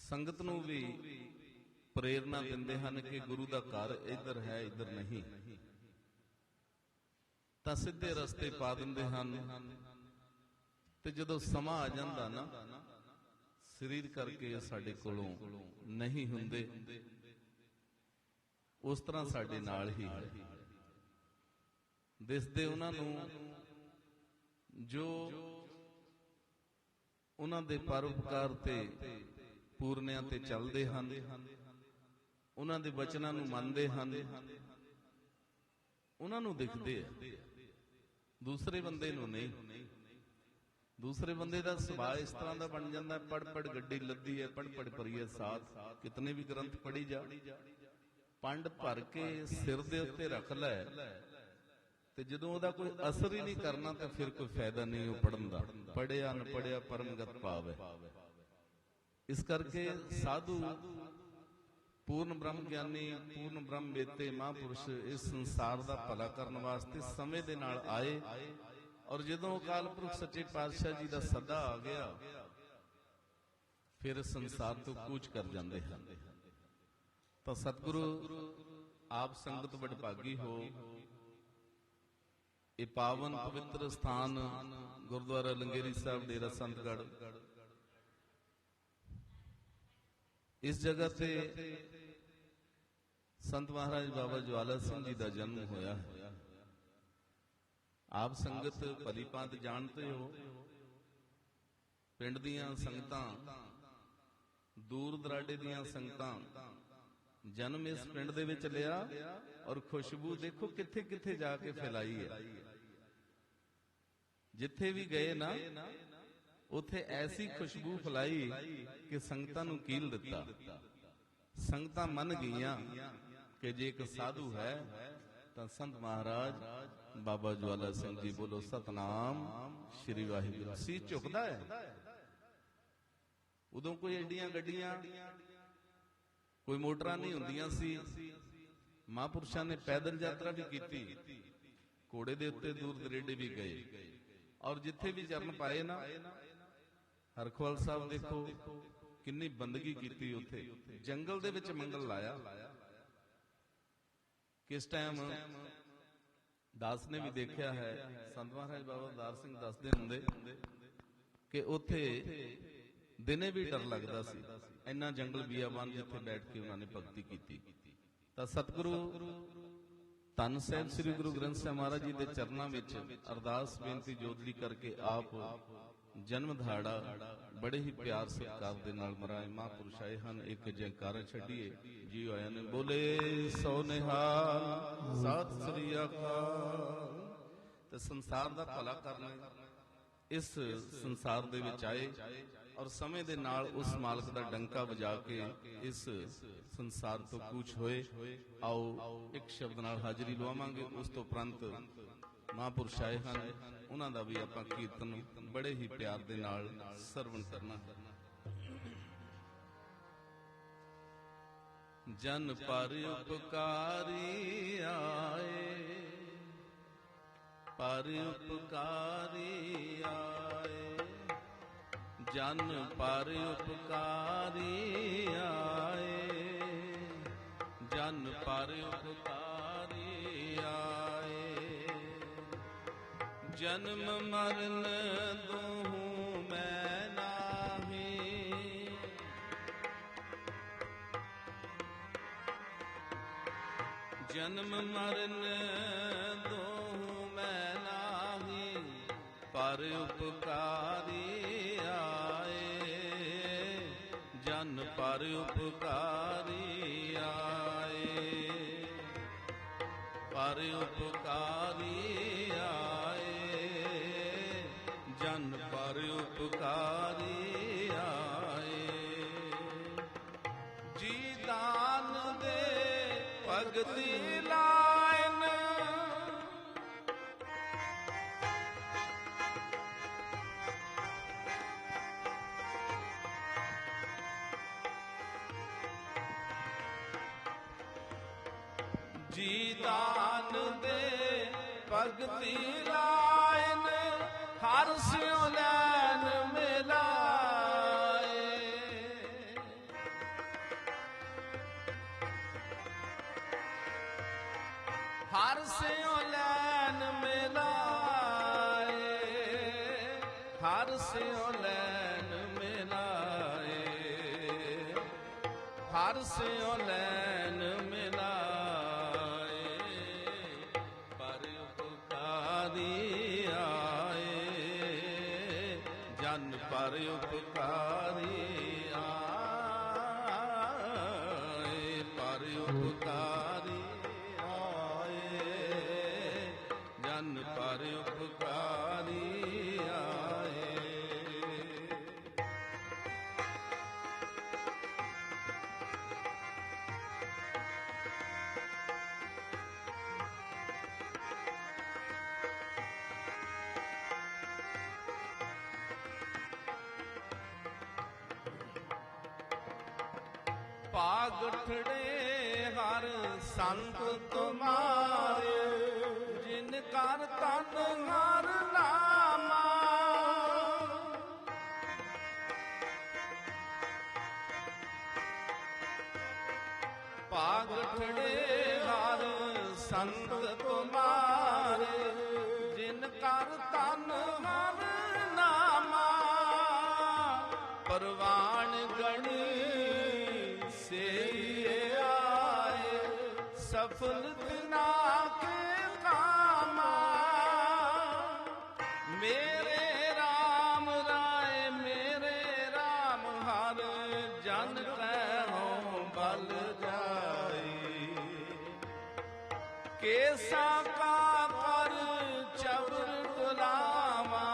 संगत नूं भी प्रेरणा दिंदे हन कि गुरु दा घर इधर है इधर नहीं, तां सिद्धे रस्ते पा दिंदे हन। ते जदों समा आ जांदा ना, शरीर करके साडे कोलों नहीं हुंदे, उस तरह साडे नाल ही है। दिसदे उन्हां नूं जो उन्हां दे परोपकार ते पूरनिਆਂ ते चलदे हन, उन्हां दे वचनां नूं मनदे हन, उन्हां नूं दिखदे आ, दूसरे बंदे नूं नहीं। दूसरे बंदे दा सुभाਅ इस तरह दा बन जांदा है, पढ़ पढ़ गड्डी लद्दी है, पढ़ पढ़ परीए साथ, कितने भी ग्रंथ पढ़ी जा, पंड भर के सिर दे उत्ते रख लै, ते जदों ओहदा कोई असर ही नहीं करना तो फिर कोई फायदा नहीं वो पढ़न दा। पढ़िया न पढ़िया परमगत पावे। इस करके साधु पूर्ण ब्रह्म ज्ञानी, पूर्ण ब्रह्म वेते महापुरुष इस संसार का भला करने वास्ते समय दे नाल आए, और जदों अकाल पुरख सच्चे पातशाह जी का सदा आ गया, फिर संसार तो कूच कर जाते हैं। तो सतगुरु आप संगत वडभागी हो। ये पावन पवित्र स्थान गुरुद्वारा लंगेरी साहब डेरा संतगढ़, इस जगह से संत महाराज बाबा ज्वाला सिंह जी का जन्म होया है। आप संगत भली भांत जानते हो, पिंड दियां संगतां, दूर दराडे दियां संगतां जन्म इस पिंड दे विच लिया, और खुशबू देखो किथे किथे जाके फैलाई है। जिथे भी गए ना, उथे ऐसी खुशबू फैलाई कि संगतां नूं कील दिता। संगतां मन गईयां कि जे एक साधु है तो संत महाराज बाबा ज्वाला सिंह जी। बोलो सतनाम श्री वाहिगुरू। सी झुकदा है। उदों कोई एडियां गड्डियां, कोई मोटरां नहीं हुंदियां सी। महापुरुषां ने पैदल यात्रा भी की, घोड़े दे उत्ते दूर दरेडे भी गए, और जिथे भी चरण पाए ना, हरखवाल साहब देखो किन्नी बंदगी की। उत्थे जंगल दे विच मंगल लाया। किस टाइम दास ने भी देखा है, संत महाराज बाबा दार सिंह दसदे हुंदे कि उत्थे दिने भी डर लगता सी, इन्ना जंगल बियाबान जिथे बैठ के उन्होंने भगती की। तो सतगुरु धन साहिब श्री गुरु ग्रंथ साहिब महाराज जी के चरणों में अरदास बेनती जोदड़ी करके आप जन्म दिहाड़ा बड़े ही प्यार सत्कार दे नाल मराए महापुरुष आए हैं। एक जयकारा छड्डीए जी आया ने। बोले सो निहाल सत श्री अकाल। तो संसार का भला करना इस संसार दे विच आए, और समय दे नाल उस मालक दा डंका बजा के इस संसार तो कूच होए। आओ एक शब्द नाल हाजरी लवावांगे, उस तो उपरंत महापुरुष आए हैं, उन्हां दा भी आपां कीर्तन बड़े ही प्यार दे नाल सरवण करना। जन पर उपकारी आए, पर उपकारी आए, जन पर उपकारी आए, जन पर उपकारी आए। जन्म मरण दूहूं मैं नाहीं, जन्म मरण दूहूं मैं नाहीं, पर उपकारी आए, जन पर उपकारी आए, पर उपकारी आए, जन पर उपकारी आए। जी दान दे भगति लाइन, जी दान दे भगति लाइन, हर स्यों लैन मिलाए। हर स्यों लैन मिलाए, हर स्यों लैन मिलाए, हर स्यों लैन मिलाए, पर उपकारी आए, जन पर उपकारी आए, पर उपकारी जन पर उपकारी आए। पागठड़े हर संत तुम्हारे, जिन कर तन हर नामा, पागठड़े हर संत तुम्हारे, जिन कर तन हर नामा, परवान गणी से आए, सफल तिना के कामा, मेरे राम राय मेरे राम हर जन कहो बल जाई, केसा का कर चबर तुलावा,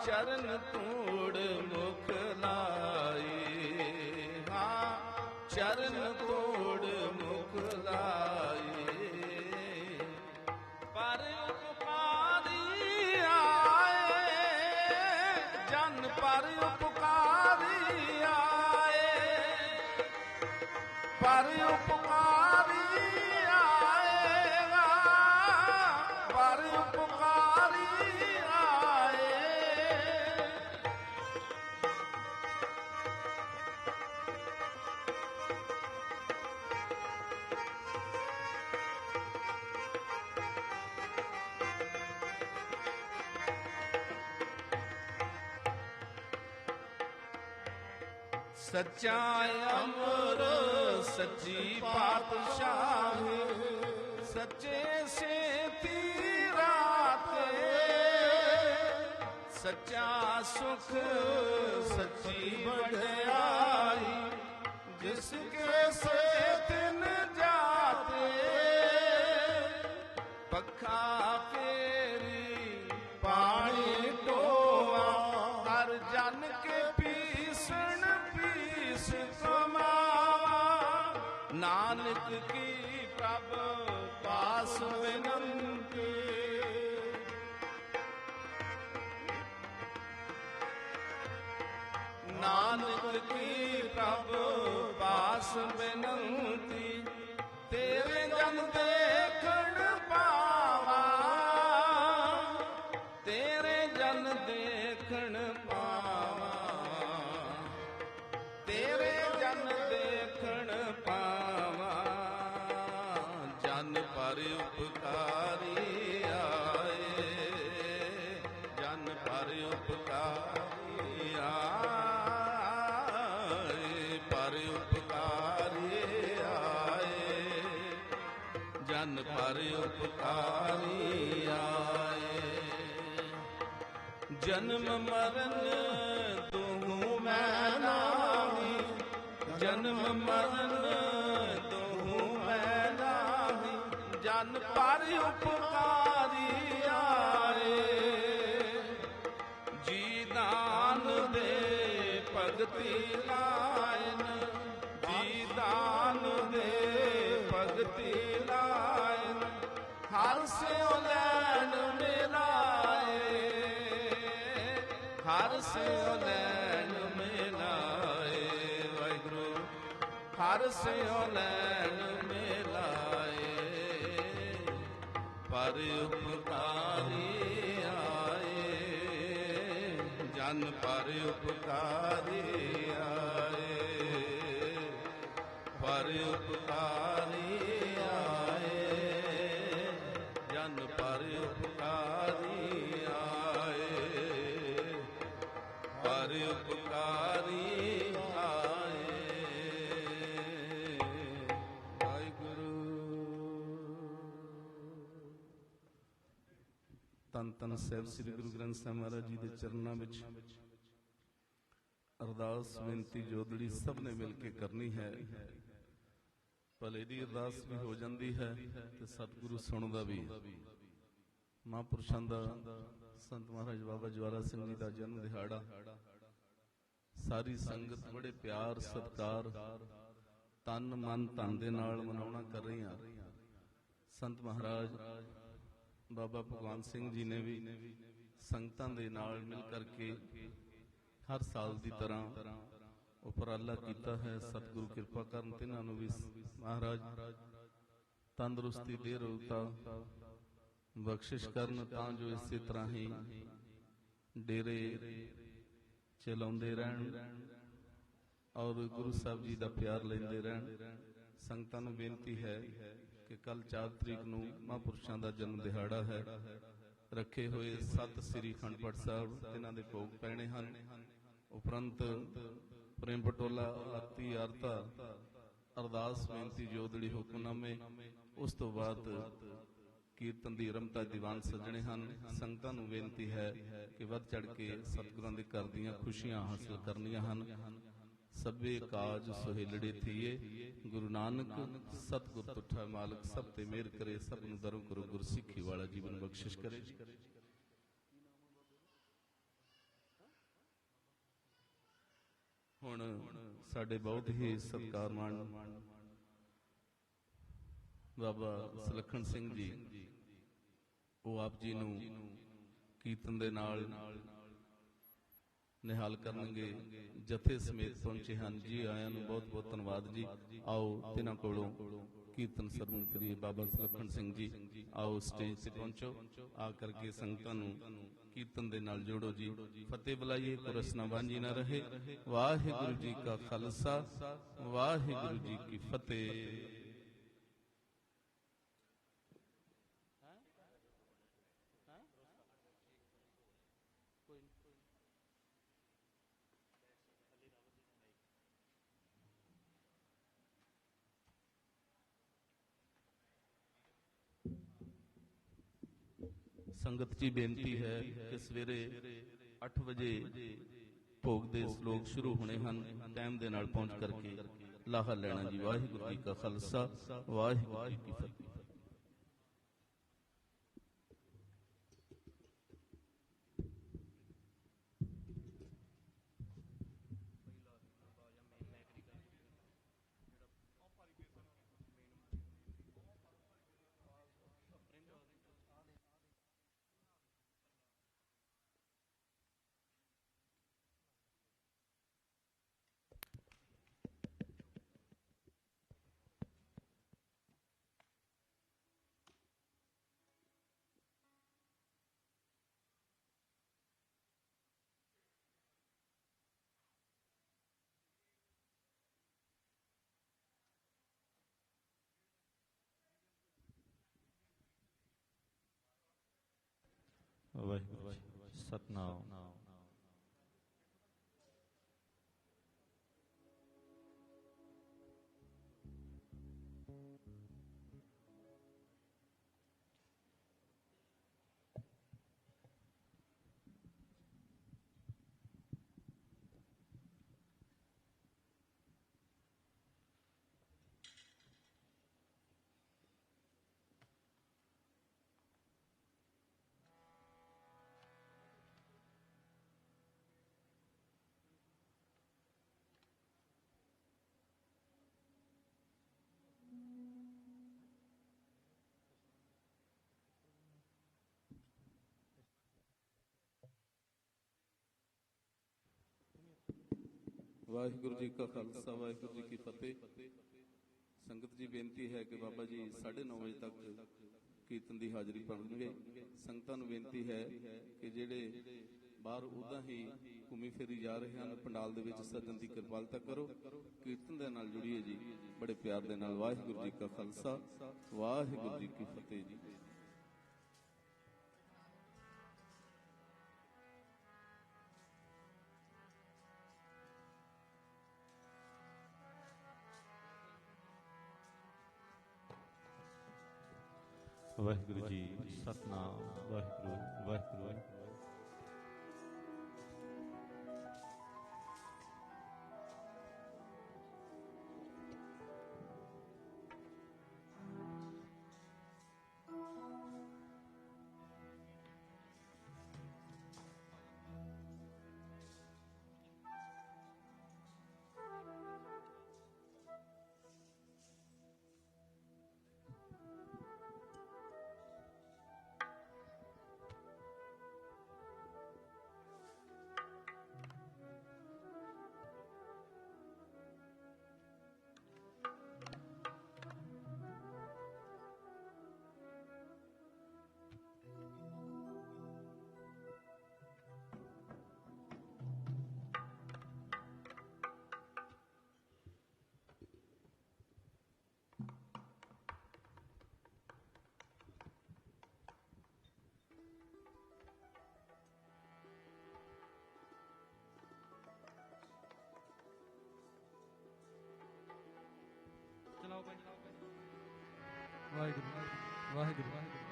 चरण तूड़ मुख लाई, हाँ चरण तोड़ मुख लाई, पर उपकारी आए, जन पर उपकारी आए, पर उपकारी आएगा, पर उपकारी आए। सच्चा अमर सच्ची पातशाही, सच्चे से तीराते, सच्चा सुख सच्ची बढ़ाई, जिसके से दिन जाते, पखा फेरी पानी टोआ, हर जन के पीसण पीस कमावा, नानक की प्रभ पास विनंती, नानक की प्रभ पास विनंती, तेरे जन देखण पावा, तेरे जन देखण पावा, तेरे जन देखण पावा, जन पर उपकारी आए, जन पर उपकारी आए, पर उपकारी आए, जन पर उपकारी आए। जन्म मरण तूं मैं नाही, जन्म मरण तूं मैं नाही, जन पर उपकारी आए, जी दान दे भगति लायन, जी दान दे भगति लायन, हर स्यों लैन मिलाए, हर स्यों लैन मिलाए, वाहिगुरू हर स्यों लैन मिलाए, पर उपकारी आए, जन पर उपकारी आए, पर उपकारी आए, ਧੰਨ ਧੰਨ ਸਾਹਿਬ ਸ੍ਰੀ ਗੁਰੂ ਗ੍ਰੰਥ ਸਾਹਿਬ ਮਹਾਰਾਜ ਜੀ ਦੇ ਚਰਨਾਂ ਵਿੱਚ ਅਰਦਾਸ ਬੇਨਤੀ ਜੋਦੜੀ ਸਭ ਨੇ ਮਿਲ ਕੇ ਕਰਨੀ ਹੈ। ਭਲੇ ਦੀ ਅਰਦਾਸ ਵੀ ਹੋ ਜਾਂਦੀ ਹੈ ਤੇ ਸਤਿਗੁਰੂ ਸੁਣਦਾ ਵੀ। ਮਹਾਂਪੁਰਸ਼ਾਂ ਦਾ ਸੰਤ ਮਹਾਰਾਜ ਬਾਬਾ ਜਵਾਲਾ ਸਿੰਘ ਜੀ ਦਾ ਜਨਮ ਦਿਹਾੜਾ ਸਾਰੀ ਸੰਗਤ ਬੜੇ ਪਿਆਰ ਸਤਿਕਾਰ ਤਨ ਮਨ ਧਨ ਦੇ ਨਾਲ ਮਨਾਉਣਾ ਕਰ ਰਹੀ ਹਾਂ। ਸੰਤ ਮਹਾਰਾਜ ਬਾਬਾ ਭਗਵਾਨ ਸਿੰਘ ਜੀ ਨੇ ਵੀ ਸੰਗਤਾਂ ਦੇ ਨਾਲ ਮਿਲ ਕਰਕੇ ਹਰ ਸਾਲ ਦੀ ਤਰ੍ਹਾਂ ਉਪਰਾਲਾ ਕੀਤਾ ਹੈ। ਸਤਿਗੁਰੂ ਕਿਰਪਾ ਕਰਨ ਤੇ ਇਹਨਾਂ ਨੂੰ ਵੀ ਮਹਾਰਾਜ ਤੰਦਰੁਸਤੀ ਦੇ ਰੋਗਤਾ ਬਖਸ਼ਿਸ਼ ਕਰਨ, ਤਾਂ ਜੋ ਇਸੇ ਤਰ੍ਹਾਂ ਹੀ ਡੇਰੇ ਚਲਾਉਂਦੇ ਰਹਿਣ ਔਰ ਗੁਰੂ ਸਾਹਿਬ ਜੀ ਦਾ ਪਿਆਰ ਲੈਂਦੇ ਰਹਿਣ। ਸੰਗਤਾਂ ਨੂੰ ਬੇਨਤੀ ਹੈ ਕਿ ਕੱਲ 4 ਤਰੀਕ ਨੂੰ ਮਹਾਂਪੁਰਸ਼ਾਂ ਦਾ ਜਨਮ ਦਿਹਾੜਾ ਹੈ। ਰੱਖੇ ਹੋਏ 7 ਸ੍ਰੀ ਅਖੰਡ ਪਾਠ ਸਾਹਿਬ ਇਹਨਾਂ ਦੇ ਭੋਗ ਪੈਣੇ ਹਨ। ਉਪਰੰਤ ਪ੍ਰੇਮ ਪਟੋਲਾ ਅਲਾਤੀ ਆਰਤਾ ਅਰਦਾਸ ਬੇਨਤੀ ਜੋਦੜੀ ਹੁਕਮਨਾਮੇ, ਉਸ ਤੋਂ ਬਾਅਦ ਕੀਰਤਨ ਦੀ ਰਮਤਾ ਦੀਵਾਨ ਸੱਜਣੇ ਹਨ। ਸੰਗਤਾਂ ਨੂੰ ਬੇਨਤੀ ਹੈ ਕਿ ਵੱਧ ਚੜ ਕੇ ਸਤਿਗੁਰਾਂ ਦੇ ਘਰ ਦੀਆਂ ਖੁਸ਼ੀਆਂ ਹਾਸਲ ਕਰਨੀਆਂ ਹਨ। ਸਭੇ ਕਾਜ ਸੁਹੇਲੜੇ ਥੀਏ, ਗੁਰੂ ਨਾਨਕ ਸਤਿਗੁਰ ਤੁਠਾ ਮਾਲਕ, ਸਭ ਤੇ ਮਿਹਰ ਕਰੇ, ਸਭ ਨੂੰ ਦਰੋਂ ਕਰੋ ਗੁਰਸਿੱਖੀ ਵਾਲਾ ਜੀਵਨ ਬਖਸ਼ਿਸ਼ ਕਰੇ। ਹੁਣ ਸਾਡੇ ਬਹੁਤ ਹੀ ਸਤਿਕਾਰਮਾਨ ਬਾਬਾ ਸੁਲੱਖਣ ਸਿੰਘ ਜੀ, ਉਹ ਆਪ ਜੀ ਨੂੰ ਕੀਰਤਨ ਦੇ ਨਾਲ ਨਿਹਾਲ ਕਰਨਗੇ। ਜਥੇ ਸਮੇਤ ਪਹੁੰਚੇ ਹਨ। ਜੀ ਆਇਆਂ ਨੂੰ ਬਹੁਤ ਬਹੁਤ ਧੰਨਵਾਦ ਜੀ। ਆਓ ਤਿਨਾਂ ਕੋਲੋਂ ਕੀਰਤਨ ਸਰਵਣ ਕਰੀਏ। ਬਾਬਾ ਸੁਲੱਖਣ ਸਿੰਘ ਜੀ ਆਓ ਸਟੇਜ ਤੇ ਪਹੁੰਚੋ, ਆ ਕਰਕੇ ਸੰਗਤਾਂ ਨੂੰ ਕੀਰਤਨ ਦੇ ਨਾਲ ਜੋੜੋ ਜੀ। ਫਤਿਹ ਬੁਲਾਈਏ, ਕੁਰਸ ਨਾ ਵਾਂਝੀ ਨਾ ਰਹੇ। ਵਾਹਿਗੁਰੂ ਜੀ ਕਾ ਖਾਲਸਾ, ਵਾਹਿਗੁਰੂ ਜੀ ਕੀ ਫਤਿਹ। ਸੰਗਤ ਜੀ ਬੇਨਤੀ ਹੈ ਕਿ ਸਵੇਰੇ 8 ਵਜੇ ਭੋਗ ਦੇ ਸ਼ਲੋਕ ਸ਼ੁਰੂ ਹੋਣੇ ਹਨ। ਟਾਈਮ ਦੇ ਨਾਲ ਪਹੁੰਚ ਕਰਕੇ ਲਾਹਾ ਲੈਣਾ ਜੀ। ਵਾਹਿਗੁਰੂ ਜੀ ਕਾ ਖਾਲਸਾ, ਵਾਹਿਗੁਰੂ ਜੀ ਕੀ ਫਤਿਹ। ਵਾਹਿਗੁਰੂ ਸਤਿਨਾਮ। ਵਾਹਿਗੁਰੂ ਜੀ ਕਾ ਖਾਲਸਾ, ਵਾਹਿਗੁਰੂ ਜੀ ਕੀ ਫਤਿਹ। ਸੰਗਤ ਜੀ ਬੇਨਤੀ ਹੈ ਕਿ ਬਾਬਾ ਜੀ 9:30 ਵਜੇ ਤੱਕ ਕੀਰਤਨ ਦੀ ਹਾਜ਼ਰੀ ਭਰਨਗੇ। ਸੰਗਤਾਂ ਨੂੰ ਬੇਨਤੀ ਹੈ ਕਿ ਜਿਹੜੇ ਬਾਹਰ ਉਦਾਂ ਹੀ ਘੁੰਮੀ ਫੇਰੀ ਜਾ ਰਹੇ ਹਨ, ਪੰਡਾਲ ਦੇ ਵਿੱਚ ਸੱਜਣ ਦੀ ਕਿਰਪਾਲਤਾ ਕਰੋ। ਕੀਰਤਨ ਦੇ ਨਾਲ ਜੁੜੀਏ ਜੀ ਬੜੇ ਪਿਆਰ ਦੇ ਨਾਲ। ਵਾਹਿਗੁਰੂ ਜੀ ਕਾ ਖਾਲਸਾ, ਵਾਹਿਗੁਰੂ ਜੀ ਕੀ ਫਤਿਹ ਜੀ। ਵਾਹਿਗੁਰੂ ਜੀ ਸਤਨਾਮ ਵਾਹਿਗੁਰੂ ਵਾਹਿਗੁਰੂ ਵਾਹਿਗੁਰੂ ਵਾਹਿਗੁਰੂ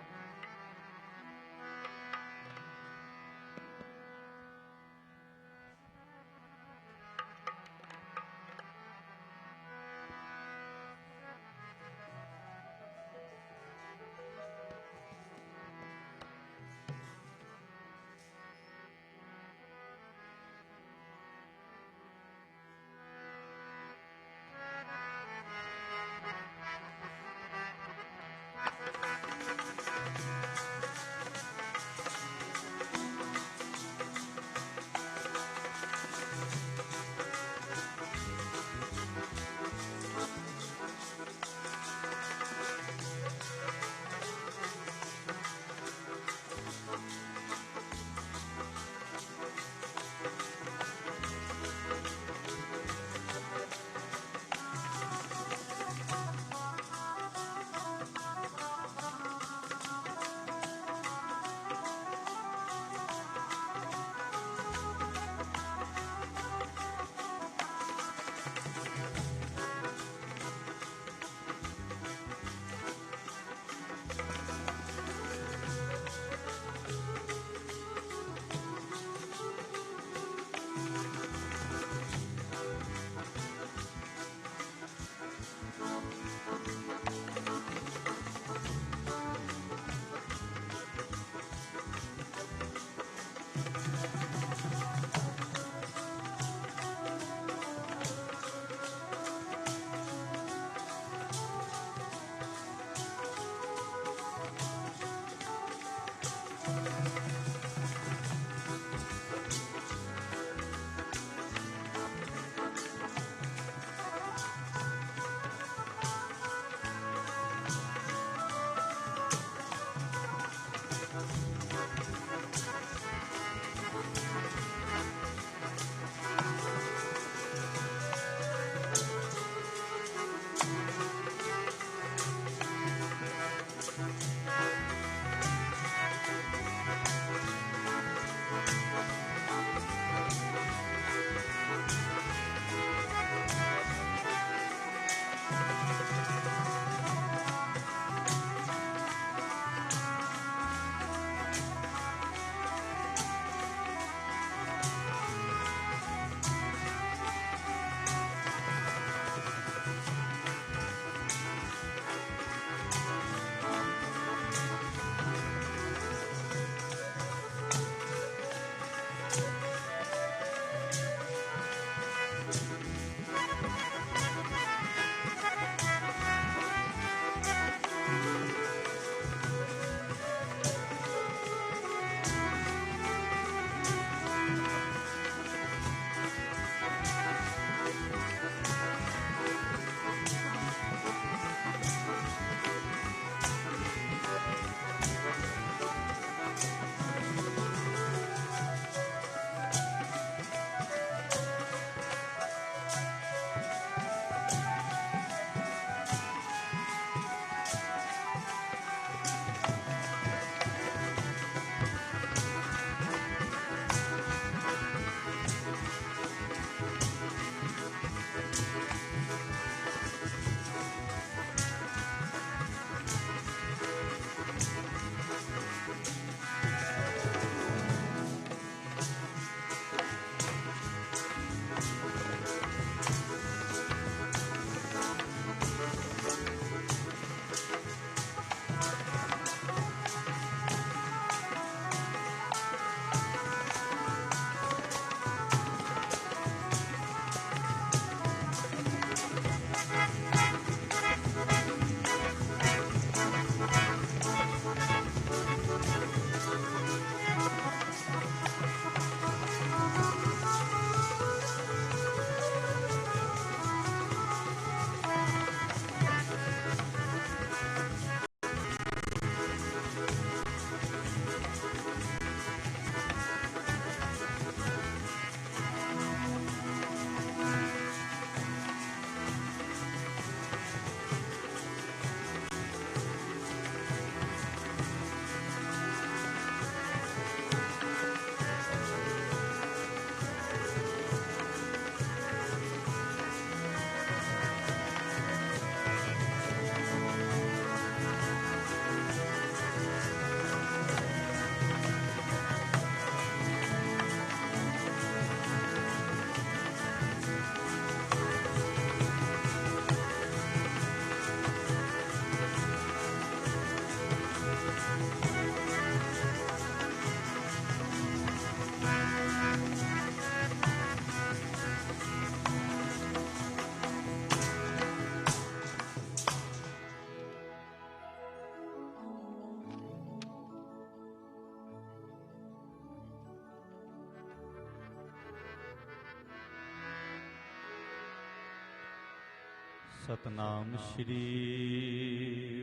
ਸਤਨਾਮ ਸ਼੍ਰੀ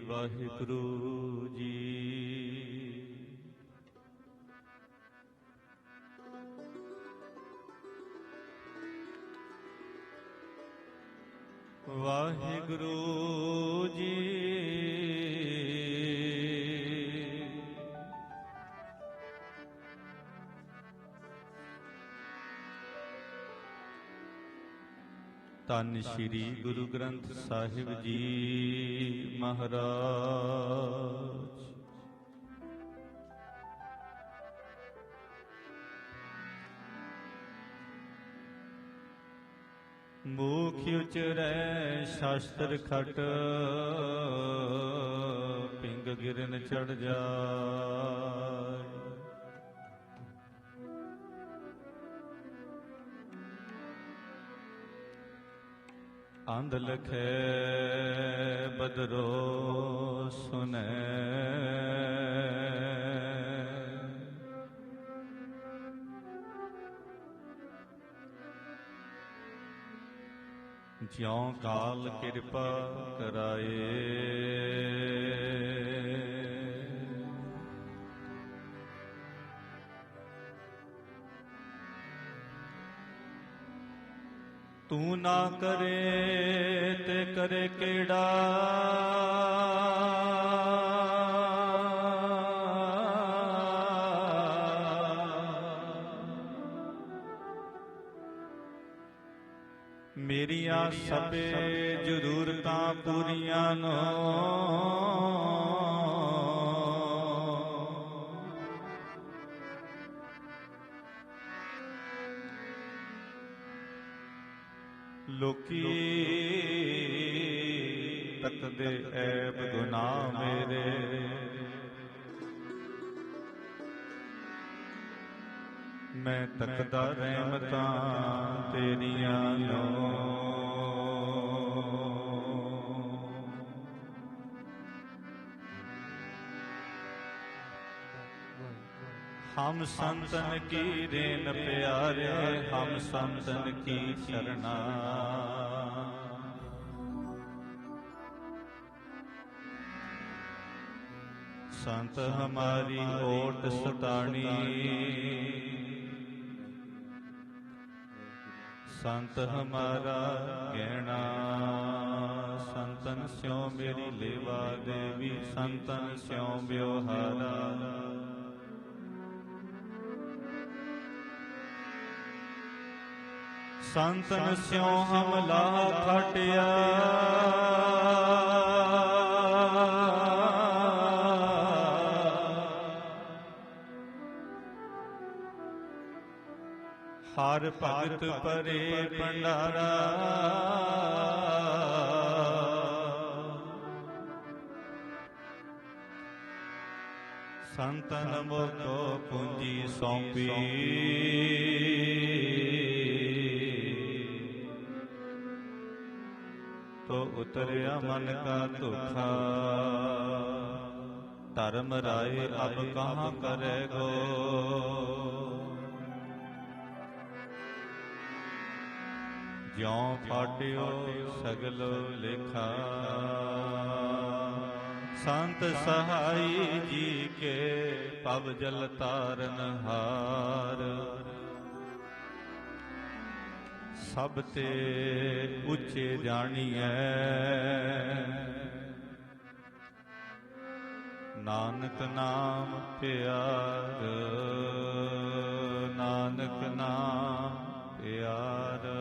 ਵਾਹਿਗੁਰੂ ਜੀ। ਵਾਹਿਗੁਰੂ ਜੀ। ਧੰਨ ਸ਼੍ਰੀ ਗੁਰੂ ਗ੍ਰੰਥ ਸਾਹਿਬ ਜੀ ਮਹਾਰਾਜ। ਮੂਖ ਉਚਰੈ ਸ਼ਾਸਤਰ ਖਟ, ਪਿੰਗ ਗਿਰਨ ਚੜ ਜਾਏ। ਅੰਧ ਲਖੈ ਬਦਰੋ ਸੁਨੈ, ਜਿਉ ਕਾਲ ਕਿਰਪਾ ਕਰਾਏ। ਤੂੰ ਨਾ ਕਰੇ ਤੇ ਕਰੇ ਕਿਹੜਾ, ਮੇਰੀਆਂ ਸਭੇ ਜ਼ਰੂਰਤਾਂ ਪੂਰੀਆਂ ਨੋ, ਲੋਕੀ ਤੱਕਦੇ ਐਬ ਗੁਨਾਹ ਮੇਰੇ, ਮੈਂ ਤੱਕਦਾ ਰਹਿਮਤਾਂ ਤੇਰੀਆਂ ਨੋ। हम संतन की रेन प्यारे, हम संतन की शरणा। संत हमारी ओट सतानी, संत हमारा गहना। संतन स्यों मेरी लेवा देवी, संतन स्यों ब्योहारा। संतन स्यों हम लाह खटिया, हर भगत परे भंडारा। संतन मोको पूंजी सौंपी, तो उतरिया मन का दुखा। धर्म राय अब कहाँ करेगो, ज्यों फाटियो सगलो लेखा। संत सहाई जी के पव जल तारन हार। सब ते उच्चे जानिए, नानक नाम प्यार, नानक नाम प्यार।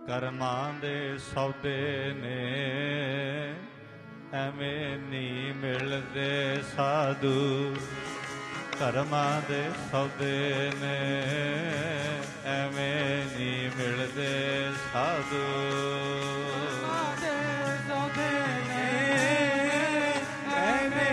ਕਰਮਾਂ ਦੇ ਸੌਦੇ ਨੇ ਐਵੇਂ ਨਹੀਂ ਮਿਲਦੇ ਸਾਧੂ। ਕਰਮਾਂ ਦੇ ਸੌਦੇ ਨੇ ਐਵੇਂ ਨਹੀਂ ਮਿਲਦੇ ਸਾਧੂ। ਕਰਮਾਂ ਦੇ ਸੌਦੇ ਨੇ ਐਵੇਂ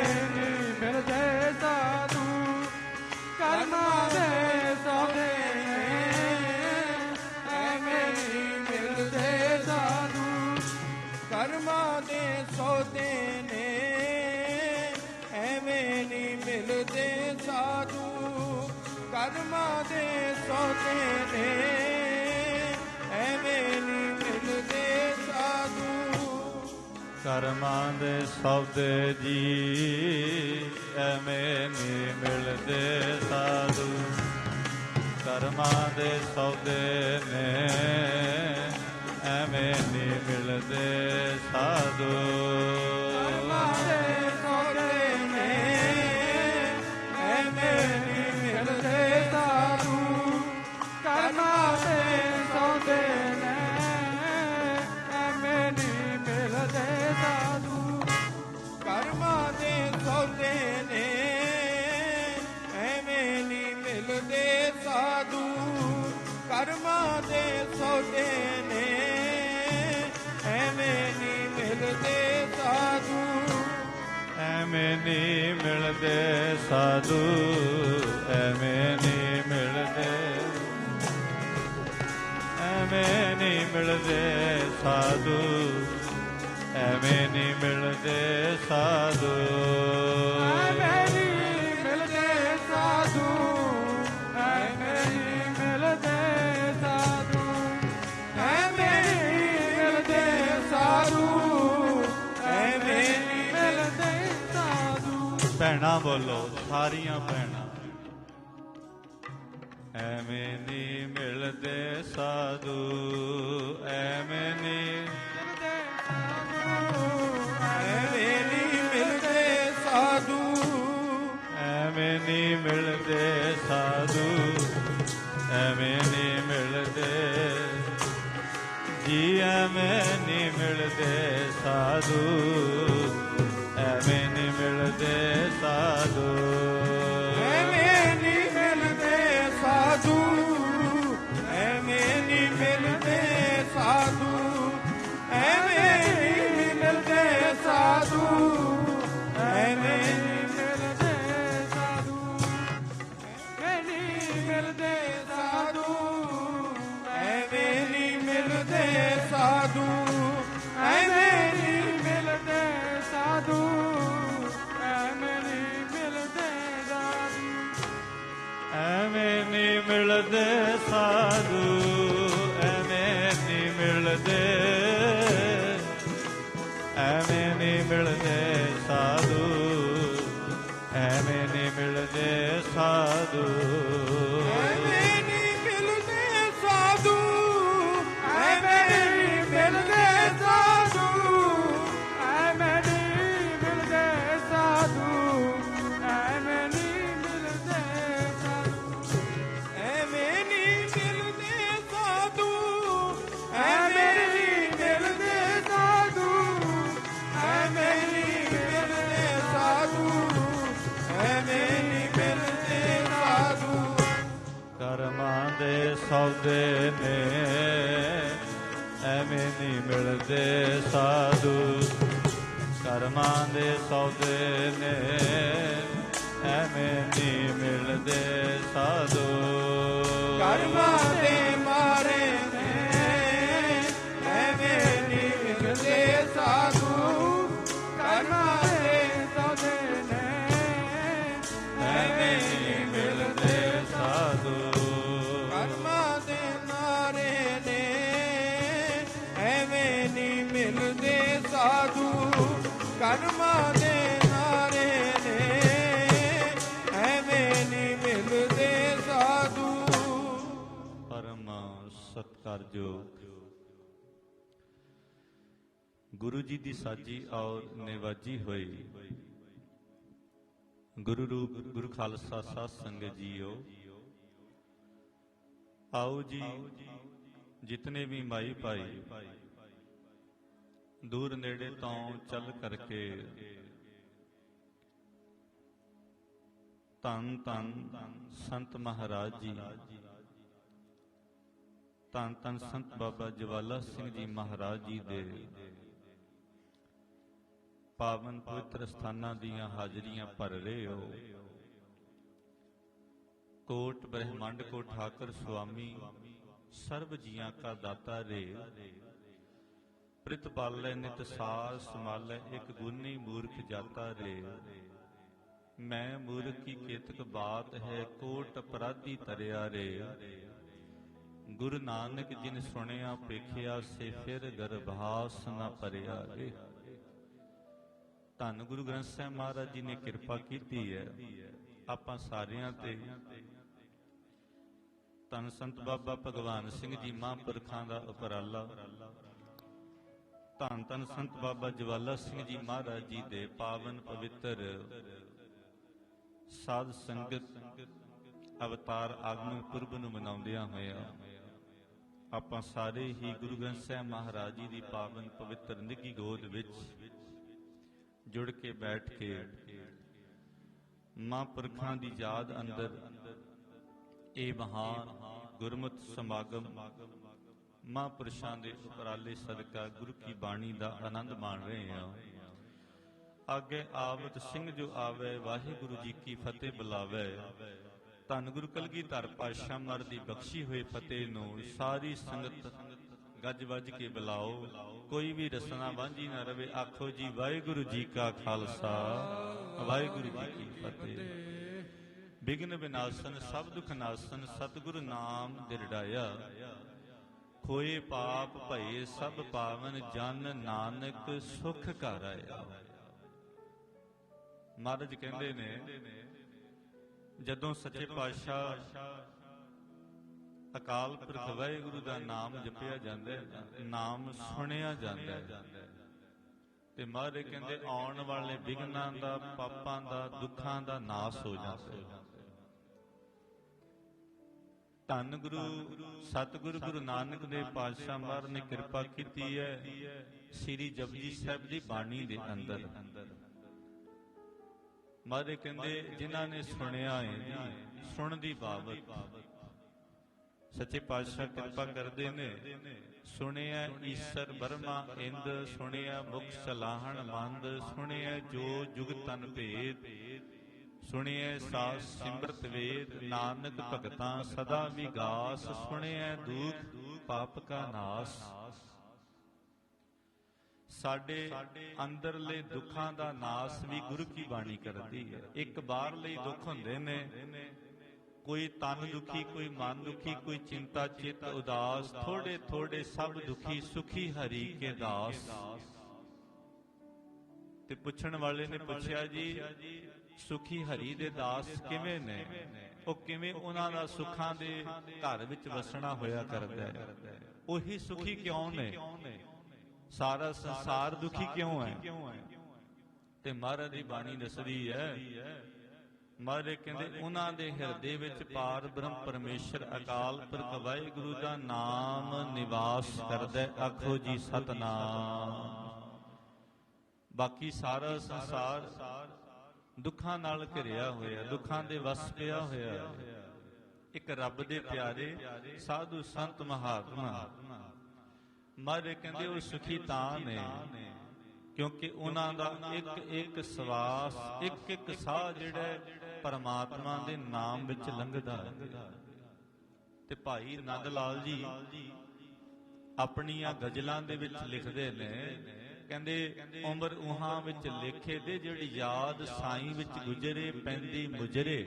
ਸੌਦੇ ਨੇ ਐਵੇਂ ਨਹੀਂ ਮਿਲਦੇ ਸਾਧੂ ਕਰਮਾਂ ਦੇ ਸੌਦੇ ਨੇ ਐਵੇਂ ਨਹੀਂ ਮਿਲਦੇ ਸਾਧੂ ਕਰਮਾਂ ਦੇ ਸੌਦੇ ਜੀ ਐਵੇਂ ਨਹੀਂ ਮਿਲਦੇ ਸਾਧੂ ਕਰਮਾਂ ਦੇ ਸੌਦੇ ਨੇ ਐਵੇਂ ਨਹੀਂ ਮਿਲਦੇ ਸਾਧੂ ਕਰਮਾਂ ਦੇ ਸੌਦੇ ਨੇ ਐਵੇਂ ਨਹੀਂ ਮਿਲਦੇ ਸਾਧੂ ਕਰਮਾਂ ਦੇ ਸੌਦੇ ਨੇ ਐਵੇਂ ਨਹੀਂ ਮਿਲਦੇ ਸਾਧੂ ਕਰਮਾਂ ਦੇ ਸੌਦੇ ਨੇ ਐਵੇਂ ਨਹੀਂ ਮਿਲਦੇ ਸਾਧੂ ਕਰਮਾਂ ਦੇ ਸੌਦੇ ਨੇ ਐਵੇਂ ਨਹੀਂ ਮਿਲਦੇ ਸਾਧੂ ਐਵੇਂ ਨਹੀਂ ਮਿਲਦੇ ਸਾਧੂ ਐਵੇਂ ਨਹੀਂ ਮਿਲਦੇ ਐਵੇਂ ਨਹੀਂ ਮਿਲਦੇ ਸਾਧੂ ਐਵੇਂ ਨਹੀਂ ਮਿਲਦੇ ਸਾਧੂ ਐਵੇਂ ਨਹੀਂ ਮਿਲਦੇ ਸਾਧੂ ਐਵੇਂ ਨਹੀਂ ਮਿਲਦੇ ਸਾਧੂ ਐਵੇਂ ਨਹੀਂ ਮਿਲਦੇ ਸਾਧੂ ਐਵੇਂ ਨਹੀਂ ਮਿਲਦੇ ਸਾਧੂ ਭੈਣਾਂ ਬੋਲੋ ਸਾਰੀਆਂ ਭੈਣਾਂ ਐਵੇਂ ਨਹੀਂ ਮਿਲਦੇ ਸਾਧੂ ਐਵੇਂ ਨਹੀਂ ਐਵੇਂ ਨਹੀਂ ਮਿਲਦੇ ਸਾਧੂ ਐਵੇਂ ਨਹੀਂ ਮਿਲਦੇ ਸਾਧੂ ਐਵੇਂ ਨਹੀਂ ਮਿਲਦੇ ਜੀ ਐਵੇਂ ਨਹੀਂ ਮਿਲਦੇ ਸਾਧੂ ਐਵੇਂ ਨਹੀਂ ਮਿਲਦੇ ਸਾਧੂ ਐਵੇਂ ਨਹੀਂ ਮਿਲਦੇ ਸਾਧੂ ਐਵੇਂ ਨਹੀਂ ਮਿਲਦੇ ਸਾਧੂ ਐਵੇਂ ਨਹੀਂ ਮਿਲਦੇ ਸਾਧੂ ਐਵੇਂ ਨਹੀਂ ਮਿਲਦੇ ਸਾਧੂ ਐਵੇਂ ਨਹੀਂ ਮਿਲਦੇ ਸਾਧੂ ਐਵੇਂ ਨਹੀਂ ਮਿਲਦੇ ਸਾਧੂ ਐਵੇਂ ਨਹੀਂ ਮਿਲਦੇ ਸਾਧੂ ਐਵੇਂ ਨਹੀਂ ਮਿਲਦੇ ਸਾਧੂ ਐਵੇਂ ਨਹੀਂ ਮਿਲਦੇ ਸਾਧੂ ਐਵੇਂ ਨਹੀਂ ਮਿਲਦੇ ਐਵੇਂ ਨਹੀਂ ਮਿਲਦੇ ਸਾਧੂ ਐਵੇਂ ਨਹੀਂ ਮਿਲਦੇ ਸਾਧੂ ਐਵੇਂ ਨਹੀਂ ਮਿਲਦੇ ਸਾਧੂ ਐਵੇਂ ਨਹੀਂ ਮਿਲਦੇ ਸਾਧੂ ਐਵੇਂ ਨਹੀਂ ਮਿਲਦੇ ਸਾਧੂ ਐਵੇਂ ਨਹੀਂ ਮਿਲਦੇ ਸਾਧੂ ਐਵੇਂ ਨਹੀਂ ਮਿਲਦੇ ਸਾਧੂ ਐਵੇਂ ਨਹੀਂ ਮਿਲਦੇ ਸਾਧੂ ਐਵੇਂ ਨਹੀਂ ਮਿਲਦੇ ਸਾਧੂ ਐਵੇਂ ਨਹੀਂ ਮਿਲਦੇ ਸਾਧੂ ਕਰਮਾਂ ਦੇ ਸੌਦੇ ਨੇ ਐਵੇਂ ਨਹੀਂ ਮਿਲਦੇ ਸਾਧੂ ਕਰਮਾਂ ਦੇ ਸੌਦੇ ਨੇ ਐਵੇਂ ਨਹੀਂ ਮਿਲਦੇ ਸਾਧੂ ਕਰਮਾਂ ਦੇ ਮਾਰੇ ਨੇ ਐਵੇਂ ਨਹੀਂ ਮਿਲਦੇ ਸਾਧੂ ਕਰਮਾਂ ਦੇ ਸੌਦੇ ਨੇ ਐਵੇਂ ਨਹੀਂ ਮਿਲਦੇ ਸਾਧੂ ਕਰਮਾਂ ਦੇ ਨਾਰੇ ਨੇ ਐਵੇਂ ਨਹੀਂ ਮਿਲਦੇ ਸਾਧੂ ਕਰਮਾਂ ਦੇ ਨਾਰੇ ਨੇ ਐਵੇਂ ਨਹੀਂ ਮਿਲਦੇ ਸਾਧੂ ਪਰਮ ਸਤਿਕਾਰਯੋਗ ਗੁਰੂ ਜੀ ਦੀ ਸਾਜੀ ਔਰ ਨਿਵਾਜੀ ਹੋਈ ਗੁਰੂ ਰੂਪ ਗੁਰੂ ਖਾਲਸਾ ਸਾਧ ਸੰਗਤ ਜੀਓ ਆਓ ਜੀ ਜਿਤਨੇ ਵੀ ਮਾਈ ਭਾਈ ਦੂਰ ਨੇੜੇ ਤੋਂ ਚੱਲ ਕਰਕੇ ਧੰਨ ਧੰਨ ਸੰਤ ਮਹਾਰਾਜ ਜੀ ਧੰਨ ਧੰਨ ਸੰਤ ਬਾਬਾ ਜਵਾਲਾ ਸਿੰਘ ਜੀ ਮਹਾਰਾਜ ਜੀ ਦੇ ਪਾਵਨ ਪਵਿੱਤਰ ਸਥਾਨਾਂ ਦੀਆਂ ਹਾਜ਼ਰੀਆਂ ਭਰ ਰਹੇ ਹੋ। ਕੋਟ ਬ੍ਰਹਮੰਡ ਕੋ ਠਾਕਰ ਸੁਆਮੀ ਸਰਬ ਜੀਆਂ ਕਾ ਦਾਤਾ ਰੇ ਪ੍ਰਿਤ ਪਾਲੈ ਨਿਤ ਸਾਰ ਸਮਾਲੈ, ਇਕ ਗੁਨੀ ਮੂਰਖ ਜਾਤਾ ਰੇ। ਮੈਂ ਮੂਰਖ ਕੀ ਕੇਤਕ ਬਾਤ ਹੈ, ਕੋਟ ਅਪਰਾਧੀ ਤਰਿਆ ਰੇ। ਗੁਰੂ ਨਾਨਕ ਜਿਨ ਸੁਣਿਆ ਪੇਖਿਆ, ਸੇ ਫਿਰ ਗਰਭਾਸ ਨਾ ਭਰਿਆ ਰੇ। ਧੰਨ ਗੁਰੂ ਗ੍ਰੰਥ ਸਾਹਿਬ ਮਹਾਰਾਜ ਜੀ ਨੇ ਕਿਰਪਾ ਕੀਤੀ ਹੈ ਆਪਾਂ ਸਾਰਿਆਂ ਤੇ। ਧੰਨ ਸੰਤ ਬਾਬਾ ਭਗਵਾਨ ਸਿੰਘ ਜੀ ਮਹਾਂਪੁਰਖਾਂ ਦਾ ਉਪਰਾਲਾ, ਧੰਨ ਧੰਨ ਸੰਤ ਬਾਬਾ ਜਵਾਲਾ ਸਿੰਘ ਜੀ ਮਹਾਰਾਜ ਜੀ ਦੇ ਪਾਵਨ ਪਵਿੱਤਰ ਸਾਧ ਸੰਗਤ ਅਵਤਾਰ ਆਗਮਨ ਪੁਰਬ ਨੂੰ ਮਨਾਉਂਦਿਆਂ ਹੋਇਆ ਆਪਾਂ ਸਾਰੇ ਹੀ ਗੁਰੂ ਗ੍ਰੰਥ ਸਾਹਿਬ ਮਹਾਰਾਜ ਜੀ ਦੀ ਪਾਵਨ ਪਵਿੱਤਰ ਨਿੱਘੀ ਗੋਦ ਵਿੱਚ ਜੁੜ ਕੇ ਬੈਠ ਕੇ ਮਹਾਂਪੁਰਖਾਂ ਦੀ ਯਾਦ ਅੰਦਰ ਇਹ ਮਹਾਨ ਗੁਰਮਤਿ ਸਮਾਗਮ ਮਹਾਂਪੁਰਸ਼ਾਂ ਦੇ ਉਪਰਾਲੇ ਸਦਕਾ ਗੁਰੂ ਕੀ ਬਾਣੀ ਦਾ ਆਨੰਦ ਮਾਣ ਰਹੇ ਹਾਂ। ਅੱਗੇ ਆਵਤ ਸਿੰਘ ਜੋ ਆਵੇ, ਵਾਹਿਗੁਰੂ ਜੀ ਕੀ ਫਤਿਹ ਬੁਲਾਵੇ। ਧੰਨ ਗੁਰੂ ਕਲਗੀਧਰ ਪਾਤਸ਼ਾਹ ਮਹਾਰਾਜ ਦੀ ਬਖਸ਼ੀ ਹੋਈ ਫਤਿਹ ਨੂੰ ਸਾਰੀ ਸੰਗਤ ਗੱਜ ਵੱਜ ਕੇ ਬੁਲਾਓ। ਕੋਈ ਵੀ ਰਸਨਾ ਵਾਂਝੀ ਨਾ ਰਵੇ। ਆਖੋ ਜੀ ਵਾਹਿਗੁਰੂ ਜੀ ਕਾ ਖਾਲਸਾ, ਵਾਹਿਗੁਰੂ ਜੀ ਕੀ ਫਤਿਹ। ਬਿਘਨ ਵਿਨਾਸ਼ਨ ਸਭ ਦੁਖ ਨਾਸ਼ਨ, ਸਤਿਗੁਰੂ ਨਾਮ ਦਿਰੜਾਇਆ। ਖੋਏ ਪਾਪ ਭਏ ਸਭ ਪਾਵਨ, ਜਨ ਨਾਨਕ ਸੁਖ ਘਰ ਆਇਆ। ਮਹਾਰਾਜ ਕਹਿੰਦੇ ਨੇ ਜਦੋਂ ਸੱਚੇ ਪਾਤਸ਼ਾਹ ਅਕਾਲ ਪੁਰਖ ਵਾਹਿਗੁਰੂ ਦਾ ਨਾਮ ਜਪਿਆ ਜਾਂਦਾ, ਨਾਮ ਸੁਣਿਆ ਜਾਂਦਾ ਤੇ ਮਹਾਰਾਜ ਕਹਿੰਦੇ ਆਉਣ ਵਾਲੇ ਵਿਘਨਾਂ ਦਾ, ਪਾਪਾਂ ਦਾ, ਦੁੱਖਾਂ ਦਾ ਨਾਸ ਹੋ ਜਾਂਦਾ। ਧੰਨ ਗੁਰੂ ਸਤਿਗੁਰੂ ਗੁਰੂ ਨਾਨਕ ਦੇਵ ਪਾਤਸ਼ਾਹ ਮਹਾਰਾਜ ਨੇ ਕਿਰਪਾ ਕੀਤੀ ਹੈ ਸ੍ਰੀ ਜਪਜੀ ਸਾਹਿਬ ਦੀ ਬਾਣੀ ਦੇ ਅੰਦਰ। ਮਹਾਰਾਜ ਕਹਿੰਦੇ ਜਿਨ੍ਹਾਂ ਨੇ ਸੁਣਿਆ ਹੈ ਜੀ, ਸੁਣ ਦੀ ਬਾਬਤ ਸੱਚੇ ਪਾਤਸ਼ਾਹ ਕਿਰਪਾ ਕਰਦੇ ਨੇ। ਸੁਣਿਆ ਈਸ਼ਰ ਬਰਮਾ ਇੰਦ, ਸੁਣਿਆ ਮੁਖ ਸਲਾਹਣ ਮੰਦ, ਸੁਣਿਆ ਜੋ ਜੁਗ ਤਨ ਭੇਦ, ਸੁਣਿਐ ਸਾਸ ਸਿਮਰਤ ਵੇਦ, ਨਾਨਕ ਭਗਤਾਂ ਸਦਾ ਵਿਗਾਸ, ਸੁਣਿਐ ਦੂਖ ਪਾਪ ਕਾ ਨਾਸ। ਸਾਡੇ ਅੰਦਰਲੇ ਦੁੱਖਾਂ ਦਾ ਨਾਸ ਵੀ ਗੁਰੂ ਕੀ ਬਾਣੀ ਕਰਦੀ ਹੈ। ਇੱਕ ਬਾਹਰਲੇ ਦੁੱਖ ਹੁੰਦੇ ਨੇ, ਕੋਈ ਤਨ ਦੁਖੀ, ਕੋਈ ਮਨ ਦੁਖੀ, ਕੋਈ ਚਿੰਤਾ ਚਿਤ ਉਦਾਸ, ਥੋੜੇ ਥੋੜੇ ਸਭ ਦੁਖੀ, ਸੁਖੀ ਹਰੀ ਕੇ ਦਾਸ। ਤੇ ਪੁੱਛਣ ਵਾਲੇ ਨੇ ਪੁੱਛਿਆ ਜੀ ਸੁਖੀ ਹਰੀ ਦੇ ਦਾਸ ਕਿਵੇਂ ਨੇ? ਉਹ ਕਿਵੇਂ ਉਹਨਾਂ ਦਾ ਸੁੱਖਾਂ ਦੇ ਘਰ ਵਿੱਚ ਵਸਣਾ ਹੋਇਆ ਕਰਦਾ ਹੈ। ਉਹੀ ਸੁਖੀ ਕਿਉਂ ਨੇ? ਸਾਰਾ ਸੰਸਾਰ ਦੁਖੀ ਕਿਉਂ ਹੈ? ਤੇ ਮਹਾਰਾਜ ਦੀ ਬਾਣੀ ਦੱਸਦੀ ਹੈ, ਮਹਾਰਾਜ ਕਹਿੰਦੇ ਉਹਨਾਂ ਦੇ ਹਿਰਦੇ ਵਿੱਚ ਪਾਰ ਬ੍ਰਹਮ ਪਰਮੇਸ਼ਰ ਅਕਾਲ ਪੁਰਖ ਵਾਹਿਗੁਰੂ ਦਾ ਨਾਮ ਨਿਵਾਸ ਕਰਦਾ। ਆਖੋ ਜੀ ਸਤਨਾਮ। ਬਾਕੀ ਸਾਰਾ ਸੰਸਾਰ ਦੁੱਖਾਂ ਨਾਲ ਘਿਰਿਆ ਹੋਇਆ, ਦੁੱਖਾਂ ਦੇ ਵਸ ਪਿਆ ਹੋਇਆ। ਇੱਕ ਰੱਬ ਦੇ ਪਿਆਰੇ ਸਾਧੂ ਸੰਤ ਮਹਾਤਮਾ ਮਹਾਰਾਜ ਕਹਿੰਦੇ ਉਹ ਸੁਖੀ ਤਾਂ ਨੇ ਕਿਉਂਕਿ ਉਹਨਾਂ ਦਾ ਇੱਕ ਇੱਕ ਸਵਾਸ, ਇੱਕ ਇੱਕ ਸਾਹ ਜਿਹੜਾ ਪਰਮਾਤਮਾ ਦੇ ਨਾਮ ਵਿੱਚ ਲੰਘਦਾ। ਤੇ ਭਾਈ ਨੰਦ ਲਾਲ ਜੀ ਆਪਣੀਆਂ ਗਜ਼ਲਾਂ ਦੇ ਵਿੱਚ ਲਿਖਦੇ ਨੇ, ਕਹਿੰਦੇ ਉਮਰ ਉਹਾਂ ਵਿੱਚ ਲੇਖੇ ਦੇ, ਜਿਹੜੀ ਯਾਦ ਸਾਈਂ ਵਿੱਚ ਗੁਜਰੇ ਪੈਂਦੀ ਮੁਜਰੇ,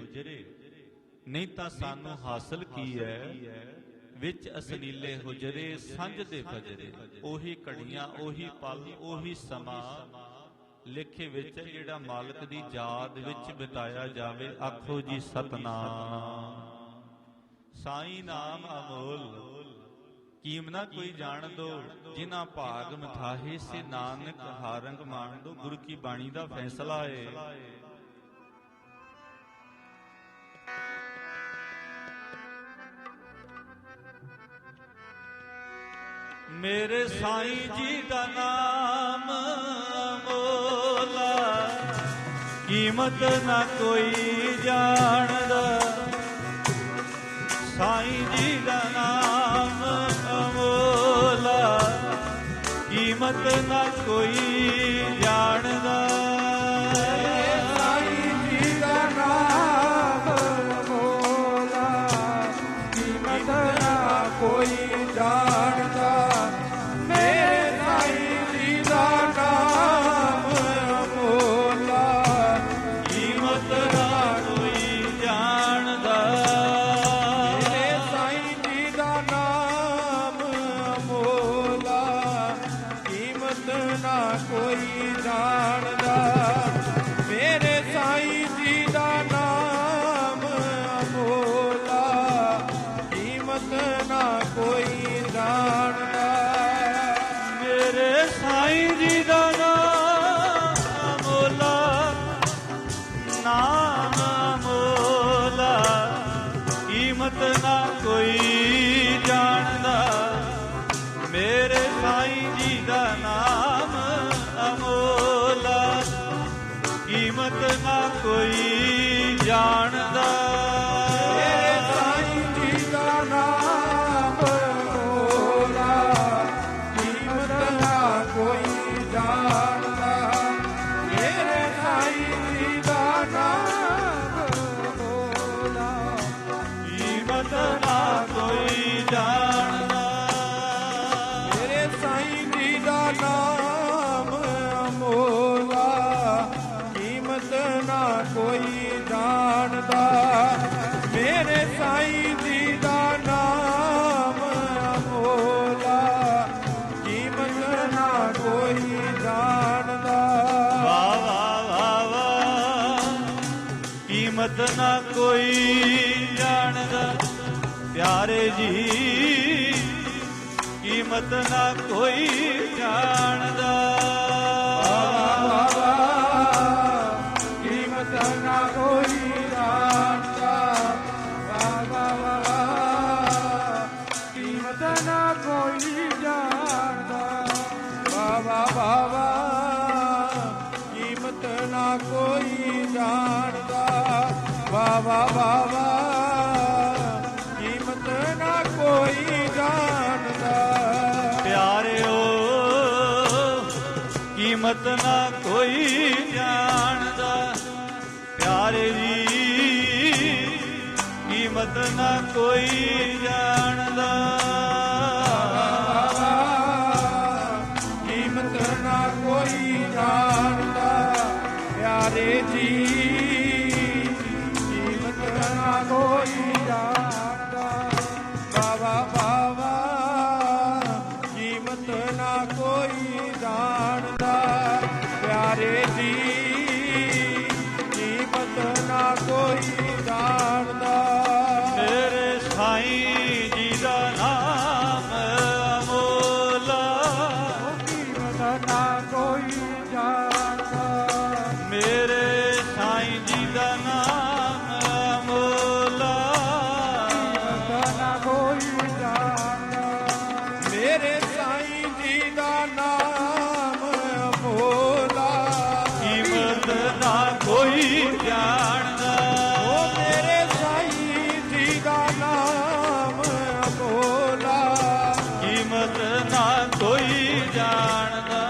ਨਹੀਂ ਤਾਂ ਸਾਨੂੰ ਹਾਸਲ ਕੀ ਹੈ ਵਿੱਚ ਅਸਲੀਲੇ ਹੁਜਰੇ ਸੰਝ ਦੇ ਫਜਰੇ। ਉਹੀ ਘੜੀਆਂ, ਉਹੀ ਪਲ, ਉਹੀ ਸਮਾਂ ਲੇਖੇ ਵਿੱਚ ਜਿਹੜਾ ਮਾਲਕ ਦੀ ਯਾਦ ਵਿੱਚ ਬਿਤਾਇਆ ਜਾਵੇ। ਆਖੋ ਜੀ ਸਤਨਾਮ। ਸਾਈਂ ਨਾਮ ਅਮੋਲ ਕੀਮ ਨਾ ਕੋਈ ਜਾਣ ਦੋ, ਜਿਨ੍ਹਾਂ ਭਾਗ ਮਥਾਹੇ ਸੇ ਨਾਨਕ ਹਾਰੰਗ ਮਾਣ ਦੋ। ਗੁਰੂ ਕੀ ਬਾਣੀ ਦਾ ਫੈਸਲਾ ਏ। ਮੇਰੇ ਸਾਈਂ ਜੀ ਦਾ ਨਾਮ ਅਮੋਲਾ, ਕੀਮਤ ਨਾ ਕੋਈ ਜਾਣਦਾ। ਸਾਈਂ ਜੀ ਦਾ ਨਾਮ ਅਮੋਲਾ, ਕੀਮਤ ਨਾ ਕੋਈ ਜਾਣਦਾ। ਸਾਈਂ ਜੀ ਦਾ ਨਾਮ ਅਮੋਲਾ, ਕੀਮਤ ਨਾ ਕੋਈ ਜਾਣਦਾ। ਮੇਰੇ ਸਾਈਂ ਕੋਈ ਜਾਣਦਾ। ਮੇਰੇ ਸਾਈਂ ਜੀ ਦਾ ਨਾਮ ਅਮੋਲਾ, ਕੀਮਤ ਨਾ ਕੋਈ ਜਾਣਦਾ। ਮੇਰੇ ਸਾਈਂ ਜੀ ਦਾ ਨਾਮ ਅਮੋਲਾ, ਨਾਮ ਅਮੋਲਾ, ਕੀਮਤ ਨਾ ਕੋਈ ਜਾਣਦਾ। ਮੇਰੇ ਸਾਈਂ ਜੀ ਦਾ ਨਾਮ ਅਮੋਲਾ, ਕੀਮਤ ਨਾ ਕੋਈ ਜਾਣਦਾ। ਮੇਰੇ ਸਾਈਂ ਜੀ ਦਾ ਨਾਮ ਅਮੋਲਾ, ਕੀਮਤ ਨਾ ਕੋਈ ਜਾਣਦਾ। ਮੇਰੇ ਸਾਈਂ ਜੀ ਦਾ ਨਾਮ ਅਮੋਲਾ, ਕੀਮਤ ਨਾ ਕੋਈ ਜਾਣਦਾ। ਮੇਰੇ ਸਾਈਂ ਜੀ ਦਾ ਨਾਮ ਅਮੋਲਾ, ਕੀਮਤ ਨਾ ਕੋਈ ਜਾਣਦਾ। ਮੇਰੇ ਸਾਈਂ ਜੀ ਦਾ ਨਾਮ ਅਮੋਲਾ, ਕੀਮਤ ਨਾ ਕੋਈ ਜਾਣਦਾ। ਵਾਹ ਵਾਹ ਵਾਹ ਵਾਹ, ਕੀਮਤ ਨਾ ਕੋਈ ਜਾਣਦਾ। ਪਿਆਰੇ ਜੀ, ਕੀਮਤ ਨਾ ਕੋਈ ਜਾਣਦਾ। ਕੀਮਤ ਨਾ ਕੋਈ ਜਾਣਦਾ। ਵਾਹ ਵਾਹ ਵਾਹ, ਕੀਮਤ ਨਾ ਕੋਈ ਜਾਣਦਾ। ਵਾਹ ਵਾਹ ਵਾਹ, ਕੀਮਤ ਨਾ ਕੋਈ ਜਾਣਦਾ। ਵਾਹ ਵਾਹ ਵਾਹ, ਕੀਮਤ ਨਾ ਕੋਈ ਜਾਣਦਾ। ਪਿਆਰਿਓ, ਕੀਮਤ ਨਾ ਕੋਈ ਜਾਣਦਾ। ਪਿਆਰੇ ਜੀ, ਕੀਮਤ ਨਾ ਕੋਈ ਜਾਣਦਾ। ਕੀਮਤ ਨਾ ਕੋਈ ਜਾਣਦਾ। ਪਿਆਰੇ ਜੀ, ਕੀਮਤ ਨਾ ਕੋਈ ਜਾਣਦਾ। ਬਾਵਾ ਬਾਵਾ, ਕੀਮਤ ਨਾ ਕੋਈ ਜਾਣਦਾ। ਪਿਆਰੇ ਜੀ, ਕੀਮਤ ਨਾ ਕੋਈ ਜਾਣਦਾ। ਮੇਰੇ ਸਾਈਂ ਜੀ ਦਾ ਨਾਮ ਅਮੋਲਾ, ਕੀਮਤ ਨਾ ਕੋਈ ਜਾਣਦਾ। ਮੇਰੇ ਸਾਈਂ ਜੀ ਦਾ ਨਾਮ ਅਮੋਲਾ, ਕੀਮਤ ਨਾ ਕੋਈ ਜਾਣਦਾ। ਮੇਰੇ ਸਾਈਂ ਜੀ ਦਾ ਨਾਮ ਅਮੋਲਾ, ਕੀਮਤ ਨਾ ਕੋਈ ਜਾਣਦਾ। ਓ ਮੇਰੇ ਸਾਈਂ ਜੀ ਦਾ ਨਾਮ ਅਮੋਲਾ, ਕੀਮਤ ਨਾ ਕੋਈ ਜਾਣਦਾ।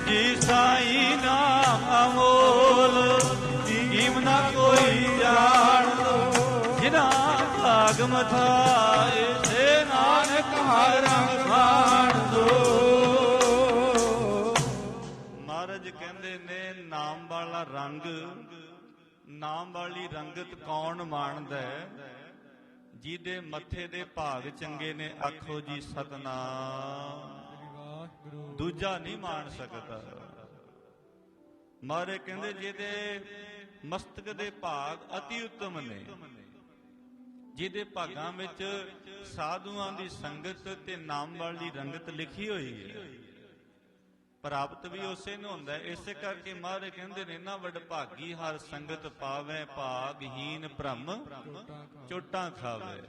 ਜੀ ਸਾਈਂ ਨਾਮ ਅਮੋਲ, ਕੀਮਤ ਨਾ ਕੋਈ ਜਾਣਦਾ। ਜਿਨਾ ਭਾਗ ਮਥਾਏ ਸੇ ਨਾਨਕ ਹਰ ਰੰਗ ਖਾਣ ਦੋ। ਮਹਾਰਾਜ ਕਹਿੰਦੇ ਨੇ, ਨਾਮ ਵਾਲਾ ਰੰਗ, ਨਾਮ ਵਾਲੀ ਰੰਗਤ ਕੌਣ ਮਾਣਦਾ ਹੈ? ਜਿਹਦੇ ਮੱਥੇ ਦੇ ਭਾਗ ਚੰਗੇ ਨੇ, ਆਖੋ ਜੀ ਸਤਨਾਮ। ਵਾਹਿਗੁਰੂ ਦੂਜਾ ਨਹੀਂ ਮਾਣ ਸਕਦਾ। ਮਹਾਰਾਜ ਕਹਿੰਦੇ, ਜਿਹਦੇ ਮਸਤਕ ਦੇ ਭਾਗ ਅਤੀ ਉੱਤਮ ਨੇ, ਜਿਹਦੇ ਭਾਗਾਂ ਵਿੱਚ ਸਾਧੂਆਂ ਦੀ ਸੰਗਤ ਤੇ ਨਾਮ ਵਾਲੀ ਰੰਗਤ ਲਿਖੀ ਹੋਈ ਹੈ, ਪ੍ਰਾਪਤ ਵੀ ਉਸੇ ਨੂੰ ਹੁੰਦਾ। ਇਸੇ ਕਰਕੇ ਮਹਾਰਾਜ ਕਹਿੰਦੇ ਨੇ, ਨਾ ਵਡਭਾਗੀ ਹਰ ਸੰਗਤ ਪਾਵੇ, ਭਾਗਹੀਨ ਭ੍ਰਮ ਚੋਟਾਂ ਖਾਵੇ।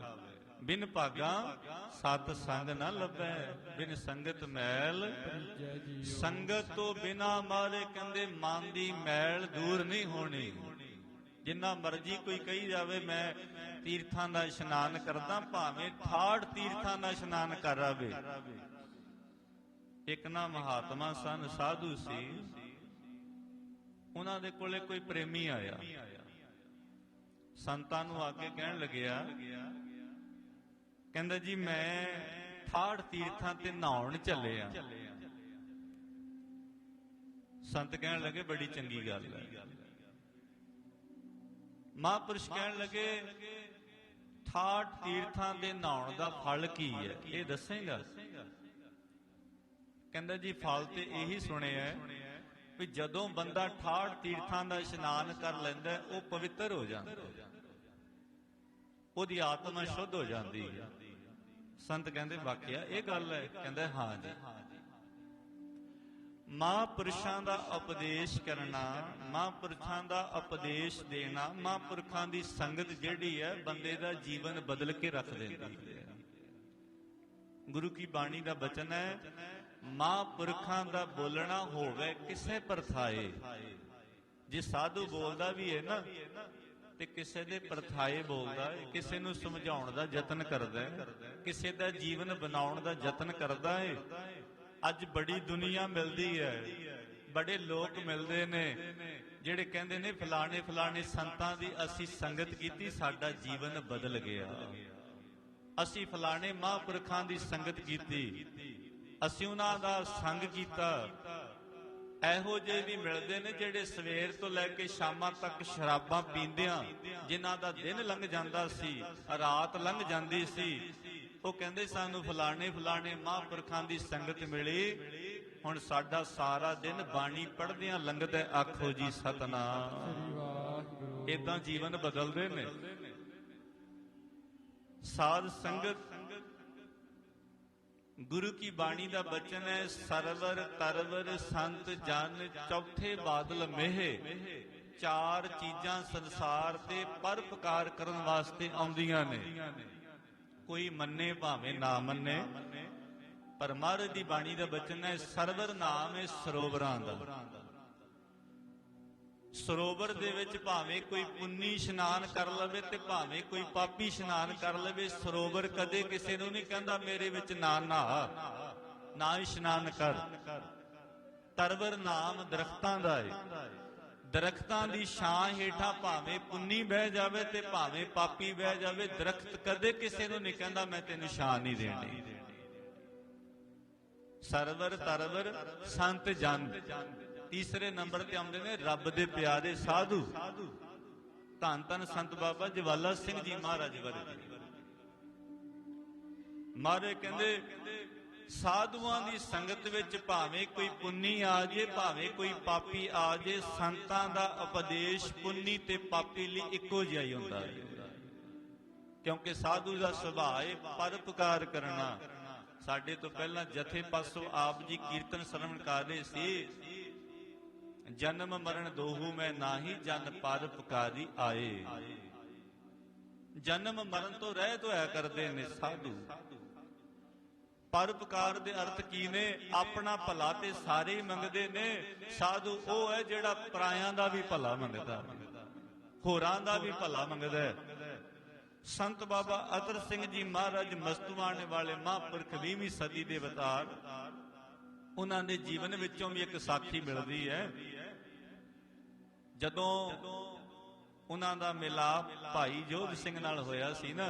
ਬਿਨ ਭਾਗਾ ਸਤ ਸੰਗ ਨਾ ਲੱਭੈ, ਬਿਨ ਸੰਗਤ ਮੈਲ। ਸੰਗਤ ਤੋਂ ਬਿਨਾ ਮਹਾਰਾਜ ਕਹਿੰਦੇ ਮਨ ਦੀ ਮੈਲ ਦੂਰ ਨਹੀਂ ਹੋਣੀ। ਜਿੰਨਾ ਮਰਜੀ ਕੋਈ ਕਹੀ ਜਾਵੇ ਮੈਂ ਤੀਰਥਾਂ ਦਾ ਇਸ਼ਨਾਨ ਕਰਦਾ, ਭਾਵੇਂ 68 ਤੀਰਥਾਂ ਦਾ ਇਸ਼ਨਾਨ ਕਰ ਆਵੇ। ਇੱਕ ਨਾ ਮਹਾਤਮਾ ਸਨ, ਸਾਧੂ ਸੀ, ਉਹਨਾਂ ਦੇ ਕੋਲੇ ਕੋਈ ਪ੍ਰੇਮੀ ਆਇਆ। ਸੰਤਾਂ ਨੂੰ ਆ ਕੇ ਕਹਿਣ ਲੱਗਿਆ, ਕਹਿੰਦਾ ਜੀ ਮੈਂ 68 ਤੀਰਥਾਂ ਤੇ ਨਹਾਉਣ ਚੱਲਿਆ। ਸੰਤ ਕਹਿਣ ਲੱਗੇ ਬੜੀ ਚੰਗੀ ਗੱਲ ਹੈ। ਮਹਾਂਪੁਰਸ਼ ਕਹਿਣ ਲੱਗੇ 68 ਤੀਰਥਾਂ ਦੇ ਨਹਾਉਣ ਦਾ ਫਲ ਕੀ ਹੈ, ਇਹ ਦੱਸੇਗਾ? ਕਹਿੰਦਾ ਜੀ ਫਲ ਤੇ ਇਹੀ ਸੁਣਿਆ ਵੀ ਜਦੋਂ ਬੰਦਾ 68 ਤੀਰਥਾਂ ਦਾ ਇਸ਼ਨਾਨ ਕਰ ਲੈਂਦਾ ਉਹ ਪਵਿੱਤਰ ਹੋ ਜਾਂਦਾ, ਉਹਦੀ ਆਤਮਾ ਸ਼ੁੱਧ ਹੋ ਜਾਂਦੀ ਹੈ। ਸੰਤ ਕਹਿੰਦੇ ਵਾਕਿਆ ਇਹ ਗੱਲ ਹੈ? ਕਹਿੰਦਾ ਹਾਂ ਜੀ। ਮਹਾਂਪੁਰਸ਼ਾਂ ਦਾ ਉਪਦੇਸ਼ ਕਰਨਾ, ਮਹਾਂਪੁਰਸ਼ਾਂ ਦਾ ਉਪਦੇਸ਼ ਦੇਣਾ, ਮਹਾਂਪੁਰਖਾਂ ਦੀ ਸੰਗਤ ਜਿਹੜੀ ਹੈ ਬੰਦੇ ਦਾ ਜੀਵਨ ਬਦਲ ਕੇ ਰੱਖ ਦਿੰਦੀ ਹੈ। ਗੁਰੂ ਕੀ ਬਾਣੀ ਦਾ ਬਚਨ ਹੈ, ਮਹਾਂਪੁਰਖਾਂ ਦਾ ਬੋਲਣਾ ਹੋਵੇ ਕਿਸੇ ਪਰਥਾਏ। ਜੇ ਸਾਧੂ ਬੋਲਦਾ ਵੀ ਹੈ ਨਾ ਤੇ ਕਿਸੇ ਦੇ ਪਰਥਾਏ ਬੋਲਦਾ ਹੈ, ਕਿਸੇ ਨੂੰ ਸਮਝਾਉਣ ਦਾ ਯਤਨ ਕਰਦਾ ਹੈ, ਕਿਸੇ ਦਾ ਜੀਵਨ ਬਣਾਉਣ ਦਾ ਯਤਨ ਕਰਦਾ ਹੈ। ਅੱਜ ਬੜੀ ਦੁਨੀਆ ਮਿਲਦੀ ਹੈ, ਬੜੇ ਲੋਕ ਮਿਲਦੇ ਨੇ ਜਿਹੜੇ ਕਹਿੰਦੇ ਨੇ ਫਲਾਣੇ ਫਲਾਣੇ ਸੰਤਾਂ ਦੀ ਅਸੀਂ ਸੰਗਤ ਕੀਤੀ, ਸਾਡਾ ਜੀਵਨ ਬਦਲ ਗਿਆ। ਅਸੀਂ ਫਲਾਣੇ ਮਹਾਂਪੁਰਖਾਂ ਦੀ ਸੰਗਤ ਕੀਤੀ, ਅਸੀਂ ਉਹਨਾਂ ਦਾ ਸੰਗ ਕੀਤਾ। ਇਹੋ ਜਿਹੇ ਵੀ ਮਿਲਦੇ ਨੇ ਜਿਹੜੇ ਸਵੇਰ ਤੋਂ ਲੈ ਕੇ ਸ਼ਾਮਾਂ ਤੱਕ ਸ਼ਰਾਬਾਂ ਪੀਂਦਿਆਂ, ਜਿਨ੍ਹਾਂ ਦਾ ਦਿਨ ਲੰਘ ਜਾਂਦਾ ਸੀ, ਰਾਤ ਲੰਘ ਜਾਂਦੀ ਸੀ। ਉਹ ਕਹਿੰਦੇ ਸਾਨੂੰ ਫਲਾਣੇ ਫਲਾਣੇ ਮਹਾਂਪੁਰਖਾਂ ਦੀ ਸੰਗਤ ਮਿਲੀ, ਹੁਣ ਸਾਡਾ ਸਾਰਾ ਦਿਨ ਬਾਣੀ ਪੜ੍ਹਦਿਆਂ ਲੰਘਦਾ। ਆਖੋ ਜੀ ਸਤਿਨਾਮ। ਏਦਾਂ ਜੀਵਨ ਬਦਲਦੇ ਨੇ। ਸਾਧ ਸੰਗਤ ਗੁਰੂ ਕੀ ਬਾਣੀ ਦਾ ਬਚਨ ਹੈ, ਸਰਵਰ ਤਰਵਰ ਸੰਤ ਜਨ ਚੌਥੇ ਬਾਦਲ ਮੇਹ। ਚਾਰ ਚੀਜ਼ਾਂ ਸੰਸਾਰ ਤੇ ਪਰਉਪਕਾਰ ਕਰਨ ਵਾਸਤੇ ਆਉਂਦੀਆਂ ਨੇ। ਕੋਈ ਮੰਨੇ ਭਾਵੇਂ ਨਾ ਮੰਨੇ, ਪਰ ਮਹਾਰਾਜ ਦੀ ਬਾਣੀ ਦਾ ਬਚਨ ਹੈ, ਸਰਵਰ ਨਾਮ ਹੈ ਸਰੋਵਰਾਂ ਦਾ। ਸਰੋਵਰ ਦੇ ਵਿੱਚ ਭਾਵੇਂ ਕੋਈ ਪੁੰਨੀ ਇਸ਼ਨਾਨ ਕਰ ਲਵੇ ਤੇ ਭਾਵੇਂ ਕੋਈ ਪਾਪੀ ਇਸ਼ਨਾਨ ਕਰ ਲਵੇ, ਸਰੋਵਰ ਕਦੇ ਕਿਸੇ ਨੂੰ ਨਹੀਂ ਕਹਿੰਦਾ ਮੇਰੇ ਵਿੱਚ ਨਾ ਨਹਾ, ਨਾ ਇਸ਼ਨਾਨ ਕਰ। ਤਰਵਰ ਨਾਮ ਦਰਖਤਾਂ ਦਾ ਹੈ। ਦਰਖਤਾਂ ਦੀ ਛਾਂ ਹੇਠਾਂ ਭਾਵੇਂ ਪੁੰਨੀ ਬਹਿ ਜਾਵੇ ਤੇ ਭਾਵੇਂ ਪਾਪੀ ਬਹਿ ਜਾਵੇ, ਦਰਖਤ ਕਦੇ ਕਿਸੇ ਨੂੰ ਨਹੀਂ ਕਹਿੰਦਾ ਮੈਂ ਤੈਨੂੰ ਛਾਂ ਨਹੀਂ ਦੇਣੀ। ਸਰਵਰ ਤਰਵਰ ਸੰਤ ਜਨ। ਤੀਸਰੇ ਨੰਬਰ ਤੇ ਆਉਂਦੇ ਨੇ ਰੱਬ ਦੇ ਪਿਆਰੇ ਸਾਧੂ। ਧੰਨ ਧੰਨ ਸੰਤ ਬਾਬਾ ਜਵਾਲਾ ਸਿੰਘ ਜੀ ਮਹਾਰਾਜ ਵਰਗੇ। ਮਹਾਰਾਜ ਕਹਿੰਦੇ ਸਾਧੂਆਂ ਦੀ ਸੰਗਤ ਵਿੱਚ ਭਾਵੇਂ ਕੋਈ ਪੁੰਨੀ ਆ ਜੇ, ਭਾਵੇਂ ਕੋਈ ਪਾਪੀ ਆ ਜੇ, ਸੰਤਾਂ ਦਾ ਉਪਦੇਸ਼ ਪੁੰਨੀ ਤੇ ਪਾਪੀ ਲਈ ਇੱਕੋ ਜਿਹਾ ਹੀ ਹੁੰਦਾ ਹੈ। ਕਿਉਂਕਿ ਸਾਧੂ ਦਾ ਸੁਭਾਅ ਹੈ ਪਰਉਪਕਾਰ ਕਰਨਾ। ਸਾਡੇ ਤੋਂ ਪਹਿਲਾਂ ਜਥੇ ਪਾਸੋਂ ਆਪ ਜੀ ਕੀਰਤਨ ਸਰਵਣ ਕਰ ਰਹੇ ਸੀ, ਜਨਮ ਮਰਨ ਦੋਹੂ ਮੈਂ ਨਾਹੀ, ਜਨ ਪਰਉਪਕਾਰੀ ਆਏ। ਜਨਮ ਮਰਨ ਤੋਂ ਰਹਿਤ ਹੋਇਆ ਕਰਦੇ ਨੇ ਸਾਧੂ। ਪਰਉਪਕਾਰ ਦੇ ਅਰਥ ਕੀ ਨੇ? ਆਪਣਾ ਭਲਾ ਤੇ ਸਾਰੇ ਹੀ ਮੰਗਦੇ ਨੇ। ਸਾਧੂ ਉਹ ਹੈ ਜਿਹੜਾ ਪਰਾਇਆਂ ਦਾ ਵੀ ਭਲਾ ਮੰਗਦਾ, ਹੋਰਾਂ ਦਾ ਵੀ ਭਲਾ ਮੰਗਦਾ ਹੈ। ਸੰਤ ਬਾਬਾ ਅਤਰ ਸਿੰਘ ਜੀ ਮਹਾਰਾਜ ਮਸਤੂਆਣੇ ਵਾਲੇ ਮਹਾਂਪੁਰਖ 20ਵੀਂ ਸਦੀ ਦੇ ਅਵਤਾਰ, ਉਹਨਾਂ ਦੇ ਜੀਵਨ ਵਿੱਚੋਂ ਵੀ ਇੱਕ ਸਾਖੀ ਮਿਲਦੀ ਹੈ। ਜਦੋਂ ਉਹਨਾਂ ਦਾ ਮਿਲਾਪ ਭਾਈ ਜੋਧ ਸਿੰਘ ਨਾਲ ਹੋਇਆ ਸੀ ਨਾ,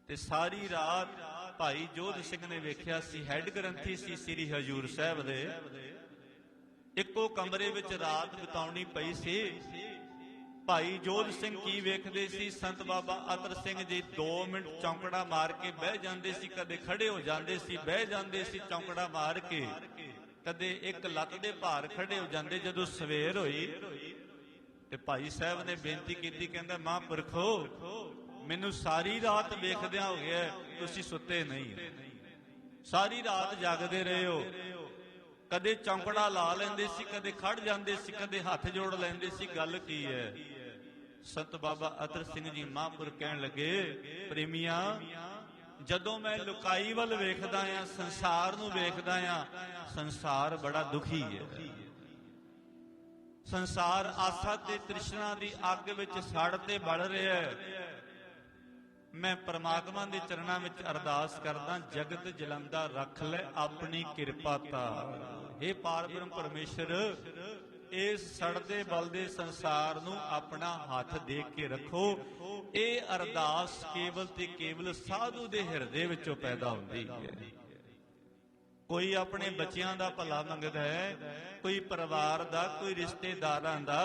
ਤੇ ਸਾਰੀ ਰਾਤ ਭਾਈ ਜੋਧ ਸਿੰਘ ਨੇ ਵੇਖਿਆ ਸੀ, ਹੈਡ ਗ੍ਰੰਥੀ ਸੀ ਸ੍ਰੀ ਹਜੂਰ ਸਾਹਿਬ ਦੇ, ਇੱਕੋ ਕਮਰੇ ਵਿੱਚ ਰਾਤ ਬਿਤਾਉਣੀ ਪਈ ਸੀ। ਭਾਈ ਜੋਧ ਸਿੰਘ ਕੀ ਵੇਖਦੇ ਸੀ? ਸੰਤ ਬਾਬਾ ਅਤਰ ਸਿੰਘ ਜੀ 2 ਮਿੰਟ ਚੌਂਕੜਾ ਮਾਰ ਕੇ ਬਹਿ ਜਾਂਦੇ ਸੀ, ਕਦੇ ਖੜੇ ਹੋ ਜਾਂਦੇ ਸੀ, ਬਹਿ ਜਾਂਦੇ ਸੀ ਚੌਂਕੜਾ ਮਾਰ ਕੇ, ਕਦੇ ਇੱਕ ਲੱਤ ਦੇ ਭਾਰ ਖੜੇ ਹੋ ਜਾਂਦੇ। ਜਦੋਂ ਸਵੇਰ ਹੋਈ ਤੇ ਭਾਈ ਸਾਹਿਬ ਨੇ ਬੇਨਤੀ ਕੀਤੀ, ਕਹਿੰਦਾ ਮਹਾਂਪੁਰਖੋ ਮੈਨੂੰ ਸਾਰੀ ਰਾਤ ਵੇਖਦਿਆਂ ਹੋ ਗਿਆ ਤੁਸੀਂ ਸੁੱਤੇ ਨਹੀਂ, ਸਾਰੀ ਰਾਤ ਜਾਗਦੇ ਰਹੇ ਹੋ। ਕਦੇ ਚੌਂਕੜਾ ਲਾ ਲੈਂਦੇ ਸੀ, ਕਦੇ ਖੜ ਜਾਂਦੇ ਸੀ, ਕਦੇ ਹੱਥ ਜੋੜ ਲੈਂਦੇ ਸੀ, ਗੱਲ ਕੀ ਹੈ? ਸੰਤ ਬਾਬਾ ਅਤਰ ਸਿੰਘ ਜੀ ਮਹਾਂਪੁਰਖ ਕਹਿਣ ਲੱਗੇ, ਪ੍ਰੇਮੀਆਂ ਜਦੋਂ ਮੈਂ ਲੁਕਾਈ ਵੱਲ ਵੇਖਦਾ ਆ, ਸੰਸਾਰ ਨੂੰ ਵੇਖਦਾ ਆ, ਸੰਸਾਰ ਬੜਾ ਦੁਖੀ ਹੈ। ਸੰਸਾਰ ਆਸਾ ਤੇ ਤ੍ਰਿਸ਼ਨਾ ਦੀ ਅੱਗ ਵਿੱਚ ਸੜ ਤੇ ਬਲ ਰਿਹਾ ਹੈ। ਮੈਂ ਪਰਮਾਤਮਾ ਦੇ ਚਰਨਾਂ ਵਿੱਚ ਅਰਦਾਸ ਕਰਦਾ, ਜਗਤ ਜਲੰਦਾ ਰੱਖ ਲੈ ਆਪਣੀ ਕਿਰਪਾ ਧਾਰ। हे ਪਾਰ ਬ੍ਰਹਮ ਪਰਮੇਸ਼ਰ, ਇਸ ਸੜਦੇ ਬਲਦੇ ਸੰਸਾਰ ਨੂੰ ਆਪਣਾ ਹੱਥ ਦੇ ਕੇ ਰੱਖੋ। ਇਹ ਅਰਦਾਸ ਕੇਵਲ ਤੇ ਕੇਵਲ ਸਾਧੂ ਦੇ ਹਿਰਦੇ ਵਿੱਚੋਂ ਪੈਦਾ ਹੁੰਦੀ ਹੈ। ਕੋਈ ਆਪਣੇ ਬੱਚਿਆਂ ਦਾ ਭਲਾ ਮੰਗਦਾ ਹੈ, ਕੋਈ ਪਰਿਵਾਰ ਦਾ, ਕੋਈ ਰਿਸ਼ਤੇਦਾਰਾਂ ਦਾ,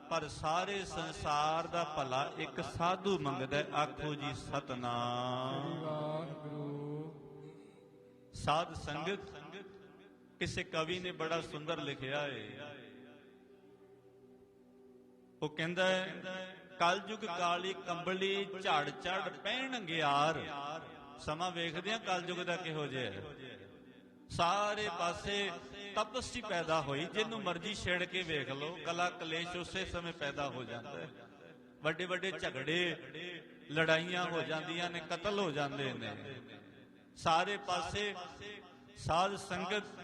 ਪਰ ਸਾਰੇ ਸੰਸਾਰ ਦਾ ਭਲਾ ਇੱਕ ਸਾਧੂ ਮੰਗਦਾ। ਆਖੋ ਜੀ ਸਤਨਾਮ। ਸਾਧ ਸੰਗਤ ਕਿਸੇ ਕਵੀ ਨੇ ਬੜਾ ਸੁੰਦਰ ਲਿਖਿਆ ਹੈ। ਉਹ ਕਹਿੰਦਾ ਹੈ, ਕਲਯੁਗ ਕਾਲੀ ਕੰਬਲੀ ਝੜ ਝੜ ਪਹਿਣ ਅੰਗਿਆਰ। ਸਮਾਂ ਵੇਖਦੇ ਆ ਕਲਯੁਗ ਦਾ ਕਿਹੋ ਜਿਹਾ ਹੈ। ਸਾਰੇ ਪਾਸੇ ਤਪਸੀ ਪੈਦਾ ਹੋਈ, ਜਿਹਨੂੰ ਮਰਜ਼ੀ ਛੇੜ ਕੇ ਵੇਖ ਲਓ, ਕਲਾ ਕਲੇਸ਼ ਉਸੇ ਸਮੇਂ ਪੈਦਾ ਹੋ ਜਾਂਦਾ ਹੈ। ਵੱਡੇ ਵੱਡੇ ਝਗੜੇ ਲੜਾਈਆਂ ਹੋ ਜਾਂਦੀਆਂ ਨੇ, ਕਤਲ ਹੋ ਜਾਂਦੇ ਨੇ। ਸਾਰੇ ਪਾਸੇ ਸਾਧ ਸੰਗਤ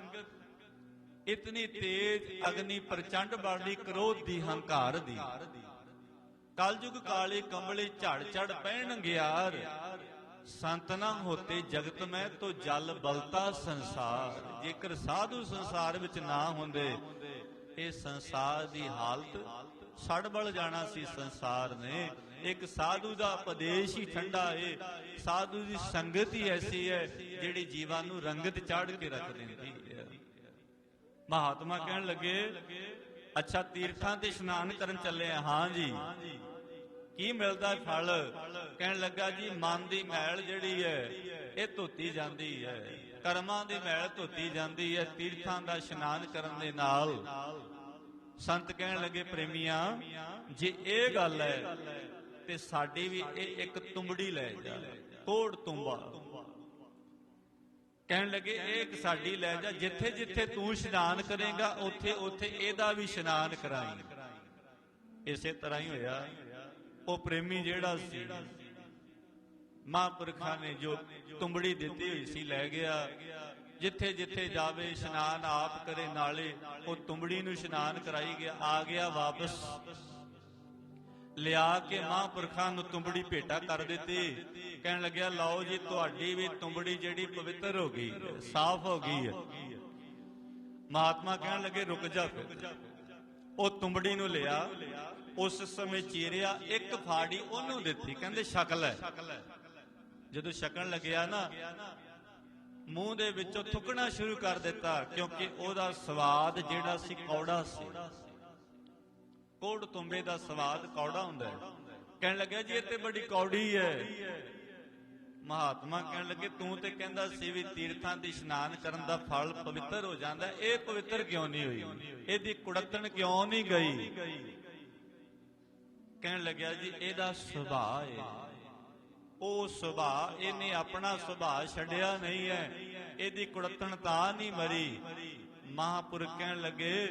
ਇਤਨੀ ਤੇਜ ਅਗਨੀ ਪ੍ਰਚੰਡ ਬਾਣੀ ਕ੍ਰੋਧ ਦੀ, ਹੰਕਾਰ ਦੀ। ਕਲਯੁਗ ਕਾਲੇ ਕੰਬਲੇ ਝੜ ਝੜ ਪਹਿਣ ਅੰਗਿਆਰ। ਸੰਤ ਨਾ ਹੋਤੇ ਜਗਤ ਮੈਂ ਤੋ ਜਲ ਬਲਤਾ ਸੰਸਾਰ। ਜੇਕਰ ਸਾਧੂ ਸੰਸਾਰ ਵਿੱਚ ਨਾ ਹੁੰਦੇ, ਇਹ ਸੰਸਾਰ ਦੀ ਹਾਲਤ ਸੜ ਬਲ ਜਾਣਾ ਸੀ। ਸੰਸਾਰ ਨੇ ਇੱਕ ਸਾਧੂ ਦਾ ਉਪਦੇਸ਼ ਹੀ ਠੰਡਾ ਏ, ਸਾਧੂ ਦੀ ਸੰਗਤ ਹੀ ਐਸੀ ਹੈ ਜਿਹੜੀ ਜੀਵਾਂ ਨੂੰ ਰੰਗਤ ਚਾੜ ਕੇ ਰੱਖ ਦਿੰਦੀ ਹੈ। ਮਹਾਤਮਾ ਕਹਿਣ ਲੱਗੇ, ਅੱਛਾ ਤੀਰਥਾਂ ਤੇ ਇਸ਼ਨਾਨ ਕਰਨ ਚੱਲੇ ਆ। ਹਾਂ ਜੀ, ਕੀ ਮਿਲਦਾ ਫਲ? ਕਹਿਣ ਲੱਗਾ ਜੀ, ਮਨ ਦੀ ਮੈਲ ਜਿਹੜੀ ਹੈ ਇਹ ਧੋਤੀ ਜਾਂਦੀ ਹੈ, ਕਰਮਾਂ ਦੀ ਮੈਲ ਧੋਤੀ ਜਾਂਦੀ ਹੈ ਤੀਰਥਾਂ ਦਾ ਇਸ਼ਨਾਨ ਕਰਨ ਦੇ ਨਾਲ। ਸੰਤ ਕਹਿਣ ਲੱਗੇ, ਪ੍ਰੇਮੀਆਂ ਜੇ ਇਹ ਗੱਲ ਹੈ ਤੇ ਸਾਡੀ ਵੀ ਇਹ ਇੱਕ ਤੁੰਬੜੀ ਲੈ ਜਾ, ਕੋੜ ਤੁੰਬਾ। ਕਹਿਣ ਲੱਗੇ, ਇਹ ਇੱਕ ਸਾਡੀ ਲੈ ਜਾ, ਜਿੱਥੇ ਜਿੱਥੇ ਤੂੰ ਇਸ਼ਨਾਨ ਕਰੇਗਾ ਉੱਥੇ ਉੱਥੇ ਇਹਦਾ ਵੀ ਇਸ਼ਨਾਨ ਕਰਾਈ। ਇਸੇ ਤਰ੍ਹਾਂ ਹੀ ਹੋਇਆ। ਉਹ ਪ੍ਰੇਮੀ ਜਿਹੜਾ ਸੀ, ਮਹਾਂਪੁਰਖਾਂ ਨੇ ਜੋ ਤੁੰਬੜੀ ਦਿੱਤੀ ਹੋਈ ਸੀ ਲੈ ਗਿਆ। ਜਿੱਥੇ ਜਿੱਥੇ ਜਾਵੇ ਇਸ਼ਨਾਨ ਆਪ ਕਰੇ, ਨਾਲੇ ਉਹ ਤੁੰਬੜੀ ਨੂੰ ਇਸ਼ਨਾਨ ਕਰਾਈ ਗਿਆ। ਆ ਗਿਆ ਵਾਪਸ, ਲਿਆ ਕੇ ਮਹਾਂਪੁਰਖਾਂ ਨੂੰ ਤੁੰਬੜੀ ਭੇਟਾ ਕਰ ਦਿੱਤੀ। ਕਹਿਣ ਲੱਗਿਆ, ਲਓ ਜੀ ਤੁਹਾਡੀ ਵੀ ਤੁੰਬੜੀ ਜਿਹੜੀ ਪਵਿੱਤਰ ਹੋ ਗਈ, ਸਾਫ਼ ਹੋ ਗਈ ਹੈ। ਮਹਾਤਮਾ ਕਹਿਣ ਲੱਗੇ, ਰੁਕ ਜਾ। ਫਿਰ ਉਹ ਤੁੰਬੜੀ ਨੂੰ ਲਿਆ, ਉਸ ਸਮੇਂ ਚੀਰਿਆ, ਇੱਕ ਫਾੜੀ ਉਹਨੂੰ ਦਿੱਤੀ, ਕਹਿੰਦੇ ਸ਼ਕਲ ਹੈ। ਜਦੋਂ ਛਕਣ ਲੱਗਿਆ ਨਾ, ਮੂੰਹ ਦੇ ਵਿੱਚੋਂ ਥੁੱਕਣਾ ਸ਼ੁਰੂ ਕਰ ਦਿੱਤਾ, ਕਿਉਂਕਿ ਉਹਦਾ ਸਵਾਦ ਜਿਹੜਾ ਸੀ ਕੌੜਾ ਸੀ। ਕੋੜ ਤੁੰਬੇ ਦਾ ਸਵਾਦ ਕੌੜਾ ਹੁੰਦਾ ਹੈ। ਕਹਿਣ ਲੱਗਿਆ, ਜੀ ਇਹ ਤੇ ਬੜੀ ਕੌੜੀ ਹੈ। ਮਹਾਤਮਾ ਕਹਿਣ ਲੱਗੇ, ਤੂੰ ਤੇ ਕਹਿੰਦਾ ਸੀ ਵੀ ਤੀਰਥਾਂ ਦੀ ਇਸ਼ਨਾਨ ਕਰਨ ਦਾ ਫਲ ਪਵਿੱਤਰ ਹੋ ਜਾਂਦਾ, ਇਹ ਪਵਿੱਤਰ ਕਿਉਂ ਨਹੀਂ ਹੋਈ? ਇਹਦੀ ਕੁੜੱਤਣ ਕਿਉਂ ਨਹੀਂ ਗਈ? ਕਹਿਣ ਲੱਗਿਆ, ਜੀ ਇਹਦਾ ਸੁਭਾਅ ਹੈ। ਉਹ ਸੁਭਾਅ, ਇਹਨੇ ਆਪਣਾ ਸੁਭਾਅ ਛੱਡਿਆ ਨਹੀਂ ਹੈ, ਇਹਦੀ ਕੁੜੱਤਣ ਤਾਂ ਨਹੀਂ ਮਰੀ। ਮਹਾਂਪੁਰਖ ਕਹਿਣ ਲੱਗੇ,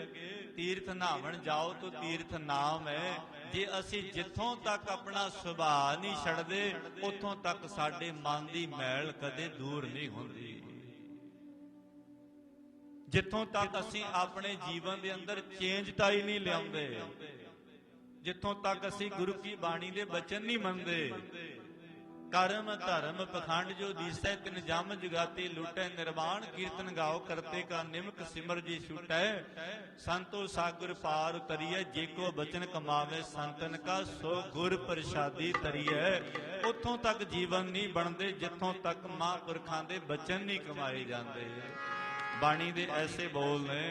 ਤੀਰਥ ਨਹਾਵਣ ਜਾਓ ਤੋ ਤੀਰਥ ਨਾਮ ਹੈ। ਜੇ ਅਸੀਂ ਜਿੱਥੋਂ ਤੱਕ ਆਪਣਾ ਸੁਭਾਅ ਨਹੀਂ ਛੱਡਦੇ, ਉੱਥੋਂ ਤੱਕ ਸਾਡੇ ਮਨ ਦੀ ਮੈਲ ਕਦੇ ਦੂਰ ਨਹੀਂ ਹੁੰਦੀ। ਜਿੱਥੋਂ ਤੱਕ ਅਸੀਂ ਆਪਣੇ ਜੀਵਨ ਦੇ ਅੰਦਰ ਚੇਂਜਤਾ ਹੀ ਨਹੀਂ ਲਿਆਉਂਦੇ, ਜਿੱਥੋਂ ਤੱਕ ਅਸੀਂ ਗੁਰੂ ਕੀ ਬਾਣੀ ਦੇ ਬਚਨ ਨਹੀਂ ਮੰਨਦੇ। ਕਰਮ ਧਰਮ ਪਖੰਡ ਜੋ ਦੀਸੈ ਤਿਨ ਜਮ ਜੁਗਾਤੀ ਲੁਟੈ, ਨਿਰਵਾਣ ਕੀਰਤਨ ਗਾਓ ਕਰਤੇ ਕਾ ਨਿਮਕ ਸਿਮਰ ਜੀ ਛੁਟੈ। ਸੰਤੋ ਸਾਗਰ ਪਾਰ ਉਤਰੀਐ, ਜੇ ਕੋ ਬਚਨ ਕਮਾਵੇ ਸੰਤਨ ਕਾ, ਸੋ ਗੁਰ ਪ੍ਰਸਾਦੀ ਤਰੀਐ। ਉੱਥੋਂ ਤੱਕ ਜੀਵਨ ਨਹੀਂ ਬਣਦੇ ਜਿੱਥੋਂ ਤੱਕ ਮਹਾਂਪੁਰਖਾਂ ਦੇ ਬਚਨ ਨਹੀਂ ਕਮਾਏ ਜਾਂਦੇ। ਬਾਣੀ ਦੇ ਐਸੇ ਬੋਲ ਨੇ,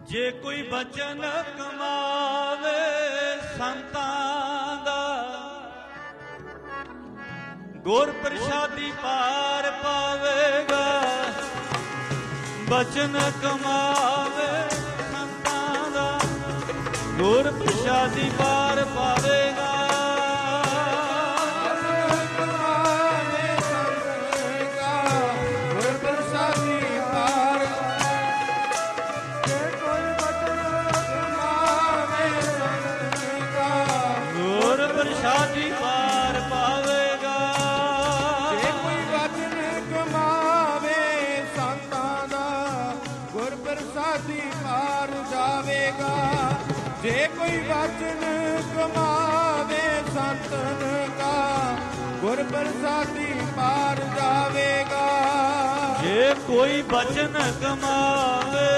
ਜੇ ਕੋਈ ਬਚਨ ਕਮਾਵੇ ਸੰਤਾਂ ਦਾ, ਗੁਰ ਪ੍ਰਸਾਦੀ ਪਾਰ ਪਾਵੇਗਾ। ਬਚਨ ਕਮਾਵੇ ਸੰਤਾਂ ਦਾ, ਗੁਰ ਪ੍ਰਸਾਦੀ ਪਾਰ ਪਾਵੇਗਾ। ਪ੍ਰਸਾਦੀ ਪਾਰ ਪਾਵੇਗਾ। ਜੇ ਕੋਈ ਵਚਨ ਕਮਾਵੇ ਸੰਤਾਂ ਦਾ, ਗੁਰ ਪ੍ਰਸਾਦੀ ਪਾਰ ਜਾਵੇਗਾ। ਜੇ ਕੋਈ ਵਚਨ ਕਮਾਵੇ ਸੰਤਨ ਕਾ, ਗੁਰ ਪ੍ਰਸਾਦੀ ਪਾਰ ਜਾਵੇਗਾ। ਜੇ ਕੋਈ ਬਚਨ ਕਮਾਵੇ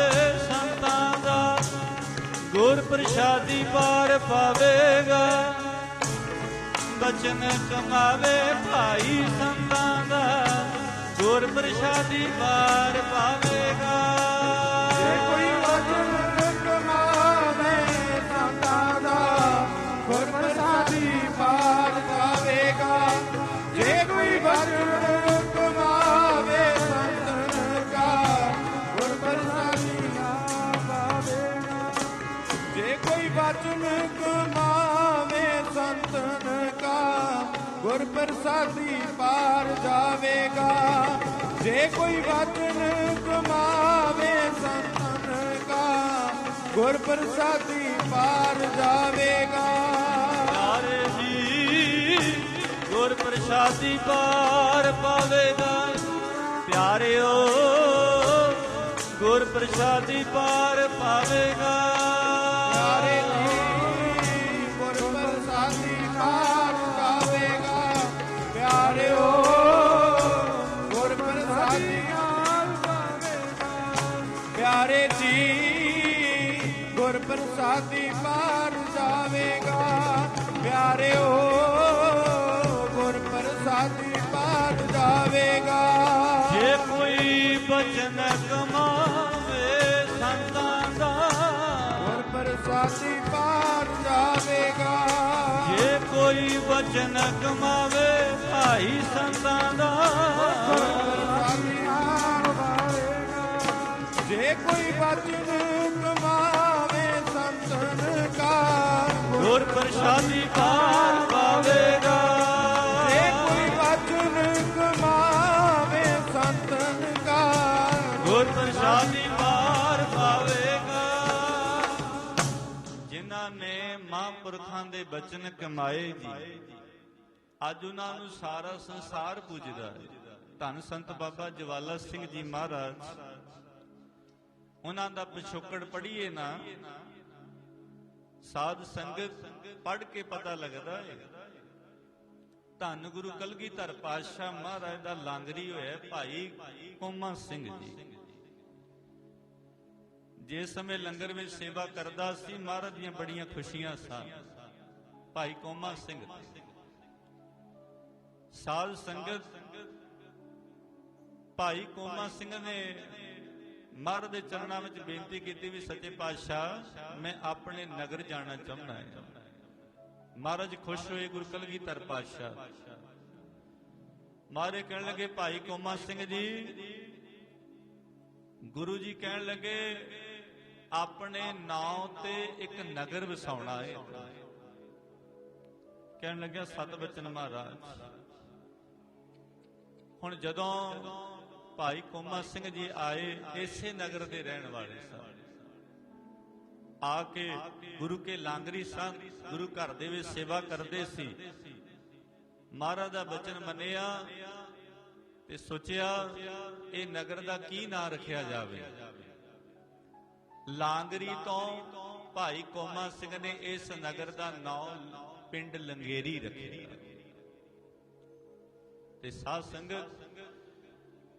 ਸੰਤਾਂ ਦਾ, ਗੁਰ ਪ੍ਰਸਾਦੀ ਪਾਰ ਪਾਵੇਗਾ। ਬਚਨ ਕਮਾਵੇ ਭਾਈ ਸੰਤਾਂ ਦਾ, ਗੁਰ ਪ੍ਰਸਾਦੀ ਪਾਰ ਪਾਵੇਗਾ। ਜੇ ਕੋਈ ਵਚਨ ਕਮਾਵੇ ਸੰਤਾਂ ਦਾ, ਗੁਰ ਪ੍ਰਸਾਦੀ ਪਾਰ ਪਾਵੇਗਾ। ਗੁਰ ਪ੍ਰਸਾਦੀ ਪਾਰ ਜਾਵੇਗਾ। ਜੇ ਕੋਈ ਵਚਨ ਕਮਾਵੇ ਸੰਤਨ ਕਾ ਗੁਰ ਪ੍ਰਸਾਦੀ ਪਾਰ ਜਾਵੇਗਾ। ਪਿਆਰੇ ਜੀ ਗੁਰ ਪ੍ਰਸਾਦੀ ਪਾਰ ਪਾਵੇਗਾ। ਪਿਆਰਿਓ ਗੁਰ ਪ੍ਰਸਾਦੀ ਪਾਰ ਪਾਵੇਗਾ। ਪਿਆਰੇ ਜੀ ਗੁਰ ਪ੍ਰਸਾਦੀ ਪਾਰ ਜਾਵੇਗਾ। ਪਿਆਰਿਓ ਗੁਰ ਪ੍ਰਸਾਦੀ ਪਾਰ ਜਾਵੇਗਾ। ਪਿਆਰੇ ਜੀ ਗੁਰ ਪ੍ਰਸਾਦੀ ਪਾਰ ਜਾਵੇਗਾ। ਪਿਆਰਿਓ ਗੁਰ ਪ੍ਰਸਾਦੀ ਪਾਰ ਜਾਵੇਗਾ। ਜੇ ਕੋਈ ਬਚਨ ਕਮਾਵੇ ਸੰਤਾਂ ਦਾ ਗੁਰ ਪ੍ਰਸਾਦੀ ਪਾਰ ਜਾਵੇਗਾ। ਜੇ ਕੋਈ ਬਚਨ ਕਮਾਵੇ ਭਾਈ ਸੰਤਾਂ ਦਾ ਗੁਰ ਪ੍ਰਸਾਦੀ ਪਾਰ ਜਾਵੇਗਾ। ਜੇ ਕੋਈ ਵਚਨ ਕਮਾਵੇ ਸੰਤਨ ਕਾ ਗੁਰ ਪ੍ਰਸਾਦੀ ਪਾਰ ਪਾਵੇਗਾ। ਜੇ ਕੋਈ ਵਚਨ ਕਮਾਵੇ ਸੰਤਨ ਕਾ ਗੁਰ ਪ੍ਰਸਾਦੀ ਪਾਰ ਪਾਵੇਗਾ। ਜਿਨ੍ਹਾਂ ਨੇ ਮਹਾਂਪੁਰਖਾਂ ਦੇ ਬਚਨ ਕਮਾਏ ਜੀ, ਅੱਜ ਉਹਨਾਂ ਨੂੰ ਸਾਰਾ ਸੰਸਾਰ ਪੂਜਦਾ ਹੈ। ਧੰਨ ਸੰਤ ਬਾਬਾ ਜਵਾਲਾ ਸਿੰਘ ਜੀ ਮਹਾਰਾਜ, ਉਹਨਾਂ ਦਾ ਪਿਛੋਕੜ ਪੜ੍ਹੀਏ ਨਾ, ਸਾਧ ਸੰਗਤ ਪੜ੍ਹ ਕੇ ਪਤਾ ਲੱਗਦਾ ਹੈ। ਧੰਨ ਗੁਰੂ ਕਲਗੀਧਰ ਪਾਤਸ਼ਾਹ ਮਹਾਰਾਜ ਦਾ ਲਾਂਗਰੀ ਹੋਇਆ ਭਾਈ ਕੋਮਾ ਸਿੰਘ ਜੀ। ਜਿਸ ਸਮੇਂ ਲੰਗਰ ਵਿੱਚ ਸੇਵਾ ਕਰਦਾ ਸੀ, ਮਹਾਰਾਜ ਦੀਆਂ ਬੜੀਆਂ ਖੁਸ਼ੀਆਂ ਸਨ। ਭਾਈ ਕੋਮਾ ਸਿੰਘ ਸਾਧ ਸੰਗਤ, ਭਾਈ ਕੋਮਾ ਸਿੰਘ ਨੇ ਮਹਾਰਾਜ ਦੇ ਚਰਨਾਂ ਵਿੱਚ ਬੇਨਤੀ ਕੀਤੀ ਵੀ ਸੱਚੇ ਪਾਤਸ਼ਾਹ ਮੈਂ ਆਪਣੇ ਨਗਰ ਜਾਣਾ ਚਾਹੁੰਦਾ ਹਾਂ। ਮਹਾਰਾਜ ਖੁਸ਼ ਹੋਏ, ਗੁਰੂ ਕਲਗੀਧਰ ਪਾਤਸ਼ਾਹ ਮਹਾਰਾਜ ਕਹਿਣ ਲੱਗੇ ਭਾਈ ਕੋਮਾ ਸਿੰਘ ਜੀ, ਗੁਰੂ ਜੀ ਕਹਿਣ ਲੱਗੇ ਆਪਣੇ ਨਾਂ ਤੇ ਇੱਕ ਨਗਰ ਵਸਾਉਣਾ ਹੈ। ਕਹਿਣ ਲੱਗਿਆ ਸਤ ਬਚਨ ਮਹਾਰਾਜ। ਹੁਣ ਜਦੋਂ ਭਾਈ ਕੋਮਾ ਸਿੰਘ ਜੀ ਆਏ, ਇਸੇ ਨਗਰ ਦੇ ਰਹਿਣ ਵਾਲੇ ਸਨ। ਆ ਕੇ ਗੁਰੂ ਕੇ ਲਾਂਗਰੀ ਸਨ, ਗੁਰੂ ਘਰ ਦੇ ਵਿੱਚ ਸੇਵਾ ਕਰਦੇ ਸੀ। ਮਹਾਰਾਜ ਦਾ ਬਚਨ ਮੰਨਿਆ ਤੇ ਸੋਚਿਆ ਇਹ ਨਗਰ ਦਾ ਕੀ ਨਾਂ ਰੱਖਿਆ ਜਾਵੇ। ਲਾਂਗਰੀ ਤੋਂ ਭਾਈ ਕੋਮਾ ਸਿੰਘ ਨੇ ਇਸ ਨਗਰ ਦਾ ਨਾਮ ਪਿੰਡ ਲੰਗੇਰੀ ਰੱਖਿਆ। ਤੇ ਸਾਧ ਸੰਗਤ,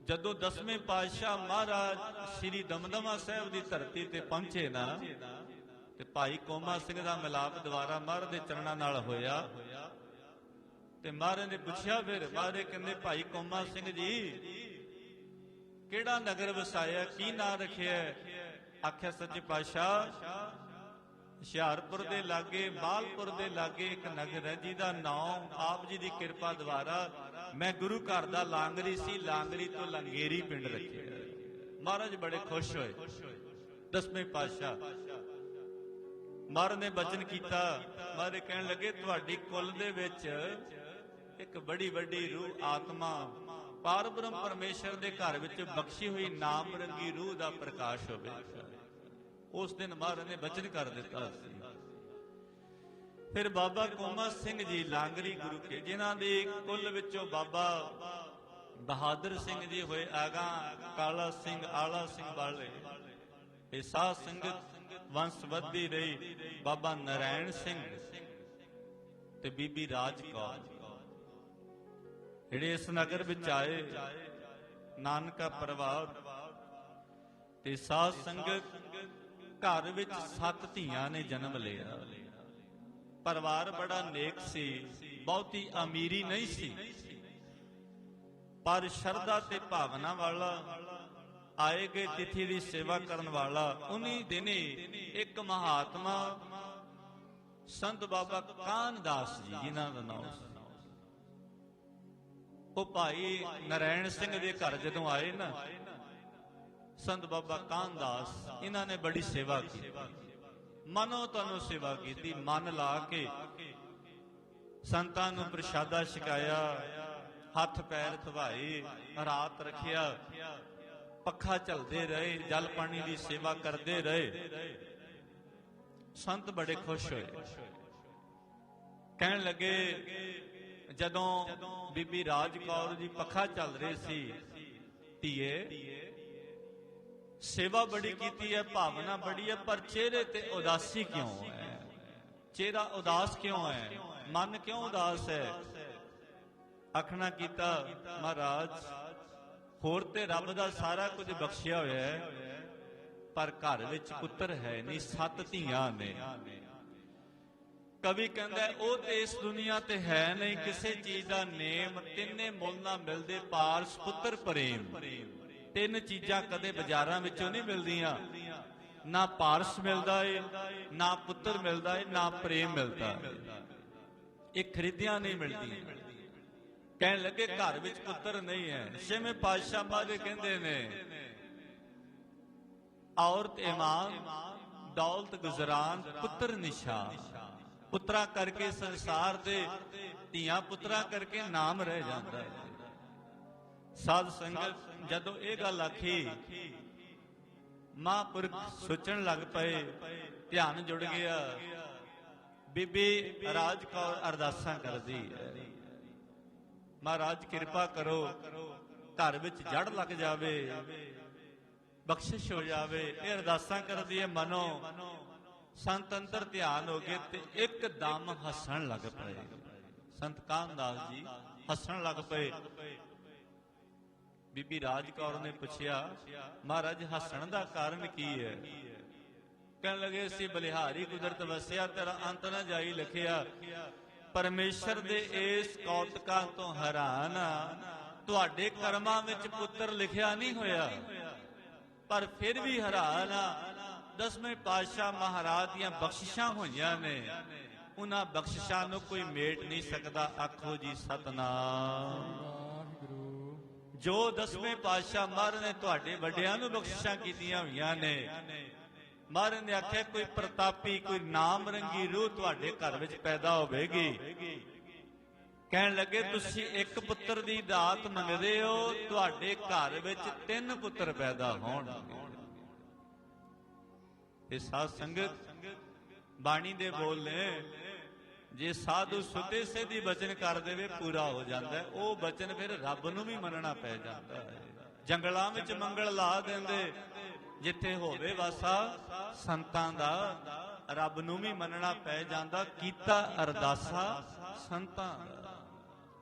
ਜਦੋਂ 10ਵੇਂ ਪਾਤਸ਼ਾਹ ਮਹਾਰਾਜ ਸ੍ਰੀ ਦਮਦਮਾ ਸਾਹਿਬ ਦੀ ਧਰਤੀ ਤੇ ਪਹੁੰਚੇ ਨਾ, ਤੇ ਭਾਈ ਕੋਮਾ ਸਿੰਘ ਦਾ ਮਿਲਾਪ ਦੁਆਰਾ ਮਹਾਰਾਜ ਦੇ ਚਰਨਾਂ ਨਾਲ ਹੋਇਆ। ਤੇ ਮਹਾਰਾਜ ਨੇ ਪੁੱਛਿਆ, ਫਿਰ ਮਹਾਰਾਜ ਕਹਿੰਦੇ ਭਾਈ ਕੋਮਾ ਸਿੰਘ ਜੀ ਕਿਹੜਾ ਨਗਰ ਵਸਾਇਆ, ਕੀ ਨਾਂ ਰੱਖਿਆ? ਆਖਿਆ ਸੱਚੇ ਪਾਤਸ਼ਾਹ ਹੁਸ਼ਿਆਰਪੁਰ ਦੇ ਲਾਗੇ, ਮਾਲਪੁਰ ਦੇ ਲਾਗੇ ਇੱਕ ਨਗਰ ਹੈ ਜਿਹਦਾ ਨਾਮ ਆਪ ਜੀ ਦੀ ਕਿਰਪਾ ਦੁਆਰਾ ਮੈਂ ਗੁਰੂ ਘਰ ਦਾ ਲਾਂਗਰੀ ਸੀ, ਲਾਂਗਰੀ ਤੋਂ ਲੰਗੇਰੀ ਪਿੰਡ ਰੱਖਿਆ। ਮਹਾਰਾਜ ਬੜੇ ਖੁਸ਼ ਹੋਏ। 10ਵੇਂ ਪਾਤਸ਼ਾਹ ਮਹਾਰਾਜ ਨੇ ਬਚਨ ਕੀਤਾ। ਮਹਾਰਾਜ ਕਹਿਣ ਲੱਗੇ ਤੁਹਾਡੀ ਕੁੱਲ ਦੇ ਵਿੱਚ ਇੱਕ ਬੜੀ ਵੱਡੀ ਰੂਹ ਆਤਮਾ ਪਾਰ ਬ੍ਰਹਮ ਪਰਮੇਸ਼ਰ ਦੇ ਘਰ ਵਿੱਚ ਬਖਸ਼ੀ ਹੋਈ ਨਾਮ ਰੰਗੀ ਰੂਹ ਦਾ ਪ੍ਰਕਾਸ਼ ਹੋਵੇ। ਉਸ ਦਿਨ ਮਹਾਰਾਜ ਨੇ ਬਚਨ ਕਰ ਦਿੱਤਾ ਸੀ। ਫਿਰ ਬਾਬਾ ਕੋਮਾ ਸਿੰਘ ਜੀ ਲਾਂਗਰੀ ਗੁਰੂ ਕੇ, ਜਿਨ੍ਹਾਂ ਦੇ ਕੁੱਲ ਵਿੱਚੋਂ ਬਾਬਾ ਬਹਾਦਰ ਸਿੰਘ ਜੀ ਹੋਏ, ਆਗਾ ਕਾਲਾ ਸਿੰਘ, ਆਲਾ ਸਿੰਘ ਵਾਲੇ। ਇਹ ਸਾਧ ਸੰਗਤ ਵੰਸ਼ ਵੱਧਦੀ ਰਹੀ। ਬਾਬਾ ਨਰਾਇਣ ਸਿੰਘ ਤੇ ਬੀਬੀ ਰਾਜ ਕੌਰ ਜਿਹੜੇ ਇਸ ਨਗਰ ਵਿੱਚ ਆਏ, ਨਾਨਕਾ ਪਰਿਵਾਰ। ਤੇ ਸਾਧ ਸੰਗਤ ਘਰ ਵਿੱਚ 7 ਧੀਆਂ ਨੇ ਜਨਮ ਲਿਆ। ਪਰਿਵਾਰ ਬੜਾ ਨੇਕ ਸੀ, ਬਹੁਤੀ ਅਮੀਰੀ ਨਹੀਂ ਸੀ, ਪਰ ਸ਼ਰਧਾ ਤੇ ਭਾਵਨਾ ਵਾਲਾ, ਆਏ ਗਏ ਤਿਥੀ ਦੀ ਸੇਵਾ ਕਰਨ ਵਾਲਾ। ਉਨੀ ਦਿਨੇ ਇੱਕ ਮਹਾਤਮਾ ਸੰਤ ਬਾਬਾ ਕਾਨਦਾਸ ਜੀ, ਜਿਨ੍ਹਾਂ ਦਾ ਨਾਮ ਉਹ ਭਾਈ ਨਰਾਇਣ ਸਿੰਘ ਦੇ ਘਰ ਜਦੋਂ ਆਏ ਨਾ, ਸੰਤ ਬਾਬਾ ਕਾਨਦਾਸ, ਇਹਨਾਂ ਨੇ ਬੜੀ ਸੇਵਾ ਕੀਤੀ। ਮਨੋ ਤਨੋ ਸੇਵਾ ਕੀਤੀ, ਮਨ ਲਾ ਕੇ ਸੰਤਾਂ ਨੂੰ ਪ੍ਰਸ਼ਾਦਾ ਛਕਾਇਆ, ਹੱਥ ਪੈਰ ਧਵਾਏ, ਰਾਤ ਰੱਖਿਆ, ਪੱਖਾ ਝਲਦੇ ਰਹੇ, ਜਲ ਪਾਣੀ ਦੀ ਸੇਵਾ ਕਰਦੇ ਰਹੇ। ਸੰਤ ਬੜੇ ਖੁਸ਼ ਹੋਏ, ਕਹਿਣ ਲੱਗੇ ਜਦੋਂ ਬੀਬੀ ਰਾਜ ਕੌਰ ਜੀ ਪੱਖਾ ਚੱਲ ਰਹੇ ਸੀ, ਧੀਏ ਸੇਵਾ ਬੜੀ ਕੀਤੀ ਹੈ, ਭਾਵਨਾ ਬੜੀ ਹੈ, ਪਰ ਚਿਹਰੇ ਤੇ ਉਦਾਸੀ ਕਿਉਂ ਹੈ? ਚਿਹਰਾ ਉਦਾਸ ਕਿਉਂ ਹੈ? ਮਨ ਕਿਉਂ ਉਦਾਸ ਹੈ? ਆਖਣਾ ਕੀਤਾ, ਮਹਾਰਾਜ ਹੋਰ ਤੇ ਰੱਬ ਦਾ ਸਾਰਾ ਕੁਝ ਬਖਸ਼ਿਆ ਹੋਇਆ ਹੈ, ਪਰ ਘਰ ਵਿੱਚ ਪੁੱਤਰ ਹੈ ਨਹੀਂ, 7 ਧੀਆਂ ਨੇ। ਕਵੀ ਕਹਿੰਦਾ ਉਹ ਤੇ ਇਸ ਦੁਨੀਆ ਤੇ ਹੈ ਨਹੀਂ ਕਿਸੇ ਚੀਜ਼ ਦਾ ਨੇਮ, ਤਿੰਨੇ ਮੁੱਲ ਨਾ ਮਿਲਦੇ ਪਾਰਸ ਪੁੱਤਰ ਪ੍ਰੇਮ। 3 ਚੀਜ਼ਾਂ ਕਦੇ ਬਾਜ਼ਾਰਾਂ ਵਿੱਚੋਂ ਨਹੀਂ ਮਿਲਦੀਆਂ, ਨਾ ਪਾਰਸ ਮਿਲਦਾ ਏ, ਨਾ ਪੁੱਤਰ ਮਿਲਦਾ ਏ, ਨਾ ਪ੍ਰੇਮ ਮਿਲਦਾ ਏ। ਇਹ ਖਰੀਦਿਆਂ ਨਹੀਂ ਮਿਲਦੀਆਂ। ਕਹਿਣ ਲੱਗੇ ਘਰ ਵਿੱਚ ਪੁੱਤਰ ਨਹੀਂ ਹੈ। 6ਵੇਂ ਪਾਤਸ਼ਾਹ ਬਾਦੇ ਕਹਿੰਦੇ ਨੇ, ਔਰਤ ਇਮਾਨ ਦੌਲਤ ਗੁਜ਼ਰਾਨ ਪੁੱਤਰ ਨਿਸ਼ਾਨ। ਪੁੱਤਰਾ ਕਰਕੇ ਸੰਸਾਰ ਦੇ, ਧੀਆਂ ਪੁੱਤਰਾ ਕਰਕੇ ਨਾਮ ਰਹਿ ਜਾਂਦਾ ਹੈ। ਸਾਧ ਸੰਗਤ ਜਦੋਂ ਇਹ ਗੱਲ ਆਖੀ, ਮਹਾਂਪੁਰਖ ਸੋਚਣ ਲੱਗ ਪਏ, ਧਿਆਨ ਜੁੜ ਗਿਆ। ਬੀਬੀ ਰਾਜ ਕੌਰ ਅਰਦਾਸਾਂ ਕਰਦੀ ਹੈ, ਮਹਾਰਾਜ ਕਿਰਪਾ ਕਰੋ, ਘਰ ਵਿੱਚ ਜੜ ਲੱਗ ਜਾਵੇ, ਬਖਸ਼ਿਸ਼ ਹੋ ਜਾਵੇ। ਇਹ ਅਰਦਾਸਾਂ ਕਰਦੀ ਹੈ। ਮਨੋ ਸੰਤ ਅੰਦਰ ਧਿਆਨ ਹੋ ਗਏ ਤੇ ਇੱਕਦਮ ਹੱਸਣ ਲੱਗ ਪਏ। ਸੰਤ ਕਾਮਦਾਸ ਜੀ ਹੱਸਣ ਲੱਗ ਪਏ। ਬੀਬੀ ਰਾਜ ਕੌਰ ਨੇ ਪੁੱਛਿਆ, ਮਹਾਰਾਜ ਹੱਸਣ ਦਾ ਕਾਰਨ ਕੀ ਹੈ? ਕਹਿਣ ਲੱਗੇ, ਸੀ ਬਲਿਹਾਰੀ ਕੁਦਰਤ ਵਸਿਆ, ਤੇਰਾ ਅੰਤ ਨਾ ਜਾਈ ਲਿਖਿਆ। ਪਰਮੇਸ਼ਰ ਦੇ ਇਸ ਕੌਤਕਾਂ ਤੋਂ ਹੈਰਾਨ, ਤੁਹਾਡੇ ਕਰਮਾਂ ਵਿੱਚ ਪੁੱਤਰ ਲਿਖਿਆ ਨਹੀਂ ਹੋਇਆ, ਪਰ ਫਿਰ ਵੀ ਹੈਰਾਨ। 10ਵੇਂ ਪਾਤਸ਼ਾਹ ਮਹਾਰਾਜ ਦੀਆਂ ਬਖਸ਼ਿਸ਼ਾਂ ਹੋਈਆਂ ਨੇ, ਉਹਨਾਂ ਬਖਸ਼ਿਸ਼ਾਂ ਨੂੰ ਕੋਈ ਮੇਟ ਨਹੀਂ ਸਕਦਾ। ਆਖੋ ਜੀ ਸਤਨਾਮ। ਜੋ 10ਵੇਂ ਪਾਤਸ਼ਾਹ ਮਹਾਰਾਜ ਨੇ ਤੁਹਾਡੇ ਵੱਡਿਆਂ ਨੂੰ ਬਖਸ਼ਿਸ਼ਾਂ ਕੀਤੀਆਂ ਹੋਈਆਂ ਨੇ, ਮਹਾਰਾਜ ਨੇ ਆਖਿਆ ਕੋਈ ਪ੍ਰਤਾਪੀ, ਕੋਈ ਨਾਮ ਰੰਗੀ ਰੂਹ ਤੁਹਾਡੇ ਘਰ ਵਿੱਚ ਪੈਦਾ ਹੋਵੇਗੀ। ਕਹਿਣ ਲੱਗੇ, ਤੁਸੀਂ 1 ਪੁੱਤਰ ਦੀ ਦਾਤ ਮੰਗਦੇ ਹੋ, ਤੁਹਾਡੇ ਘਰ ਵਿੱਚ 3 ਪੁੱਤਰ ਪੈਦਾ ਹੋਣਗੇ। ਇਹ ਸਾਧ ਸੰਗਤ ਬਾਣੀ ਦੇ ਬੋਲ ਨੇ। ਜੇ ਸਾਧੂ ਸੁਤੇ ਸਿੱਧੀ ਬਚਨ ਕਰ ਦੇਵੇ ਪੂਰਾ ਹੋ ਜਾਂਦਾ ਹੈ। ਉਹ ਬਚਨ ਫਿਰ ਰੱਬ ਨੂੰ ਵੀ ਮੰਨਣਾ ਪੈ ਜਾਂਦਾ ਹੈ। ਜੰਗਲਾਂ ਵਿੱਚ ਮੰਗਲ ਲਾ ਦਿੰਦੇ, ਜਿੱਥੇ ਹੋਵੇ ਵਾਸਾ ਸੰਤਾਂ ਦਾ, ਰੱਬ ਨੂੰ ਵੀ ਮੰਨਣਾ ਪੈ ਜਾਂਦਾ। ਕੀਤਾ ਅਰਦਾਸਾ ਸੰਤਾਂ ਦਾ।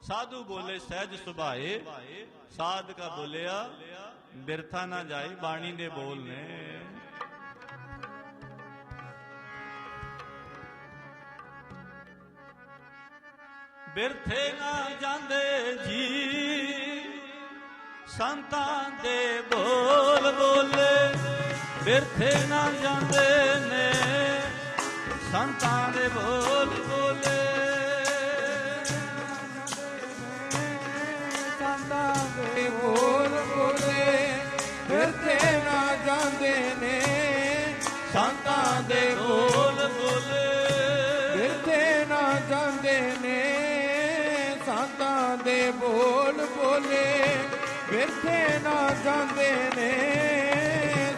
ਸਾਧੂ ਬੋਲੇ ਸਹਿਜ ਸੁਭਾਏ, ਸਾਧਕਾ ਬੋਲਿਆ ਬਿਰਥਾ ਨਾ ਜਾਏ। ਬਾਣੀ ਦੇ ਬੋਲ ਨੇ। ਬਿਰਥੇ ਨਾ ਜਾਂਦੇ ਜੀ ਸੰਤਾਂ ਦੇ ਬੋਲ ਬੋਲੇ, ਬਿਰਥੇ ਨਾ ਜਾਂਦੇ ਨੇ ਸੰਤਾਂ ਦੇ ਬੋਲ ਬੋਲੇ। ਸੰਤਾਂ ਦੇ ਬੋਲ ਬੋਲੇ, ਬਿਰਥੇ ਨਾ ਜਾਂਦੇ ਨੇ ਸੰਤਾਂ ਦੇ ਬੋਲ ਬੋਲੇ। ਬਿਰਥੇ ਨਾ ਜਾਂਦੇ ਨੇ ਸੰਤਾਂ ਦੇ ਬੋਲ ਬੋਲੇ, ਬਿਰਥੇ ਨਾ ਜਾਂਦੇ ਨੇ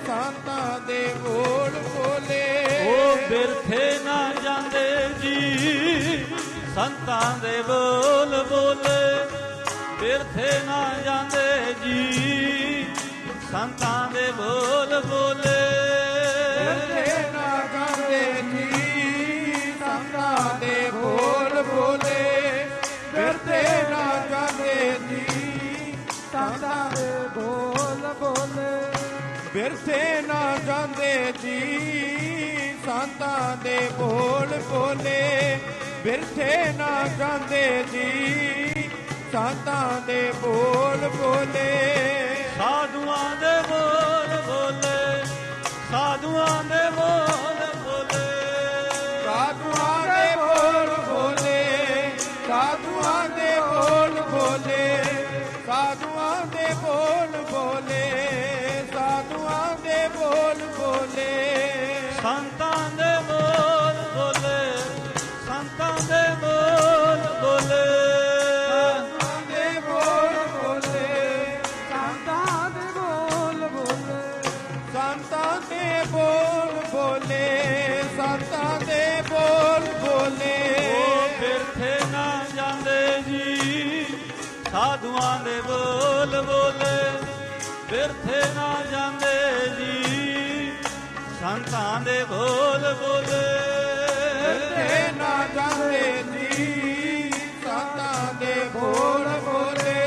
ਸੰਤਾਂ ਦੇ ਬੋਲ ਬੋਲੇ। ਉਹ ਬਿਰਥੇ ਨਾ ਜਾਂਦੇ ਜੀ ਸੰਤਾਂ ਦੇ ਬੋਲ ਬੋਲੇ, ਬਿਰਥੇ ਨਾ ਜਾਂਦੇ ਜੀ ਸੰਤਾਂ ਦੇ ਬੋਲ ਬੋਲੇ। ਬਿਰਥੇ ਨਾ ਜਾਂਦੇ ਜੀ ਸੰਤਾਂ ਦੇ ਬੋਲ ਬੋਲੇ, ਬਿਰਥੇ ਨਾ ਜਾਂਦੇ ਜੀ ਸੰਤਾਂ ਦੇ ਬੋਲ ਬੋਲੇ। ਬਿਰਥੇ ਨਾ ਜਾਂਦੇ ਜੀ ਸੰਤਾਂ ਦੇ ਬੋਲ ਬੋਲੇ, ਬਿਰਥੇ ਨਾ ਜਾਂਦੇ ਜੀ ਸੰਤਾਂ ਦੇ ਬੋਲ ਬੋਲੇ। ਸਾਧੂਆਂ ਦੇ ਬੋਲ ਬੋਲੇ, ਸਾਧੂਆਂ ਦੇ ਬੋਲ ਬੋਲੇ, ਸਾਧੂਆਂ ਦੇ ਬੋਲ ਬੋਲੇ, ਸਾਧੂਆਂ ਦੇ ਬੋਲ ਬੋਲੇ, ਸਾਧੂਆਂ ਦੇ ਬੋਲ ਬੋਲੇ, ਸਾਧੂਆਂ ਦੇ ਬੋਲ ਬੋਲੇ। ਸੰਤਾਂ ਦੇ ਬੋਲ ਬੋਲੇ, ਸੰਤਾਂ ਦੇ ਬੋਲ ਸਾਧੂਆਂ ਦੇ ਬੋਲ ਬੋਲੇ ਬਿਰਥੇ ਨਾ ਜਾਂਦੇ ਜੀ, ਸੰਤਾਂ ਦੇ ਬੋਲ ਬੋਲੇ ਬਿਰਥੇ ਨਾ ਜਾਂਦੇ ਜੀ, ਸੰਤਾਂ ਦੇ ਬੋਲ ਬੋਲੇ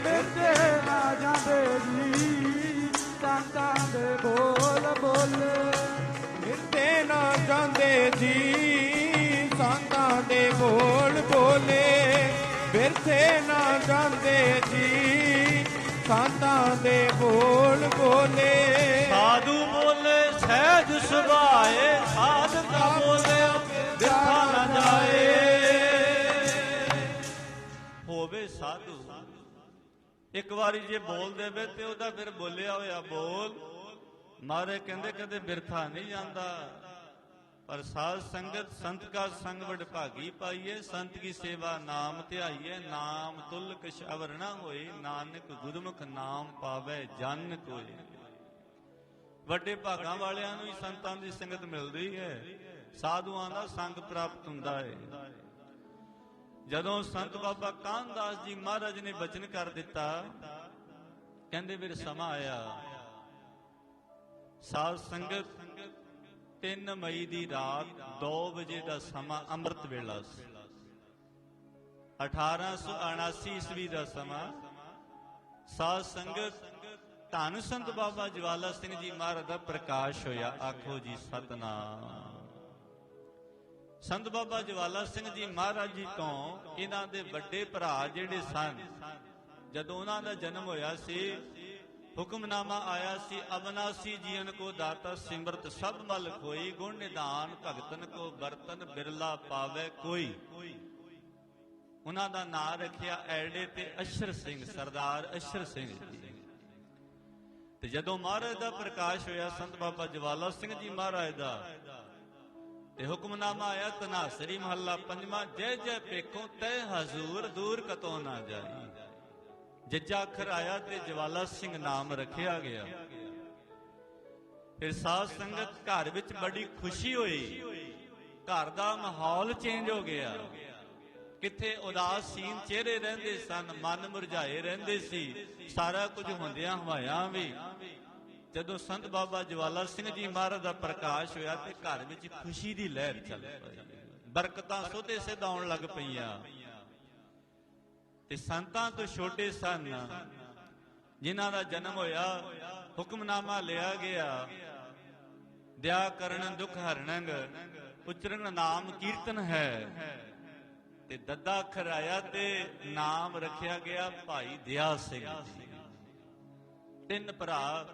ਬਿਰਥੇ ਨਾ ਜਾਂਦੇ ਜੀ, ਸੰਤਾਂ ਦੇ ਬੋਲ ਬੋਲੇ ਬਿਰਥੇ ਨਾ ਜਾਂਦੇ ਜੀ, ਸੰਤਾਂ ਦੇ ਬੋਲ ਬੋਲੇ ਬਿਰਥੇ ਨਾ ਜਾਂਦੇ ਜੀ, ਸੰਤਾਂ ਦੇ ਬੋਲ ਬੋਲੇ ਸਾਧੂ ਬੋਲੇ ਸਹਿਜ ਸੁਭਾਏ, ਸਾਧਕਾ ਬੋਲੇ ਬਿਰਥਾ ਨਾ ਜਾਏ। ਹੋਵੇ ਸਾਧੂ ਇੱਕ ਵਾਰੀ ਜੇ ਬੋਲ ਦੇਵੇ ਤੇ ਉਹਦਾ ਫਿਰ ਬੋਲਿਆ ਹੋਇਆ ਬੋਲ ਮਾਰੇ ਕਹਿੰਦੇ ਕਦੇ ਬਿਰਥਾ ਨਹੀਂ ਜਾਂਦਾ। ਪਰ ਸਾਧ ਸੰਗਤ ਸੰਤ ਕਾ ਸੰਗ ਵਡਭਾਗੀ ਪਾਈਏ, ਸੰਤ ਕੀ ਸੇਵਾ ਨਾਮ ਧਿਆਈਏ, ਨਾਮ ਤੁਲ ਕਿਛ ਅਵਰ ਨਾ ਹੋਏ, ਨਾਨਕ ਗੁਰਮੁਖ ਨਾਮ ਪਾਵੇ ਜਨ ਕੋਇ। ਵੱਡੇ ਭਾਗਾਂ ਵਾਲਿਆਂ ਨੂੰ ਹੀ ਸੰਤਾਂ ਦੀ ਸੰਗਤ ਮਿਲਦੀ ਹੈ, ਸਾਧੂਆਂ ਦਾ ਸੰਗ ਪ੍ਰਾਪਤ ਹੁੰਦਾ ਹੈ। ਜਦੋਂ ਸੰਤ ਬਾਬਾ ਕਾਨਦਾਸ ਜੀ ਮਹਾਰਾਜ ਨੇ ਬਚਨ ਕਰ ਦਿੱਤਾ, ਕਹਿੰਦੇ ਫਿਰ ਸਮਾਂ ਆਇਆ ਸਾਧ ਸੰਗਤ 3 ਮਈ ਦੀ ਰਾਤ 2 ਵਜੇ ਦਾ ਸਮਾਂ ਅੰਮ੍ਰਿਤ ਵੇਲਾ ਸੀ। 1879 ਈਸਵੀ ਦਾ ਸਮਾਂ। ਸਾਧ ਸੰਗਤ ਧੰਨ ਸੰਤ ਬਾਬਾ ਜਵਾਲਾ ਸਿੰਘ ਜੀ ਮਹਾਰਾਜ ਦਾ ਪ੍ਰਕਾਸ਼ ਹੋਇਆ। ਆਖੋ ਜੀ ਸਤਨਾਮ। ਸੰਤ ਬਾਬਾ ਜਵਾਲਾ ਸਿੰਘ ਜੀ ਮਹਾਰਾਜ ਜੀ ਤੋਂ ਇਹਨਾਂ ਦੇ ਵੱਡੇ ਭਰਾ ਜਿਹੜੇ ਸਨ, ਜਦੋਂ ਉਹਨਾਂ ਦਾ ਜਨਮ ਹੋਇਆ ਸੀ, ਹੁਕਮਨਾਮਾ ਆਇਆ ਸੀ, ਅਬਨਾਸੀ ਜੀਵਨ ਕੋ ਦਾਤਾ ਸਿਮਰਤ ਸਭ ਮਲ ਕੋਈ, ਗੁਣ ਨਿਧਾਨ ਭਗਤਨ ਕੋ ਬਰਤਨ ਬਿਰਲਾ ਪਾਵੇ ਕੋਈ। ਉਹਨਾਂ ਦਾ ਨਾਂ ਰੱਖਿਆ ਐੜੇ ਤੇ ਅਸ਼ਰ ਸਿੰਘ, ਸਰਦਾਰ ਅਸ਼ਰ ਸਿੰਘ ਜੀ। ਤੇ ਜਦੋਂ ਮਹਾਰਾਜ ਦਾ ਪ੍ਰਕਾਸ਼ ਹੋਇਆ ਸੰਤ ਬਾਬਾ ਜਵਾਲਾ ਸਿੰਘ ਜੀ ਮਹਾਰਾਜ ਦਾ, ਤੇ ਹੁਕਮਨਾਮਾ ਆਇਆ ਤਨਾਸਰੀ ਮਹੱਲਾ 5ਵਾਂ, ਜੈ ਜੈ ਪੇਖੋਂ ਤੈ ਹਜ਼ੂਰ ਦੂਰ ਕਤੋਂ ਨਾ ਜਾਈ। ਜੱਜਾ ਅੱਖਰ ਆਇਆ ਤੇ ਜਵਾਲਾ ਸਿੰਘ ਨਾਮ ਰੱਖਿਆ ਗਿਆ। ਫਿਰ ਸਾਧ ਸੰਗਤ ਘਰ ਵਿੱਚ ਬੜੀ ਖੁਸ਼ੀ ਹੋਈ, ਘਰ ਦਾ ਮਾਹੌਲ ਚੇਂਜ ਹੋ ਗਿਆ। ਕਿੱਥੇ ਉਦਾਸੀਨ ਚਿਹਰੇ ਰਹਿੰਦੇ ਸਨ, ਮਨ ਮੁਰਝਾਏ ਰਹਿੰਦੇ ਸੀ, ਸਾਰਾ ਕੁਝ ਹੁੰਦਿਆਂ ਹਵਾਇਆਂ ਵੀ ਜਦੋਂ ਸੰਤ ਬਾਬਾ ਜਵਾਲਾ ਸਿੰਘ ਜੀ ਮਹਾਰਾਜ ਦਾ ਪ੍ਰਕਾਸ਼ ਹੋਇਆ ਤੇ ਘਰ ਵਿੱਚ ਖੁਸ਼ੀ ਦੀ ਲਹਿਰ ਚੱਲ ਪਈ, ਬਰਕਤਾਂ ਸੋਧੇ ਸਿੱਧ ਆਉਣ ਲੱਗ ਪਈਆਂ। ਤੇ ਸੰਤਾਂ ਤੋਂ ਛੋਟੇ ਸਨ ਜਿਨ੍ਹਾਂ ਦਾ ਜਨਮ ਹੋਇਆ, ਹੁਕਮਨਾਮਾ ਲਿਆ ਗਿਆ, ਦਇਆ ਕਰਨ ਦੁਖ ਹਰਣੰਗ, ਉਚਰਨ ਨਾਮ ਕੀਰਤਨ ਹੈ। ਤੇ ਦੱਦਾ ਅੱਖਰ ਆਇਆ ਤੇ ਨਾਮ ਰੱਖਿਆ ਗਿਆ ਭਾਈ ਦਇਆ ਸਿੰਘ ਜੀ। 3 ਭਰਾ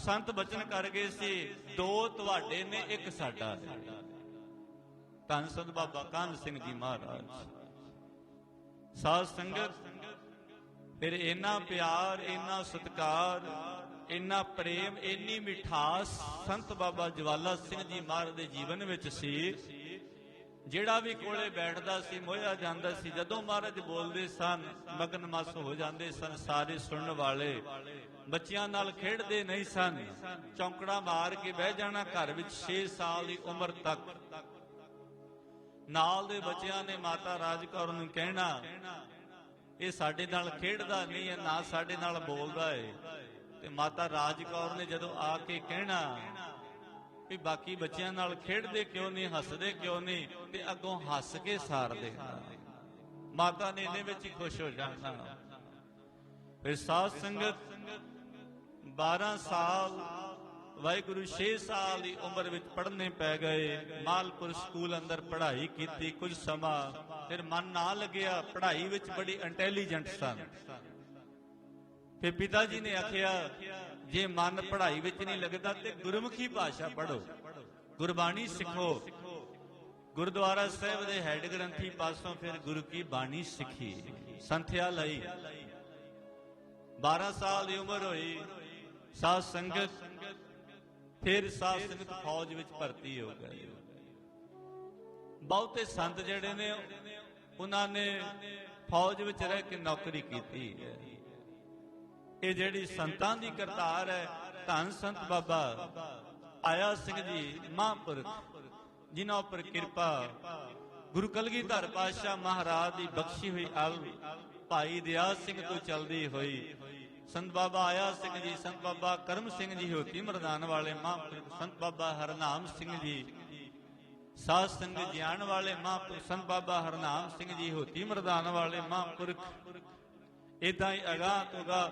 ਸੰਤ ਬਚਨ ਕਰ ਗਏ ਸੀ, 2 ਤੁਹਾਡੇ ਨੇ, 1 ਸਾਡਾ ਹੈ। ਧੰਨ ਸੰਤ ਬਾਬਾ ਕਾਨ੍ਹ ਸਿੰਘ ਜੀ ਮਹਾਰਾਜ। ਸਾਧ ਸੰਗਤ ਫਿਰ ਇੰਨਾ ਪਿਆਰ, ਇੰਨਾ ਸਤਿਕਾਰ, ਇੰਨਾ ਪ੍ਰੇਮ, ਇੰਨੀ ਮਿਠਾਸ ਸੰਤ ਬਾਬਾ ਜਵਾਲਾ ਸਿੰਘ ਜੀ ਮਹਾਰਾਜ ਦੇ ਜੀਵਨ ਵਿੱਚ ਸੀ, ਜਿਹੜਾ ਵੀ ਕੋਲੇ ਬੈਠਦਾ ਸੀ ਮੋਹਿਆ ਜਾਂਦਾ ਸੀ। ਜਦੋਂ ਮਹਾਰਾਜ ਬੋਲਦੇ ਸਨ ਮਗਨ ਮਸ ਹੋ ਜਾਂਦੇ ਸਨ ਸਾਰੇ ਸੁਣਨ ਵਾਲੇ। ਬੱਚਿਆਂ ਨਾਲ ਖੇਡਦੇ ਨਹੀਂ ਸਨ, ਚੌਂਕੜਾ ਮਾਰ ਕੇ ਬਹਿ ਜਾਣਾ ਘਰ ਵਿੱਚ 6 ਸਾਲ ਦੀ ਉਮਰ ਤੱਕ। ਨਾਲ ਦੇ ਬੱਚਿਆਂ ਨੇ ਮਾਤਾ ਰਾਜ ਕੌਰ ਨੂੰ ਕਹਿਣਾ, ਇਹ ਸਾਡੇ ਨਾਲ ਖੇਡਦਾ ਨਹੀਂ ਹੈ, ਨਾ ਸਾਡੇ ਨਾਲ ਬੋਲਦਾ ਹੈ। ਤੇ ਮਾਤਾ ਰਾਜ ਕੌਰ ਨੇ ਜਦੋਂ ਆ ਕੇ ਕਹਿਣਾ ਵੀ ਬਾਕੀ ਬੱਚਿਆਂ ਨਾਲ ਖੇਡਦੇ ਕਿਉਂ ਨਹੀਂ, ਹੱਸਦੇ ਕਿਉਂ ਨਹੀਂ, ਤੇ ਅੱਗੋਂ ਹੱਸ ਕੇ ਸਾਰ ਦੇਣਾ। ਮਾਤਾ ਨੇ ਇਹਦੇ ਵਿੱਚ ਹੀ ਖੁਸ਼ ਹੋ ਜਾਣਾ। ਫਿਰ ਸਾਧ ਸੰਗਤ 12 ਸਾਲ ਵਾਹਿਗੁਰੂ 6 ਸਾਲ ਦੀ ਉਮਰ ਵਿੱਚ ਪੜ੍ਹਨੇ ਪੈ ਗਏ। ਮਾਲਪੁਰ ਸਕੂਲ ਅੰਦਰ ਪੜ੍ਹਾਈ ਕੀਤੀ ਕੁਝ ਸਮਾਂ, ਫਿਰ ਮਨ ਨਾ ਲੱਗਿਆ। ਪੜ੍ਹਾਈ ਵਿੱਚ ਬੜੀ ਇੰਟੈਲੀਜੈਂਟ ਸਨ। ਫਿਰ ਪਿਤਾ ਜੀ ਨੇ ਆਖਿਆ, ਜੇ ਮਨ ਪੜ੍ਹਾਈ ਵਿੱਚ ਨਹੀਂ ਲੱਗਦਾ ਤੇ ਗੁਰਮੁਖੀ ਭਾਸ਼ਾ ਪੜ੍ਹੋ, ਗੁਰਬਾਣੀ ਸਿੱਖੋ। ਗੁਰਦੁਆਰਾ ਸਾਹਿਬ ਦੇ ਹੈਡ ਗ੍ਰੰਥੀ ਪਾਸੋਂ ਫਿਰ ਗੁਰੂ ਕੀ ਬਾਣੀ ਸਿੱਖੀ, ਸੰਥਿਆ ਲਈ। 12 ਸਾਲ ਦੀ ਉਮਰ ਹੋਈ। ਸਾਧ ਸੰਗਤ ਫਿਰ ਸਾਧ ਸੰਗਤ ਫੌਜ ਵਿੱਚ ਭਰਤੀ ਹੋ ਗਏ। ਬਹੁਤੇ ਸੰਤ ਜਿਹੜੇ ਨੇ ਉਹਨਾਂ ਨੇ ਫੌਜ ਵਿੱਚ ਰਹਿ ਕੇ ਨੌਕਰੀ ਕੀਤੀ ਹੈ। ਇਹ ਜਿਹੜੀ ਸੰਤਾਂ ਦੀ ਕਰਤਾਰ ਹੈ, ਧੰਨ ਸੰਤ ਬਾਬਾ ਆਇਆ ਸਿੰਘ ਜੀ ਮਹਾਂਪੁਰਖ, ਜਿਨ੍ਹਾਂ ਉੱਪਰ ਕਿਰਪਾ ਗੁਰੂ ਕਲਗੀਧਰ ਪਾਤਸ਼ਾਹ ਮਹਾਰਾਜ ਦੀ ਬਖਸ਼ੀ ਹੋਈ ਅਲ ਭਾਈ ਦਿਆ ਸਿੰਘ ਤੋਂ ਚਲਦੀ ਹੋਈ ਸੰਤ ਬਾਬਾ ਆਇਆ ਸਿੰਘ ਜੀ, ਸੰਤ ਬਾਬਾ ਕਰਮ ਸਿੰਘ ਜੀ ਹੋਤੀ ਮਰਦਾਨ ਵਾਲੇ ਮਹਾਂਪੁਰਖ, ਸੰਤ ਬਾਬਾ ਹਰਨਾਮ ਸਿੰਘ ਜੀ ਸਾਧ ਸੰਗਤ ਗਿਆਨ ਵਾਲੇ ਮਹਾਂਪੁਰਖ, ਸੰਤ ਬਾਬਾ ਹਰਨਾਮ ਸਿੰਘ ਜੀ ਹੋਤੀ ਮਰਦਾਨ ਵਾਲੇ ਮਹਾਂਪੁਰਖ। ਇਦਾਂ ਹੀ ਅਗਾਂਹ ਤੋਂ ਅਗਾਂਹ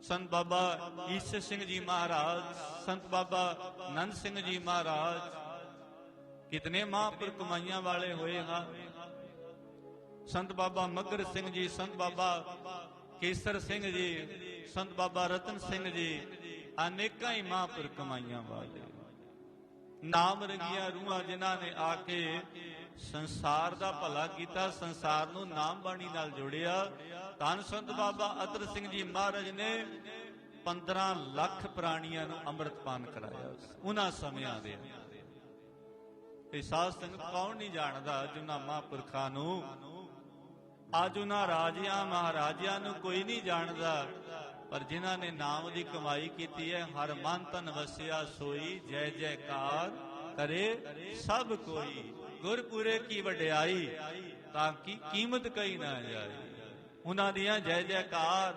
ਸੰਤ ਬਾਬਾ ਈਸ਼ਰ ਸਿੰਘ ਜੀ ਮਹਾਰਾਜ, ਸੰਤ ਬਾਬਾ ਨੰਦ ਸਿੰਘ ਜੀ ਮਹਾਰਾਜ, ਕਿਤਨੇ ਮਹਾਂਪੁਰਖ ਕਮਾਈਆਂ ਵਾਲੇ ਹੋਏ ਹਨ। ਸੰਤ ਬਾਬਾ ਮੱਘਰ ਸਿੰਘ ਜੀ, ਸੰਤ ਬਾਬਾ ਕੇਸਰ ਸਿੰਘ ਜੀ, ਸੰਤ ਬਾਬਾ ਰਤਨ ਸਿੰਘ ਜੀ, ਅਨੇਕਾਂ ਹੀ ਮਹਾਂਪੁਰਖ ਕਮਾਈਆਂ ਵਾਲੇ ਨਾਮ ਰੰਗੀਆਂ ਰੂਹਾਂ ਜਿਨ੍ਹਾਂ ਨੇ ਆ ਕੇ ਸੰਸਾਰ ਦਾ ਭਲਾ ਕੀਤਾ, ਸੰਸਾਰ ਨੂੰ ਨਾਮ ਬਾਣੀ ਨਾਲ ਜੋੜਿਆ। ਧੰਨ ਸੰਤ ਬਾਬਾ ਅਤਰ ਸਿੰਘ ਜੀ ਮਹਾਰਾਜ ਨੇ 15 ਲੱਖ ਪ੍ਰਾਣੀਆਂ ਨੂੰ ਅੰਮ੍ਰਿਤਪਾਨ ਕਰਾਇਆ ਉਹਨਾਂ ਸਮਿਆਂ ਦੇ। ਇਹ ਸਾਧ ਸੰਗਤ ਕੌਣ ਨਹੀਂ ਜਾਣਦਾ ਜਿਨ੍ਹਾਂ ਮਹਾਂਪੁਰਖਾਂ ਨੂੰ? ਅੱਜ ਉਹਨਾਂ ਰਾਜਿਆਂ ਮਹਾਰਾਜਿਆਂ ਨੂੰ ਕੋਈ ਨਹੀਂ ਜਾਣਦਾ, ਪਰ ਜਿਨ੍ਹਾਂ ਨੇ ਨਾਮ ਦੀ ਕਮਾਈ ਕੀਤੀ ਹੈ, ਹਰ ਮਨ ਤਨ ਵਸਿਆ ਸੋਈ, ਜੈ ਜੈਕਾਰ ਕਰੇ ਸਭ ਕੋਈ। ਗੁਰਪੁਰੇ ਕੀ ਵਡਿਆਈ, ਤਾਂ ਕਿ ਕੀਮਤ ਕਹੀ ਨਾ ਜਾਏ। ਉਹਨਾਂ ਦੀਆਂ ਜੈ ਜੈਕਾਰ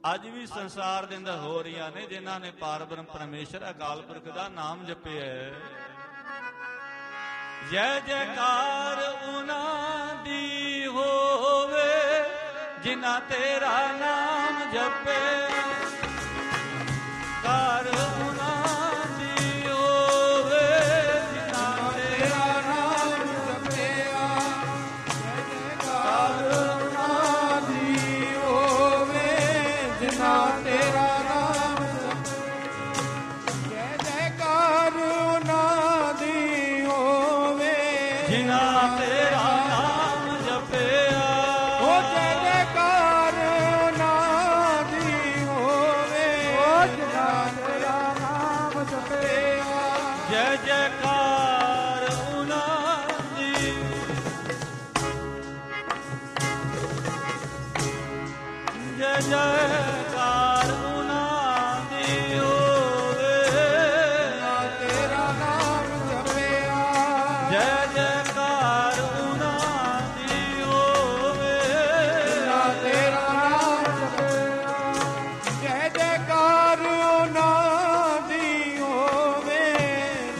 ਅੱਜ ਵੀ ਸੰਸਾਰ ਦੇ ਅੰਦਰ ਹੋ ਰਹੀਆਂ ਨੇ, ਜਿਨ੍ਹਾਂ ਨੇ ਪਾਰਬ੍ਰਹਮ ਪਰਮੇਸ਼ਰ ਅਕਾਲ ਪੁਰਖ ਦਾ ਨਾਮ ਜਪਿਆ ਹੈ। ਜੈ ਜੈਕਾਰ ਉਹਨਾਂ ਦੀ ਹੋਵੇ ਜਿਨ੍ਹਾਂ ਤੇਰਾ ਨਾਮ ਜਪੇ, ਕਾਰ ਉਹਨਾਂ ਦੀ ਹੋਵੇ ਜਿਨ੍ਹਾਂ ਤੇਰਾ ਨਾਮ ਜਪਿਆ। ਜੈ ਜੈਕਾਰ ਉਹਨਾਂ ਦੀ ਹੋਵੇ ਜਿਨ੍ਹਾਂ ਤੇਰਾ ਨਾਮ ਜਪਿਆ। ਜੈ ਜੈਕਾਰ ਉਹਨਾਂ ਦੀ ਹੋਵੇ ਜਿਨ੍ਹਾਂ ਤੇਰਾ ਨਾਮ ਜਪਿਆ। ਓ ਜੈ ਜੈਕਾਰ ਉਹਨਾਂ ਦੀ ਹੋਵੇ ਜਿਨ੍ਹਾਂ ਤੇਰਾ ਨਾਮ ਜਪਿਆ। ਜੈ ਜੈਕਾਰ ਉਹਨਾਂ ਦੀ, ਜੈ ਜੈਕਾਰ ਉਹਨਾਂ ਦੀ ਹੋਵੇ ਤੇਰਾ ਨਾਮ ਜਪਿਆ। ਜੈ ਜੈਕਾਰ ਉਹਨਾਂ ਦੀ ਹੋਵੇ ਤੇਰਾ ਨਾਮ ਜਪਿਆ। ਜੈ ਜੈਕਾਰ ਉਹਨਾਂ ਦੀ ਹੋਵੇ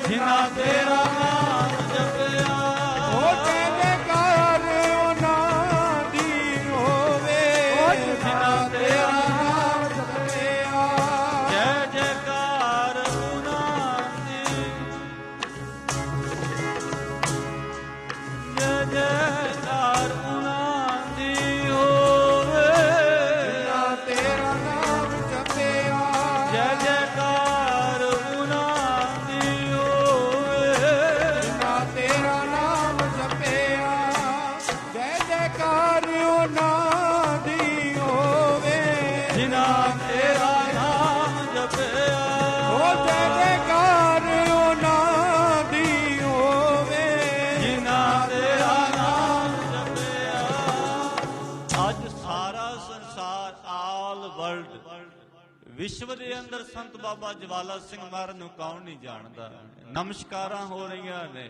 ਜਿਨ੍ਹਾਂ ਤੇਰਾ ਨਾਮ ਜਪਿਆ। ਓ ਜੈ ਜੈਕਾਰ ਉਹਨਾਂ ਦੀ ਹੋਵੇ ਜਿਨ੍ਹਾਂ ਤੇਰਾ ਨਾਮ ਜਪਿਆ। ਜੈ ਜੈਕਾਰ ਉਹਨਾਂ ਦੀ, ਜੈ ਜੈਕਾਰ ਉਹਨਾਂ ਦੀ ਹੋਵੇ ਤੇਰਾ ਨਾਮ ਜਪਿਆ। ਜੈ ਜੈਕਾਰ ਉਹਨਾਂ ਦੀ ਹੋਵੇ ਤੇਰਾ ਨਾਮ ਜਪਿਆ। ਜੈ ਜੈਕਾਰ ਉਹਨਾਂ ਦੀ ਹੋਵੇ ਜਿਨ੍ਹਾਂ ਤੇਰਾ ਨਾਮ ਜਪਿਆ। ਓ ਜੈ ਜੈਕਾਰ ਉਹਨਾਂ ਦੀ ਹੋਵੇ ਜਿਨ੍ਹਾਂ ਤੇਰਾ ਨਾਮ ਜਪਿਆ। ਅੱਜ ਸਾਰਾ ਸੰਸਾਰ, ਆਲ ਵਰਲਡ, ਵਿਸ਼ਵ ਦੇ ਅੰਦਰ ਸੰਤ ਬਾਬਾ ਜਵਾਲਾ ਸਿੰਘ ਮਹਾਰਾਜ ਨੂੰ ਕੌਣ ਨਹੀਂ ਜਾਣਦਾ। ਨਮਸਕਾਰਾਂ ਹੋ ਰਹੀਆਂ ਨੇ।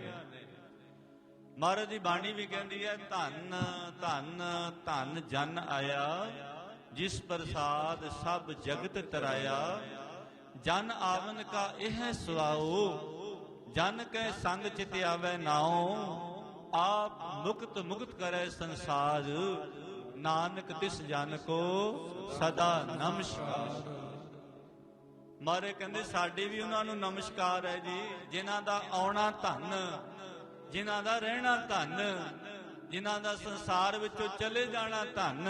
ਮਹਾਰਾਜ ਦੀ ਬਾਣੀ ਵੀ ਕਹਿੰਦੀ ਹੈ, ਧੰਨ ਧੰਨ ਧੰਨ ਜਨ ਆਇਆ, ਜਿਸ ਪ੍ਰਸਾਦ ਸਭ ਜਗਤ ਤਰਾਇਆ। ਜਨ ਆਵਨ ਕਾ ਇਹ ਸੁਆਓ, ਜਨ ਕੈ ਸੰਗ ਚਿਤ ਆਵੈ ਨਾਉ। ਆਪ ਮੁਕਤ ਮੁਕਤ ਕਰੈ ਸੰਸਾਰ, ਨਾਨਕ ਤਿਸ ਜਨ ਕੋ ਸਦਾ ਨਮਸਕਾਰ। ਮਾਰੇ ਕਹਿੰਦੇ ਸਾਡੇ ਵੀ ਉਹਨਾਂ ਨੂੰ ਨਮਸਕਾਰ ਹੈ ਜੀ, ਜਿਨ੍ਹਾਂ ਦਾ ਆਉਣਾ ਧੰਨ, ਜਿਨ੍ਹਾਂ ਦਾ ਰਹਿਣਾ ਧੰਨ, ਜਿਨ੍ਹਾਂ ਦਾ ਸੰਸਾਰ ਵਿੱਚੋਂ ਚਲੇ ਜਾਣਾ ਧੰਨ।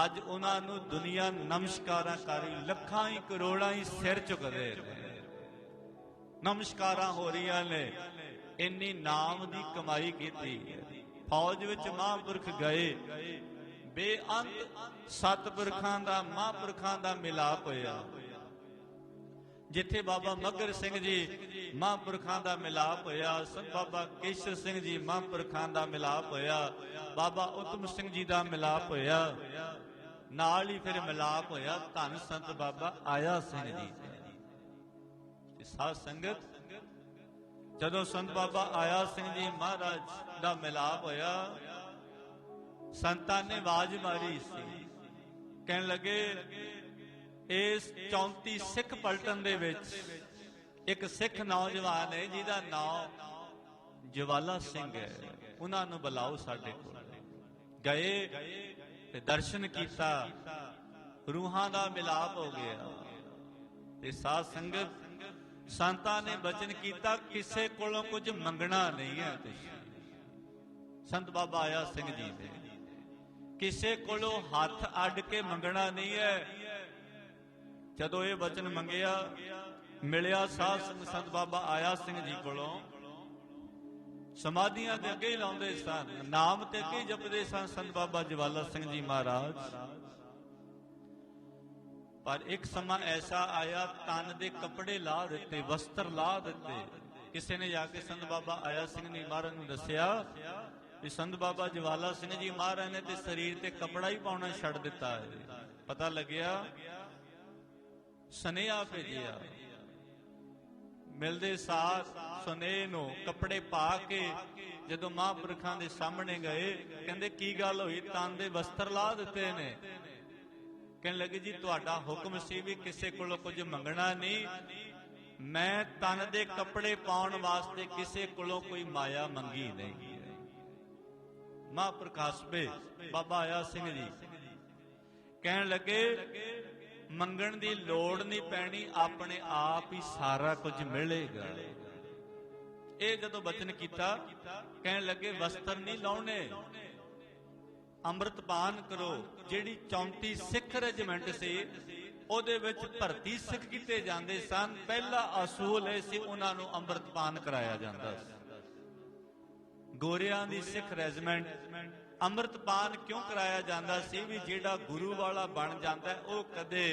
ਅੱਜ ਉਹਨਾਂ ਨੂੰ ਦੁਨੀਆ ਨਮਸਕਾਰਾਂ ਕਰੀ, ਲੱਖਾਂ ਹੀ ਕਰੋੜਾਂ ਹੀ ਸਿਰ ਝੁਕਦੇ ਨੇ, ਨਮਸਕਾਰਾਂ ਹੋ ਰਹੀਆਂ ਨੇ। ਇੰਨੀ ਨਾਮ ਦੀ ਕਮਾਈ ਕੀਤੀ। ਫੌਜ ਵਿੱਚ ਮਹਾਂਪੁਰਖ ਗਏ, ਬੇਅੰਤ ਸਤਿਪੁਰਖਾਂ ਦਾ ਮਹਾਂਪੁਰਖਾਂ ਦਾ ਮਿਲਾਪ ਹੋਇਆ। ਜਿੱਥੇ ਬਾਬਾ ਮੱਘਰ ਸਿੰਘ ਜੀ ਮਹਾਂਪੁਰਖਾਂ ਦਾ ਮਿਲਾਪ ਹੋਇਆ, ਸੰਤ ਬਾਬਾ ਕੇਸਰ ਸਿੰਘ ਜੀ ਮਹਾਂਪੁਰਖਾਂ ਦਾ ਮਿਲਾਪ ਹੋਇਆ, ਬਾਬਾ ਉਤਮ ਸਿੰਘ ਜੀ ਦਾ ਮਿਲਾਪ ਹੋਇਆ, ਨਾਲ ਹੀ ਫਿਰ ਮਿਲਾਪ ਹੋਇਆ ਧੰਨ ਸੰਤ ਬਾਬਾ ਆਇਆ ਸਿੰਘ ਜੀ। ਸਾਧ ਸੰਗਤ, ਜਦੋਂ ਸੰਤ ਬਾਬਾ ਆਇਆ ਸਿੰਘ ਜੀ ਮਹਾਰਾਜ ਦਾ ਮਿਲਾਪ ਹੋਇਆ, ਸੰਤਾਂ ਨੇ ਆਵਾਜ਼ ਮਾਰੀ ਸੀ, ਕਹਿਣ ਲੱਗੇ ਇਸ 34 ਸਿੱਖ ਪਲਟਨ ਦੇ ਵਿੱਚ ਇੱਕ ਸਿੱਖ ਨੌਜਵਾਨ ਹੈ ਜਿਹਦਾ ਨਾਮ ਜਵਾਲਾ ਸਿੰਘ ਹੈ, ਉਹਨਾਂ ਨੂੰ ਬੁਲਾਓ ਸਾਡੇ ਕੋਲ। ਗਏ ਤੇ ਦਰਸ਼ਨ ਕੀਤਾ, ਰੂਹਾਂ ਦਾ ਮਿਲਾਪ ਹੋ ਗਿਆ। ਤੇ ਸਾਧ ਸੰਗਤ ਸੰਤਾਂ ਨੇ ਬਚਨ ਕੀਤਾ ਕਿਸੇ ਕੋਲੋਂ ਕੁਝ ਮੰਗਣਾ ਨਹੀਂ ਹੈ। ਸੰਤ ਬਾਬਾ ਆਇਆ ਸਿੰਘ ਜੀ ਨੇ ਕਿਸੇ ਕੋਲੋਂ ਹੱਥ ਅੱਡ ਕੇ ਮੰਗਣਾ ਨਹੀਂ ਹੈ। ਜਦੋਂ ਇਹ ਬਚਨ ਮੰਗਿਆ, ਮਿਲਿਆ ਸਾਧ ਸੰਗਤ ਸੰਤ ਬਾਬਾ ਆਇਆ ਸਿੰਘ ਜੀ ਕੋਲੋਂ, ਸਮਾਧੀਆਂ ਦੇ ਅੱਗੇ ਹੀ ਲਾਉਂਦੇ ਸਨ, ਨਾਮ ਤੇ ਅੱਗੇ ਜਪਦੇ ਸਨ ਸੰਤ ਬਾਬਾ ਜਵਾਲਾ ਸਿੰਘ ਜੀ ਮਹਾਰਾਜ। ਪਰ ਇੱਕ ਸਮਾਂ ਐਸਾ ਆਇਆ, ਤਨ ਦੇ ਕੱਪੜੇ ਲਾ ਦਿੱਤੇ, ਵਸਤਰ ਲਾ ਦਿੱਤੇ। ਕਿਸੇ ਨੇ ਜਾ ਕੇ ਸੰਤ ਬਾਬਾ ਆਇਆ ਸਿੰਘ ਜੀ ਮਹਾਰਾਜ ਨੂੰ ਦੱਸਿਆ ਵੀ ਸੰਤ ਬਾਬਾ ਜਵਾਲਾ ਸਿੰਘ ਜੀ ਮਹਾਰਾਜ ਨੇ ਤੇ ਸਰੀਰ ਤੇ ਕੱਪੜਾ ਹੀ ਪਾਉਣਾ ਛੱਡ ਦਿੱਤਾ ਹੈ। ਪਤਾ ਲੱਗਿਆ, ਸੁਨੇਹਾ ਭੇਜਿਆ, ਮਿਲਦੇ ਸਾਥ ਸੁਨੇਹੇ ਨੂੰ ਕੱਪੜੇ ਪਾ ਕੇ ਜਦੋਂ ਮਹਾਂਪੁਰਖਾਂ ਦੇ ਸਾਹਮਣੇ ਗਏ, ਕਹਿੰਦੇ ਕੀ ਗੱਲ ਹੋਈ? ਤਨ ਦੇ ਵਸਤਰ ਲਾ ਦਿੱਤੇ ਨੇ। ਕਹਿਣ ਲੱਗੇ ਜੀ ਤੁਹਾਡਾ ਹੁਕਮ ਸੀ ਵੀ ਕਿਸੇ ਕੋਲੋਂ ਕੁਝ ਮੰਗਣਾ ਨਹੀਂ, ਮੈਂ ਤਨ ਦੇ ਕੱਪੜੇ ਪਾਉਣ ਵਾਸਤੇ ਕਿਸੇ ਕੋਲੋਂ ਕੋਈ ਮਾਇਆ ਮੰਗੀ ਨਹੀਂ। ਮਹਾਂਪੁਰਖ ਹੱਸਪੇ ਬਾਬਾ ਆਇਆ ਸਿੰਘ ਜੀ ਕਹਿਣ ਲੱਗੇ ਮੰਗਣ ਦੀ ਲੋੜ ਨਹੀਂ ਪੈਣੀ, ਆਪਣੇ ਆਪ ਹੀ ਸਾਰਾ ਕੁਝ ਮਿਲੇਗਾ। ਇਹ ਜਦੋਂ ਬਚਨ ਕੀਤਾ, ਕਹਿਣ ਲੱਗੇ ਵਸਤਰ ਨਹੀਂ ਲਾਉਣੇ, ਅੰਮ੍ਰਿਤਪਾਨ ਕਰੋ। ਜਿਹੜੀ 34 ਸਿੱਖ ਰੈਜੀਮੈਂਟ ਸੀ ਉਹਦੇ ਵਿੱਚ ਭਰਤੀ ਸਿੱਖ ਕੀਤੇ ਜਾਂਦੇ ਸਨ, ਪਹਿਲਾ ਅਸੂਲ ਇਹ ਸੀ ਉਹਨਾਂ ਨੂੰ ਅੰਮ੍ਰਿਤਪਾਨ ਕਰਾਇਆ ਜਾਂਦਾ ਸੀ। ਗੋਰਿਆਂ ਦੀ ਸਿੱਖ ਰੈਜੀਮੈਂਟ ਅੰਮ੍ਰਿਤਪਾਨ ਕਿਉਂ ਕਰਾਇਆ ਜਾਂਦਾ ਸੀ? ਵੀ ਜਿਹੜਾ ਗੁਰੂ ਵਾਲਾ ਬਣ ਜਾਂਦਾ ਉਹ ਕਦੇ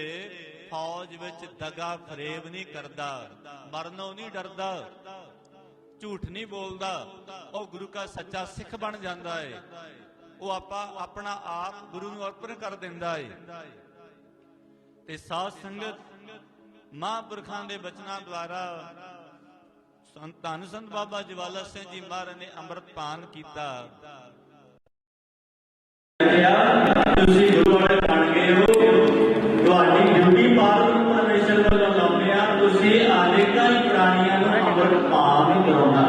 ਫੌਜ ਵਿੱਚ ਦਗਾ ਫਰੇਬ ਨਹੀਂ ਕਰਦਾ, ਮਰਨੋਂ ਨਹੀਂ ਡਰਦਾ, ਝੂਠ ਨਹੀਂ ਬੋਲਦਾ, ਉਹ ਗੁਰੂ ਦਾ ਸੱਚਾ ਸਿੱਖ ਬਣ ਜਾਂਦਾ ਹੈ। ਉਹ ਆਪਣਾ ਆਪ ਗੁਰੂ ਨੂੰ ਅਰਪਣ ਕਰ ਦਿੰਦਾ ਹੈ। ਤੇ ਸਾਧ ਸੰਗਤ ਮਹਾਂਪੁਰਖਾਂ ਦੇ ਬਚਨਾਂ ਦੁਆਰਾ ਧੰਨ ਸੰਤ ਬਾਬਾ ਜਵਾਲਾ ਸਿੰਘ ਜੀ ਮਹਾਰਾਜ ਨੇ ਅੰਮ੍ਰਿਤਪਾਨ ਕੀਤਾ। ਤੁਸੀਂ ਗੁਰੂ ਵਾਲੇ ਬਣ ਗਏ ਹੋ, ਤੁਹਾਡੀ ਡਿਊਟੀ ਪਾਲਣ ਪਰਮੇਸ਼ਰ ਵੱਲੋਂ ਲਾਉਂਦੇ ਆ। ਤੁਸੀਂ ਅਨੇਕਾਂ ਹੀ ਪ੍ਰਾਣੀਆਂ ਨੂੰ ਅੰਮ੍ਰਿਤਪਾਨ ਕਰਾਉਣਾ,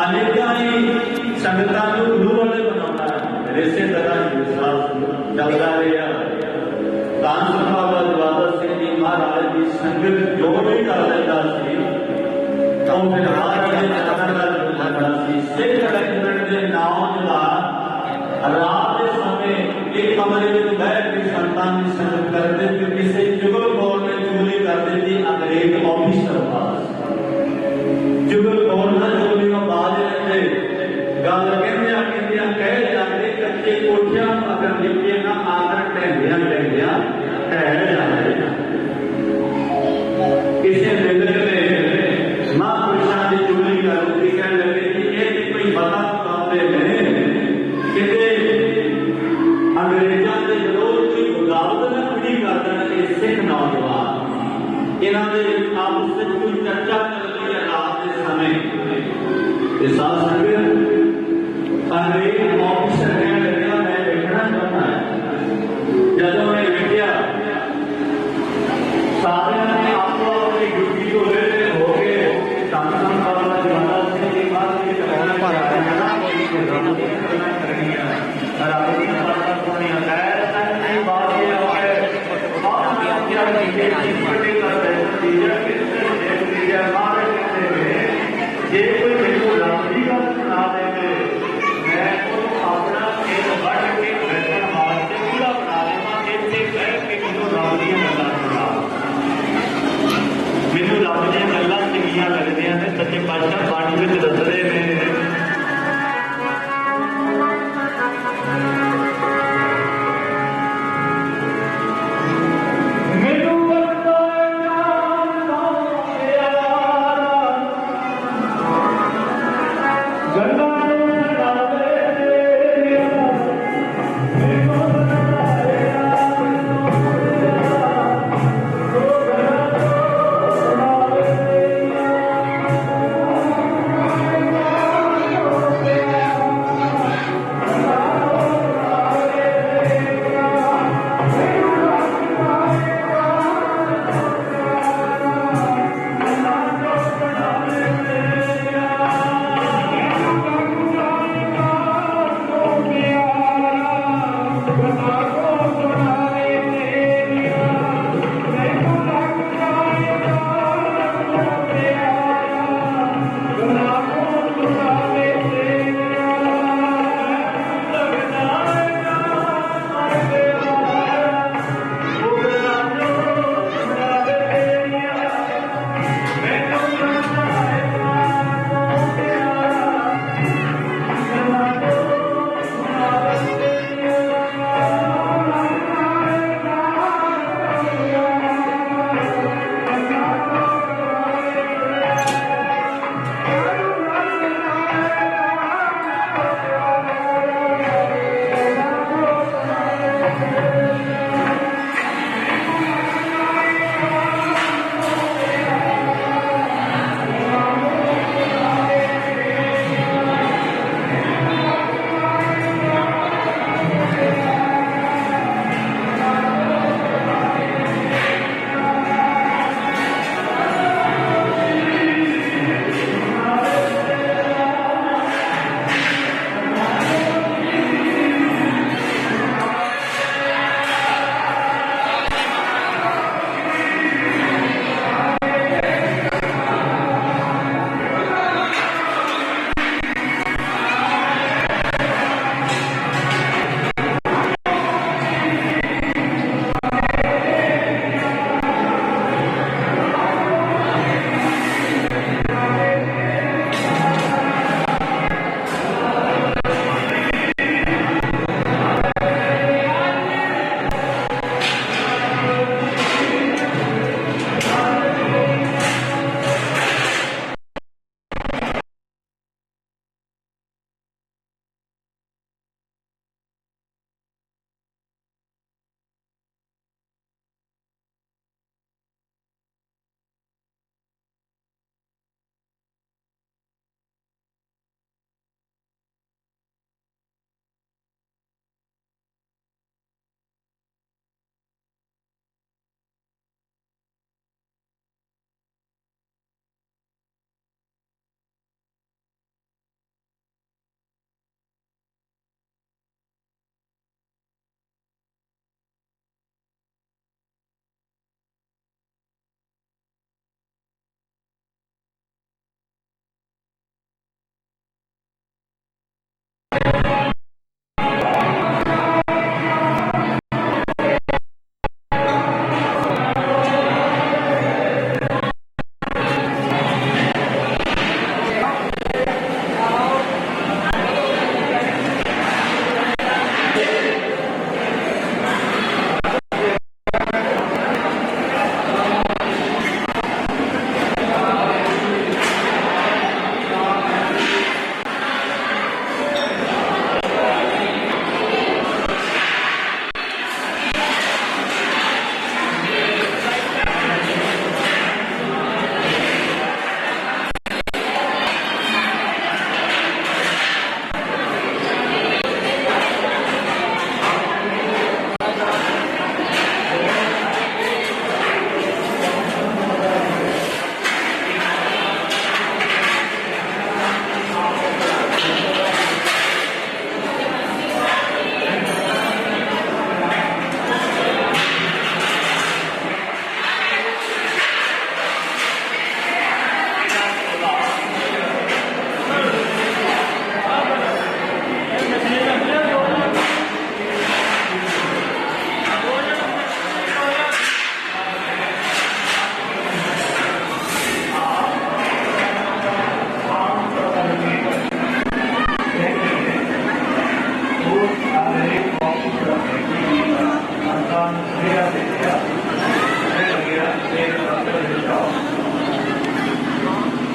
ਅਨੇਕਾਂ ਹੀ ਸੰਗਤਾਂ ਨੂੰ ਗੁਰੂ ਵਾਲੇ ਬਣਾਉਣਾ। ਇਸੇ ਤਰ੍ਹਾਂ ਵਿਸ਼ਵਾਸ ਚੱਲਦਾ ਰਿਹਾ। ਧੰਨ ਸੰਤ ਬਾਬਾ ਜਵਾਲਾ ਸਿੰਘ ਜੀ ਮਹਾਰਾਜ ਦੀ ਸੰਗਤ ਜੋ ਵੀ ਕਰ ਲੈਂਦਾ ਸੀ, ਉਹ ਫਿਰ ਮਹਾਰਾਜ ਦੇ ਚਰਨਾਂ ਦਾ ਜੁੜਦਾ ਸੀ। ਸਿੱਖ ਰੈਜੀਮੈਂਟ ਦੇ ਨੌਜਵਾਨ ਰਾਤ ਦੇ ਸਮੇਂ ਇੱਕ ਕਮਰੇ ਵਿੱਚ ਬੈਠ ਕੇ ਸੰਤਾਂ ਦੀ ਸੰਗਤ ਕਰਦੇ ਕਿ ਕਿਸੇ ਚੁਗਲਖੋਰ ਨੇ ਚੁਗਲੀ ਕਰ ਦਿੱਤੀ ਅੰਗਰੇਜ਼ ਆਫੀਸਰ ਪਾਸ। ਚੁਗਲਖੋਰ ਨਾਲ ਚੁਗਲੀ ਨੂੰ ਬਾਜ ਲੈਂਦੇ, ਗੱਲ ਕਹਿੰਦਿਆਂ ਕਹਿ ਜਾਂਦੇ ਕੱਚੇ ਕੋਠਿਆਂ ਨੂੰ ਅਗਰ ਲਿਪੇ ਨਾ ਆਦਰ ਢਹਿੰਦਿਆਂ ਢਹਿ ਜਾਂਦੇ। ਕਿਸੇ ਮਿਲਕ ਨੇ ਮਹਾਂਪੁਰਸ਼ਾਂ ਦੀ ਚੁਗਲੀ ਕਰ ਦਿੱਤੀ, ਕਹਿਣ ਲੱਗੇ ਕਿ ਇਹ ਕੋਈ ਪਤਾ ਪਾਉਂਦੇ ਨੇ ਕਿਤੇ ਅੰਗਰੇਜ਼ਾਂ ਦੇ ਵਿਰੋਧ ਦੀ ਬਗਾਵਤ ਨਾ ਖੜੀ ਕਰ ਦੇਣ। ਇਹ ਸਿੱਖ ਨੌਜਵਾਨ, ਇਹਨਾਂ ਦੇ ਆਪਸ ਵਿੱਚ ਕੋਈ ਚਰਚਾ ਚੱਲ ਰਹੀ ਹੈ ਰਾਤ ਦੇ ਸਮੇਂ। ਤੇ ਸਾਧ ਸੰਗਤ ਅੰਗਰੇਜ਼ ਆਫਿਸਰ ਕਹਿਣ ਲੱਗਿਆ ਮੈਂ ਵੇਖਣਾ ਚਾਹੁੰਦਾ। ਜਦੋਂ ਉਹਨੇ ਵੇਖਿਆ मेरे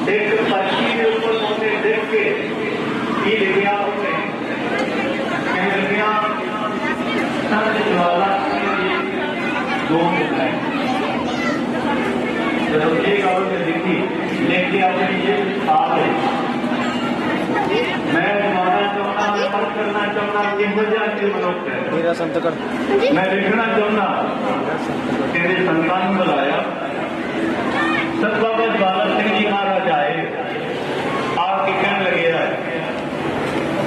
एक पर्ची के ऊपर उन्होंने देख के ये लिखा उसने संत ज्वाला दो मिलाए जब एक और ने लिखी लेके अपनी ये साथ मैं माना चाहता मैं फर्क करना चाहता कि मुझे के मनुष्य है मेरा संत कर मैं लिखना चाहता तेरे संतान बुलाया सत बाबा ज्वाला सिंह जी महाराज आए आपके कहने लगे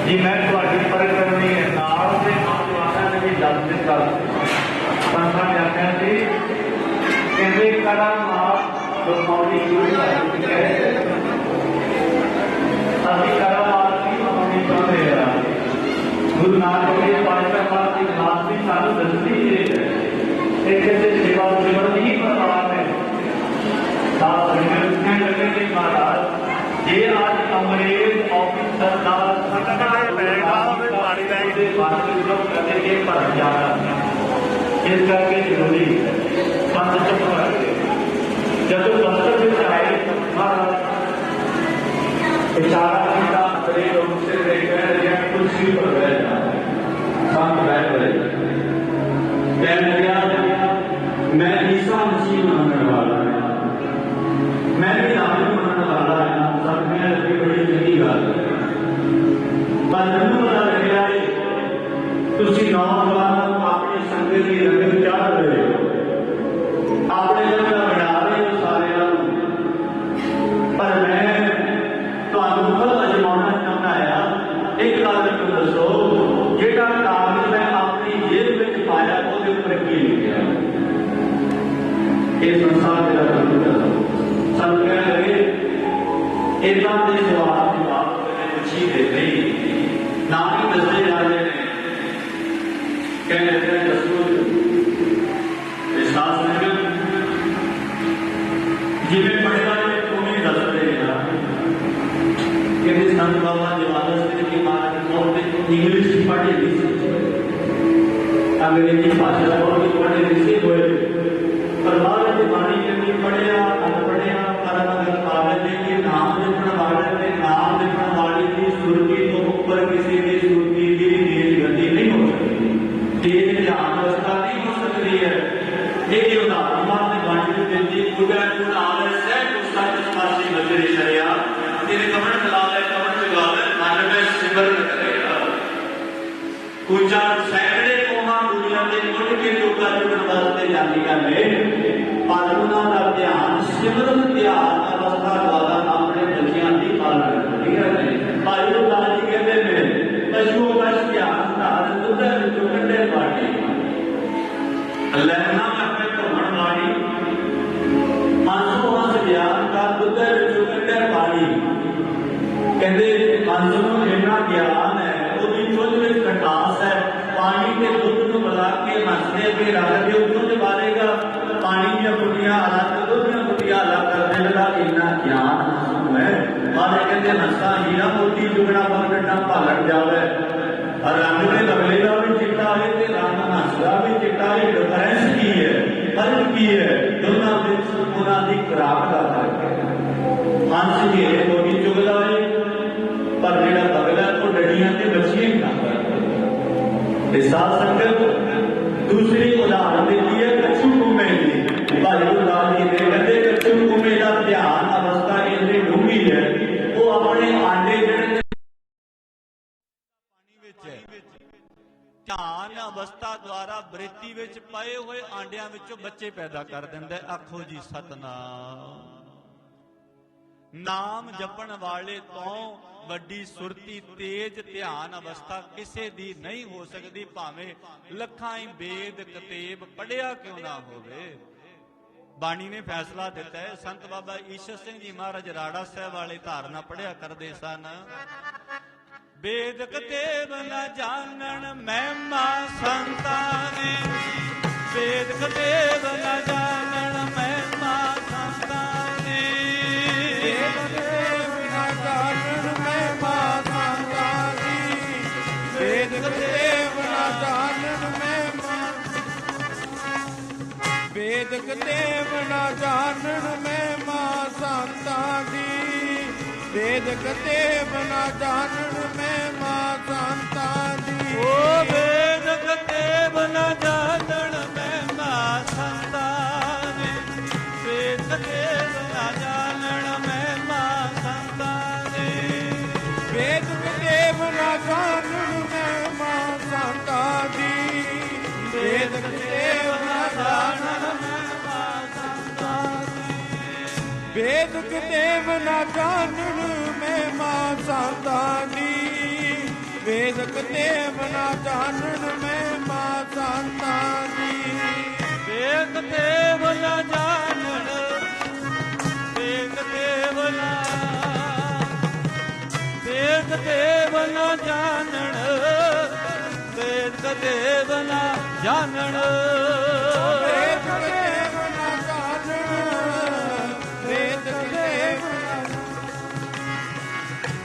जी मैं थोड़ी फर्क करनी है नाल से नौजवानों ने भी दस दिता संतां ने आख्या जी कहते करा मार तो मौली अभी करा मार की मौली चाहते हैं गुरु नानक देव पातशाह साहब की खास भी सानू दसदी है एक सेवा जीवन ही प्रभाव है साथ कहने लगे कि महाराज ये आज अंग्रेज ऑफिसर का करके पर जाना इस करके जरूरी संत चुप करके जब दफ्तर में आए महाराज इशारा किया अंग्रेज ऑफिसर ने कह दिया कुर्सी पर बैठ जाना संत बैठ गए कहने लगा मैं ईसा मसीह मानने वाला हूं मैं भी आपको मानने वाला है सब में लगी बड़ी चंगी गल पर मैनू पता लग्या तुसी नौजवान अपनी संगत की रंगत चाह रहे हो अपने जगह बना रहे हो सारे पर मैं तुहानू खुद अजमाना चाहता है एक गल मैनू दसो जेड़ा कागज मैं अपनी जेब में पाया उसके ऊपर की लिखा ये संसार मेरा संत कहने लगे इतना के सवाल की बात पूछी दे नहीं ना ही दसे जा रहे हैं कहने लगे दसो विश्वास नहीं जिम्मे पढ़ेगा तुम्हें दस देगा कहते संत बाबा ज्वाला सिंह जी महाराज बहुत इंग्लिश पढ़े लिखे अंग्रेजी भाषा बहुत पढ़े लिखे हुए पर बाद में पानी के पढ़िया अनपढ़िया पर अगर कागज के नाम लिखने वाले की सुरती तो ऊपर किसी भी सुरती की तेज गति नहीं हो सकती तेज ध्यान अवस्था नहीं हो सकती है एक उदाहरण बात बाणी में देती उदय गुण आवे सह उसका पासी नजरे शरिया तेरे कमर चला ले कमर चला ले मन में सिमरन करेगा पूजा सैकड़े कोमा दुनिया के उठ के चोका चुनने वास्ते जानिया ने पर उन्होंने का ध्यान सिमरन ध्यान अवस्था द्वारा अपने बच्चों की पालन करती है भाई उदास जी कहते हैं पशु पश ध्यान धारण उधर चुकंडे पाटी लहना अपने घूमन वाली मानसो हंस ज्ञान का उधर चुकंडे पानी कहते मानसो इतना ज्ञान है उसकी चुंझ में खटास है पानी के दुध को मिला के हंसने के रख के उसको निभालेगा पानी की बुटियां अलग दूध की बुटियां अलग करने लगा इतना ज्ञान है मारे कहते हंसा हीरा मोती जुगड़ा पकड़ना भालन जावे रंग में लगले का भी चिट्टा है रंग हंसदा भी चिट्टा है डिफरेंस की है फर्क की है दोनों विच उन्होंने खुराक का फर्क है हंस के मोती चुगदा है पर जेड़ा बगला तो डड़ियां ते बच्चियां ही खाता है साथ संगत दूसरी उदाहरण देती है कच्छु कुमे की भाई गुरदास जी ने कहते कच्छु कुमे का ध्यान अवस्था इतनी डूंगी है वो अपने आंडे ध्यान अवस्था द्वारा बरेती विच पए हुए आंडियां विचों बच्चे पैदा कर दिंदा है। आखो जी सतनाम नाम जपण वाले तो वड्डी सुरती तेज ध्यान अवस्था किसे दी नहीं हो सकती भावें लखां ही वेद कतेब पढ़िया क्यों ना होवे। बाणी ने फैसला दिता है संत बाबा ईश्वर सिंह जी महाराज राड़ा साहब वाले धारना पढ़िया करते सन वेद कतेब न जानन महिमा संतां ने वेद कतेब न जानन महिमा संतां ने वेद कतेब न जानन महिमा संतां दी वेद कतेब न ਵੇਦਕ ਦੇਵ ਨਾ ਜਾਣਨ ਮਹਿਮਾ ਸੰਤਾਂ ਦੀ ਵੇਦਕ ਦੇਵ ਨਾ ਜਾਣਨ ਮਹਿਮਾ ਸੰਤਾਂ ਦੀ ਓ ਵੇਦਕ ਦੇਵ ਨਾ ਜਾਣਨ ਮਹਿਮਾ ਸੰਤਾਂ ਦੀ ਵੇਦਕ ਦੇਵ ਨਾ ਜਾਣਨ ਮਹਿਮਾ ਸੰਤਾਂ ਦੀ ਵੇਦਕ ਦੇਵ ਨਾ ਜਾਣਨ ਮਹਿਮਾ ਸੰਤਾਂ ਦੀ ਵੇਦਕ ਦੇਵ ਨਾ ਜਾਣਨ ਮਹਿਮਾ ਸੰਤਾਂ ਦੀ ਵੇਦਕ ਦੇਵ ਨਾ ਜਾਣਨ ਮਹਿਮਾ ਸੰਤਾਂ ਦੀ ਵੇਦਕ ਦੇਵ ਨਾ ਜਾਣਨ ਮਹਿਮਾ ਸੰਤਾਂ ਦੀ ਵੇਦ ਦੇਵ ਨਾ ਜਾਣਨ ਵੇਦ ਦੇਵ ਨਾ ਵੇਦ ਦੇਵ ਨਾ ਜਾਣਨ ਵੇਦ ਦੇਵ ਨਾ ਜਾਣਨ ਵੇਦਕ ਦੇਵ ਨਾ ਜਾਣਨ ਵੇਦਕ ਦੇਵ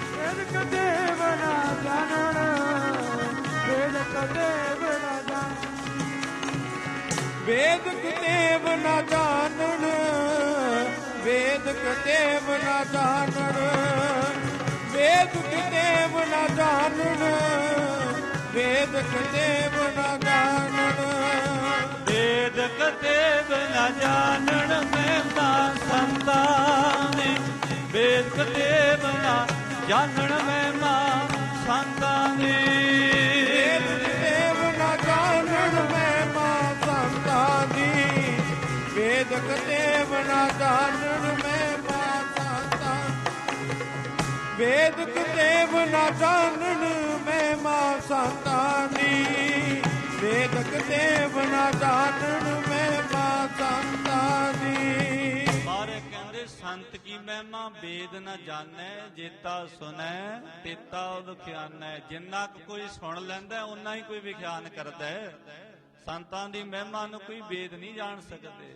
ਵੇਦਕ ਦੇਵ ਨਾ ਜਾਣਨ ਵੇਦਕ ਦੇਵ ਨਾ ਜਾਣਨ ਵੇਦਕ ਦੇਵ ਨਾ ਜਾਣਨ ਵੇਦਕ ਦੇਵ ਨਾ ਜਾਣਨ ਵੇਦਕ ਦੇਵ ਨਾ ਜਾਣਨ ਵੇਦਕ ਦੇਵ ਨਾ ਜਾਣਨ ਵੇਦਕ ਦੇਵ ਨਾ ਜਾਣਨ ਮਹਿਮਾ ਸੰਤਾਂ ਦੀ ਵੇਦਕ ਦੇਵ ਨਾ ਜਾਣਨ ਮਹਿਮਾ ਸੰਤਾਂ ਦੀ ਵੇਦਕ ਦੇਵ ਨਾ ਜਾਣਨ ਮਹਿਮਾ ਸੰਤਾਂ ਦੀ ਵੇਦਕ ਦੇਵ ਨਾ ਜਾਣਨ ਮਹਿਮਾ ਸੰਤਾਂ ਵੇਦਕ ਦੇਵ ਨਾ ਜਾਣਨ ਮਹਿਮਾ ਸੰਤਾਂ ਦੀ ਵੇਦਕ ਦੇਵ ਨਾ ਜਾਣਨ ਮਹਿਮਾ ਸੰਤਾਂ ਦੀ ਬਾਰੇ ਕਹਿੰਦੇ ਸੰਤ ਕੀ ਮਹਿਮਾ ਵੇਦ ਨ ਜਾਣੈ ਜੇਤਾ ਸੁਨੈ ਤੇਤਾ ਵਿਖਿਆਨੈ ਜਿੰਨਾ ਕੁ ਕੋਈ ਸੁਣ ਲੈਂਦਾ ਓਨਾ ਹੀ ਕੋਈ ਵਿਖਿਆਨ ਕਰਦਾ ਹੈ। ਸੰਤਾਂ ਦੀ ਮਹਿਮਾ ਨੂੰ ਕੋਈ ਵੇਦ ਨਹੀਂ ਜਾਣ ਸਕਦੇ,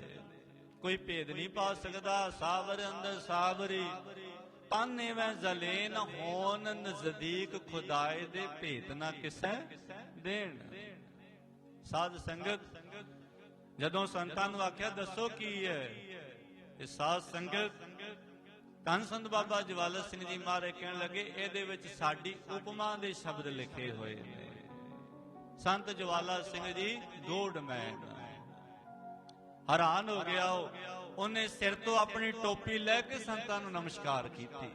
ਕੋਈ ਭੇਦ ਨਹੀਂ ਪਾ ਸਕਦਾ। ਸਾਬਰ ਅੰਦਰ ਸਾਬਰੀ ਤਾਨੇ ਵੈ ਜ਼ਲੇਨ ਹੋਣ ਨਜ਼ਦੀਕ ਖੁਦਾਏ ਦੇ ਭੇਤ ਨਾ ਕਿਸੈ ਦੇਣ। ਸਾਧ ਸੰਗਤ ਜਦੋਂ ਸੰਤਾਂ ਨੂੰ ਆਖਿਆ ਦੱਸੋ ਕੀ ਹੈ, ਇਹ ਸਾਧ ਸੰਗਤ ਧੰਨ ਸੰਤ ਬਾਬਾ ਜਵਾਲਾ ਸਿੰਘ ਜੀ ਮਹਾਰਾਜ ਕਹਿਣ ਲੱਗੇ ਇਹਦੇ ਵਿੱਚ ਸਾਡੀ ਉਪਮਾ ਦੇ ਸ਼ਬਦ ਲਿਖੇ ਹੋਏ ਨੇ। ਸੰਤ ਜਵਾਲਾ ਸਿੰਘ ਜੀ ਗੋਡਮੈਨ ਹੈਰਾਨ ਹੋ ਗਿਆ। ਉਹਨੇ ਸਿਰ ਤੋਂ ਆਪਣੀ ਟੋਪੀ ਲੈ ਕੇ ਸੰਤਾਂ ਨੂੰ ਨਮਸਕਾਰ ਕੀਤੀ।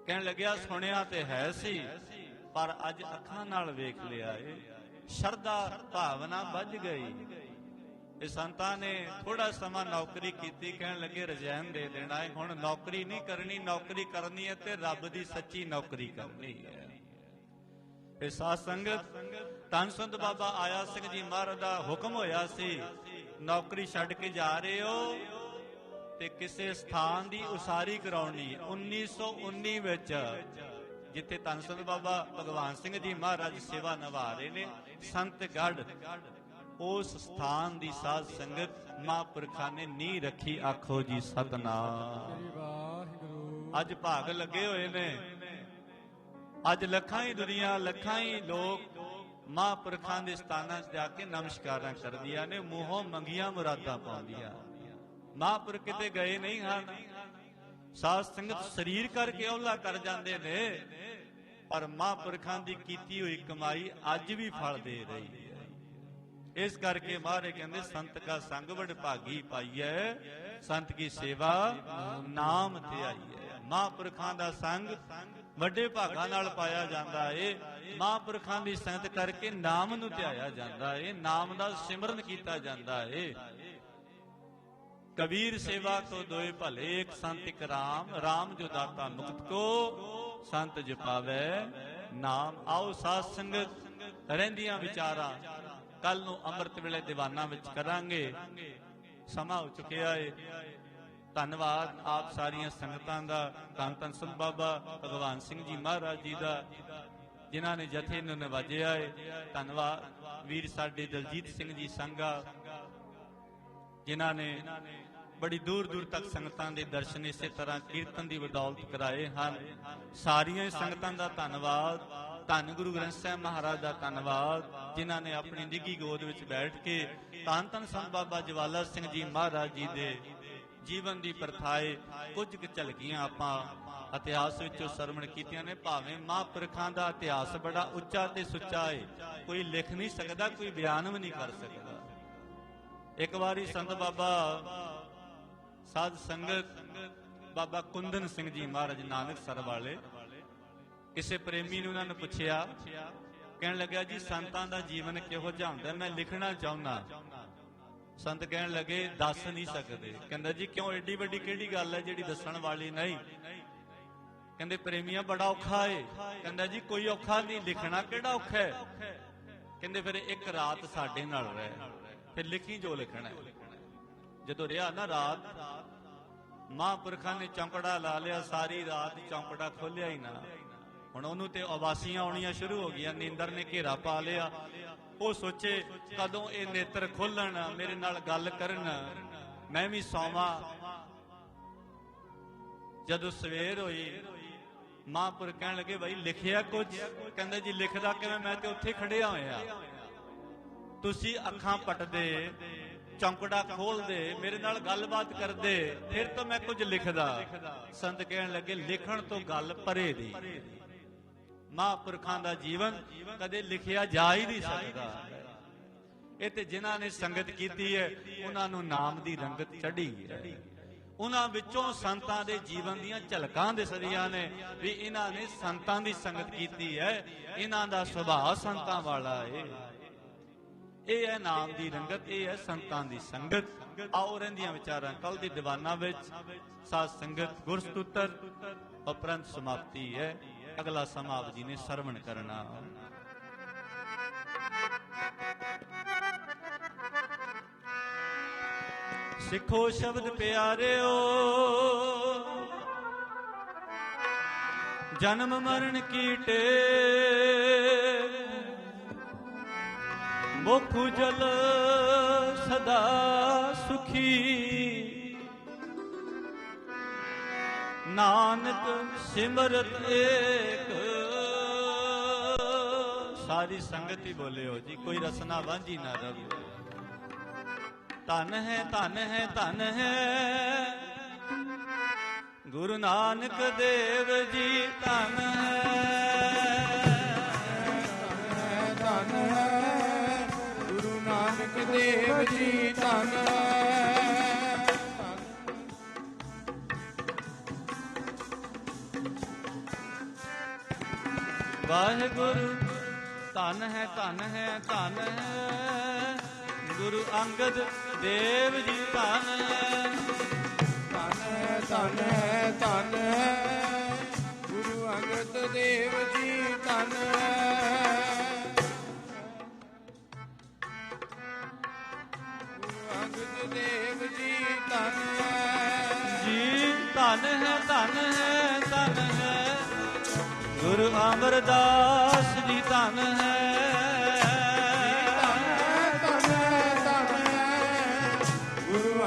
ਕਹਿਣ ਲੱਗਿਆ ਸੁਣਿਆ ਤੇ ਹੈ ਸੀ ਪਰ ਅੱਜ ਅੱਖਾਂ ਨਾਲ ਵੇਖ ਲਿਆ ਏ, ਸ਼ਰਧਾ ਭਾਵਨਾ ਵੱਜ ਗਈ। ਇਹ ਸੰਤਾਂ ਨੇ ਥੋੜਾ ਸਮਾਂ ਨੌਕਰੀ ਕੀਤੀ, ਕਹਿਣ ਲੱਗੇ ਰਜ਼ਾਇਨ ਦੇ ਦੇਣਾ ਹੈ, ਹੁਣ ਨੌਕਰੀ ਨਹੀਂ ਕਰਨੀ, ਨੌਕਰੀ ਕਰਨੀ ਹੈ ਤੇ ਰੱਬ ਦੀ ਸੱਚੀ ਨੌਕਰੀ ਕਰਨੀ ਹੈ। ਇਹ ਸਾਧ ਸੰਗਤ ਧੰਨ ਸੰਤ ਬਾਬਾ ਆਇਆ ਸਿੰਘ ਜੀ ਮਹਾਰਾਜ ਦਾ ਹੁਕਮ ਹੋਇਆ ਸੀ ਨੌਕਰੀ ਛੱਡ ਕੇ ਜਾ ਰਹੇ ਹੋ ਤੇ ਕਿਸੇ ਸਥਾਨ ਦੀ ਉਸਾਰੀ ਕਰਾਉਣੀ। 1919 ਵਿੱਚ ਜਿੱਥੇ ਧੰਨ ਸੰਤ ਬਾਬਾ ਭਗਵਾਨ ਸਿੰਘ ਜੀ ਮਹਾਰਾਜ ਸੇਵਾ ਨਿਭਾ ਰਹੇ ਨੇ ਸੰਤਗੜ੍ਹ, ਉਸ ਸਥਾਨ ਦੀ ਸਾਧ ਸੰਗਤ ਮਹਾਂਪੁਰਖਾਂ ਨੇ ਨੀਂਹ ਰੱਖੀ। ਆਖੋ ਜੀ ਸਤਿਨਾਮ। ਅੱਜ ਭਾਗ ਲੱਗੇ ਹੋਏ ਨੇ, ਅੱਜ ਲੱਖਾਂ ਹੀ ਦੁਨੀਆ, ਲੱਖਾਂ ਹੀ ਲੋਕ ਮਹਾਂਪੁਰਖਾਂ ਦੇ ਸਥਾਨਾਂ 'ਚ ਜਾ ਕੇ ਨਮਸਕਾਰਾਂ ਕਰਦੀਆਂ ਨੇ, ਮੂੰਹੋਂ ਮੰਗੀਆਂ ਮੁਰਾਦਾਂ ਪਾਉਂਦੀਆਂ। ਮਹਾਂਪੁਰਖ ਕਿਤੇ ਗਏ ਨਹੀਂ ਹਨ। ਸਾਧ ਸੰਗਤ ਸਰੀਰ ਕਰਕੇ ਉਹਲਾ ਕਰ ਜਾਂਦੇ ਨੇ ਪਰ ਮਹਾਂਪੁਰਖਾਂ ਦੀ ਕੀਤੀ ਹੋਈ ਕਮਾਈ ਅੱਜ ਵੀ ਫਲ ਦੇ ਰਹੀ ਹੈ। ਇਸ ਕਰਕੇ ਮਹਾਰਾਜ ਕਹਿੰਦੇ ਸੰਤ ਕਾ ਸੰਗ ਬੜ ਭਾਗੀ ਪਾਈਐ, ਸੰਤ ਕੀ ਸੇਵਾ ਨਾਮ ਧਿਆਈਐ। ਮਹਾਂਪੁਰਖਾਂ ਦਾ ਸੰਗ ਵੱਡੇ ਭਾਗਾਂ ਨਾਲ ਪਾਇਆ ਜਾਂਦਾ ਏ। ਮਹਾਂਪੁਰਖਾਂ ਦੀ ਸੰਗਤ ਕਰਕੇ ਨਾਮ ਨੂੰ ਧਿਆਇਆ ਜਾਂਦਾ ਏ, ਨਾਮ ਦਾ ਸਿਮਰਨ ਕੀਤਾ ਜਾਂਦਾ ਏ। ਕਬੀਰ ਸੇਵਾ ਕੋ ਦੋਏ ਭਲੇ, ਇੱਕ ਸੰਤ ਇੱਕ ਰਾਮ, ਰਾਮ ਜੋ ਦਾਤਾ ਮੁਕਤ ਕੋ, ਸੰਤ ਜਪਾਵੇ ਨਾਮ। ਆਓ ਸਾਧ ਸੰਗਤ ਰਹਿੰਦੀਆਂ ਵਿਚਾਰਾਂ ਕੱਲ ਨੂੰ ਅੰਮ੍ਰਿਤ ਵੇਲੇ ਦੀਵਾਨਾਂ ਵਿੱਚ ਕਰਾਂਗੇ। ਸਮਾਂ ਹੋ ਚੁੱਕਿਆ ਏ। ਧੰਨਵਾਦ ਆਪ ਸਾਰੀਆਂ ਸੰਗਤਾਂ ਦਾ, ਧੰਨ ਧੰਨ ਸੰਤ ਬਾਬਾ ਭਗਵਾਨ ਸਿੰਘ ਜੀ ਮਹਾਰਾਜ ਜੀ ਦਾ ਜਿਨ੍ਹਾਂ ਨੇ ਜਥੇ ਨੂੰ ਨਿਵਾਜਿਆ ਏ। ਧੰਨਵਾਦ ਵੀਰ ਸਾਡੇ ਦਲਜੀਤ ਸਿੰਘ ਜੀ ਸੰਘਾ ਜਿਨ੍ਹਾਂ ਨੇ ਬੜੀ ਦੂਰ ਦੂਰ ਤੱਕ ਸੰਗਤਾਂ ਦੇ ਦਰਸ਼ਨ ਇਸੇ ਤਰ੍ਹਾਂ ਕੀਰਤਨ ਦੀ ਬਦੌਲਤ ਕਰਾਏ ਹਨ। ਸਾਰੀਆਂ ਸੰਗਤਾਂ ਦਾ ਧੰਨਵਾਦ। ਧੰਨ ਗੁਰੂ ਗ੍ਰੰਥ ਸਾਹਿਬ ਮਹਾਰਾਜ ਦਾ ਧੰਨਵਾਦ, ਜਿਨ੍ਹਾਂ ਨੇ ਆਪਣੀ ਨਿੱਘੀ ਗੋਦ ਵਿੱਚ ਬੈਠ ਕੇ ਧੰਨ ਧੰਨ ਸੰਤ ਬਾਬਾ ਜਵਾਲਾ ਸਿੰਘ ਜੀ ਮਹਾਰਾਜ ਜੀ ਦੇ ਜੀਵਨ ਦੀ ਪਰਥਾਏ ਕੁਝ ਕੁ ਝਲਕੀਆਂ ਆਪਾਂ ਇਤਿਹਾਸ ਵਿੱਚੋਂ ਸਰਵਣ ਕੀਤੀਆਂ ਨੇ। ਭਾਵੇਂ ਮਹਾਂਪੁਰਖਾਂ ਦਾ ਇਤਿਹਾਸ ਬੜਾ ਉੱਚਾ ਤੇ ਸੁੱਚਾ ਹੈ, ਕੋਈ ਲਿਖ ਨਹੀਂ ਸਕਦਾ, ਕੋਈ ਬਿਆਨ ਵੀ ਨਹੀਂ ਕਰ ਸਕਦਾ। ਇੱਕ ਵਾਰੀ ਸੰਤ ਬਾਬਾ ਸਾਧ ਸੰਗਤ ਬਾਬਾ ਕੁੰਦਨ ਸਿੰਘ ਜੀ ਮਹਾਰਾਜ ਨਾਨਕਸਰ ਵਾਲੇ, ਕਿਸੇ ਪ੍ਰੇਮੀ ਨੇ ਉਹਨਾਂ ਨੂੰ ਪੁੱਛਿਆ, ਕਹਿਣ ਲੱਗਿਆ ਜੀ ਸੰਤਾਂ ਦਾ ਜੀਵਨ ਕਿਹੋ ਜਿਹਾ ਹੁੰਦਾ, ਮੈਂ ਲਿਖਣਾ ਚਾਹੁੰਦਾ। ਸੰਤ ਕਹਿਣ ਲੱਗੇ ਦੱਸ ਨਹੀਂ ਸਕਦੇ। ਕਹਿੰਦਾ ਜੀ ਕਿਉਂ, ਏਡੀ ਵੱਡੀ ਕਿਹੜੀ ਗੱਲ ਹੈ ਜਿਹੜੀ ਦੱਸਣ ਵਾਲੀ ਨਹੀਂ? ਕਹਿੰਦੇ ਪ੍ਰੇਮੀਆਂ ਬੜਾ ਔਖਾ ਏ। ਕਹਿੰਦਾ ਜੀ ਕੋਈ ਔਖਾ ਨਹੀਂ, ਲਿਖਣਾ ਕਿਹੜਾ ਔਖਾ ਹੈ? ਕਹਿੰਦੇ ਫਿਰ ਇੱਕ ਰਾਤ ਸਾਡੇ ਨਾਲ ਰਹਿ, ਫਿਰ ਲਿਖੀ ਜੋ ਲਿਖਣਾ ਹੈ। ਜਦੋਂ ਰਿਹਾ ਨਾ ਰਾਤ, ਮਹਾਂਪੁਰਖਾਂ ਨੇ ਚੌਂਕੜਾ ਲਾ ਲਿਆ, ਸਾਰੀ ਰਾਤ ਚੌਂਕੜਾ ਖੋਲਿਆ ਹੀ ਨਾ। ਹੁਣ ਉਹਨੂੰ ਤੇ ਉਬਾਸੀਆਂ ਆਉਣੀਆਂ ਸ਼ੁਰੂ ਹੋ ਗਈਆਂ, ਨੀਂਦਰ ਨੇ ਘੇਰਾ ਪਾ ਲਿਆ। ਉਹ ਸੋਚੇ ਕਦੋਂ ਇਹ ਨੇਤਰ ਖੋਲਣ, ਮੇਰੇ ਨਾਲ ਗੱਲ ਕਰਨ, ਮੈਂ ਵੀ ਸੌਵਾਂ। ਜਦੋਂ ਸਵੇਰ ਹੋਈ, ਮਹਾਂਪੁਰਖ ਕਹਿਣ ਲੱਗੇ ਬਈ ਲਿਖਿਆ ਕੁਝ? ਕਹਿੰਦਾ ਜੀ ਲਿਖਦਾ ਕਿਵੇਂ, ਮੈਂ ਤੇ ਉੱਥੇ ਖੜਿਆ ਹੋਇਆ। ਤੁਸੀਂ ਅੱਖਾਂ ਪਟਦੇ, ਚੌਂਕੜਾ ਖੋਲਦੇ, ਮੇਰੇ ਨਾਲ ਗੱਲਬਾਤ ਕਰਦੇ, ਫਿਰ ਤਾਂ ਮੈਂ ਕੁਝ ਲਿਖਦਾ। ਸੰਤ ਕਹਿਣ ਲੱਗੇ ਲਿਖਣ ਤੋਂ ਗੱਲ ਪਰੇ ਦੀ। ਮਹਾਂਪੁਰਖਾਂ ਦਾ ਜੀਵਨ ਕਦੇ ਲਿਖਿਆ ਜਾ ਹੀ ਨਹੀਂ ਸਕਦਾ। ਇਹ ਤੇ ਜਿਨ੍ਹਾਂ ਨੇ ਸੰਗਤ ਕੀਤੀ ਹੈ ਉਹਨਾਂ ਨੂੰ ਨਾਮ ਦੀ ਰੰਗਤ ਚੜ੍ਹੀ ਹੈ। ਉਹਨਾਂ ਵਿੱਚੋਂ ਸੰਤਾਂ ਦੇ ਜੀਵਨ ਦੀਆਂ ਝਲਕਾਂ ਦਿਸਦੀਆਂ ਨੇ ਵੀ ਇਹਨਾਂ ਨੇ ਸੰਤਾਂ ਦੀ ਸੰਗਤ ਕੀਤੀ ਹੈ, ਇਹਨਾਂ ਦਾ ਸੁਭਾਅ ਸੰਤਾਂ ਵਾਲਾ ਹੈ। ਇਹ ਹੈ ਨਾਮ ਦੀ ਰੰਗਤ, ਇਹ ਹੈ ਸੰਤਾਂ ਦੀ ਸੰਗਤ। ਆਓ ਰਹਿੰਦੀਆਂ ਵਿਚਾਰਾਂ ਕੱਲ ਦੀ ਦੀਵਾਨਾ ਵਿੱਚ ਸਾਧ ਸੰਗਤ ਗੁਰਸਤੂਤਰ ਉਪਰੰਤ ਸਮਾਪਤੀ ਹੈ। ਅਗਲਾ ਸਮਾਂ ਆਪ ਜੀ ਨੇ ਸਰਵਣ ਕਰਨਾ। ਸਿੱਖੋ ਸ਼ਬਦ ਪਿਆਰਿਓ, ਜਨਮ ਮਰਨ ਕੀ ਟੇਕ, ਮੁਖ ਉਜਲ ਸਦਾ ਸੁਖੀ, ਨਾਨਕ ਸਿਮਰਤ ਏਕ। ਸਾਰੀ ਸੰਗਤ ਹੀ ਬੋਲਿਓ ਜੀ, ਕੋਈ ਰਸਨਾ ਵਾਂਝੀ ਨਾ ਰਵੇ। ਧਨ ਹੈ ਧਨ ਹੈ ਧਨ ਹੈ ਗੁਰੂ ਨਾਨਕ ਦੇਵ ਜੀ, ਧਨ ਹੈ ਧਨ ਹੈ ਗੁਰੂ ਨਾਨਕ ਦੇਵ ਜੀ, ਧਨ ਹੈ। ਵਾਹਿਗੁਰੂ ਧਨ ਹੈ ਧਨ ਹੈ ਧਨ ਹੈ ਗੁਰੂ ਅੰਗਦ ਦੇਵ ਜੀ, ਧਨ ਹੈ ਧਨ ਹੈ ਧਨ ਹੈ ਧਨ ਹੈ ਗੁਰੂ ਅੰਗਦ ਦੇਵ ਜੀ, ਧਨ ਹੈ ਗੁਰੂ ਅੰਗਦ ਦੇਵ ਜੀ, ਧਨ ਹੈ ਜੀ। ਧਨ ਹੈ ਧਨ ਹੈ ਧਨ ਹੈ ਗੁਰੂ ਅਮਰਦਾਸ ਜੀ, ਧਨ ਹੈ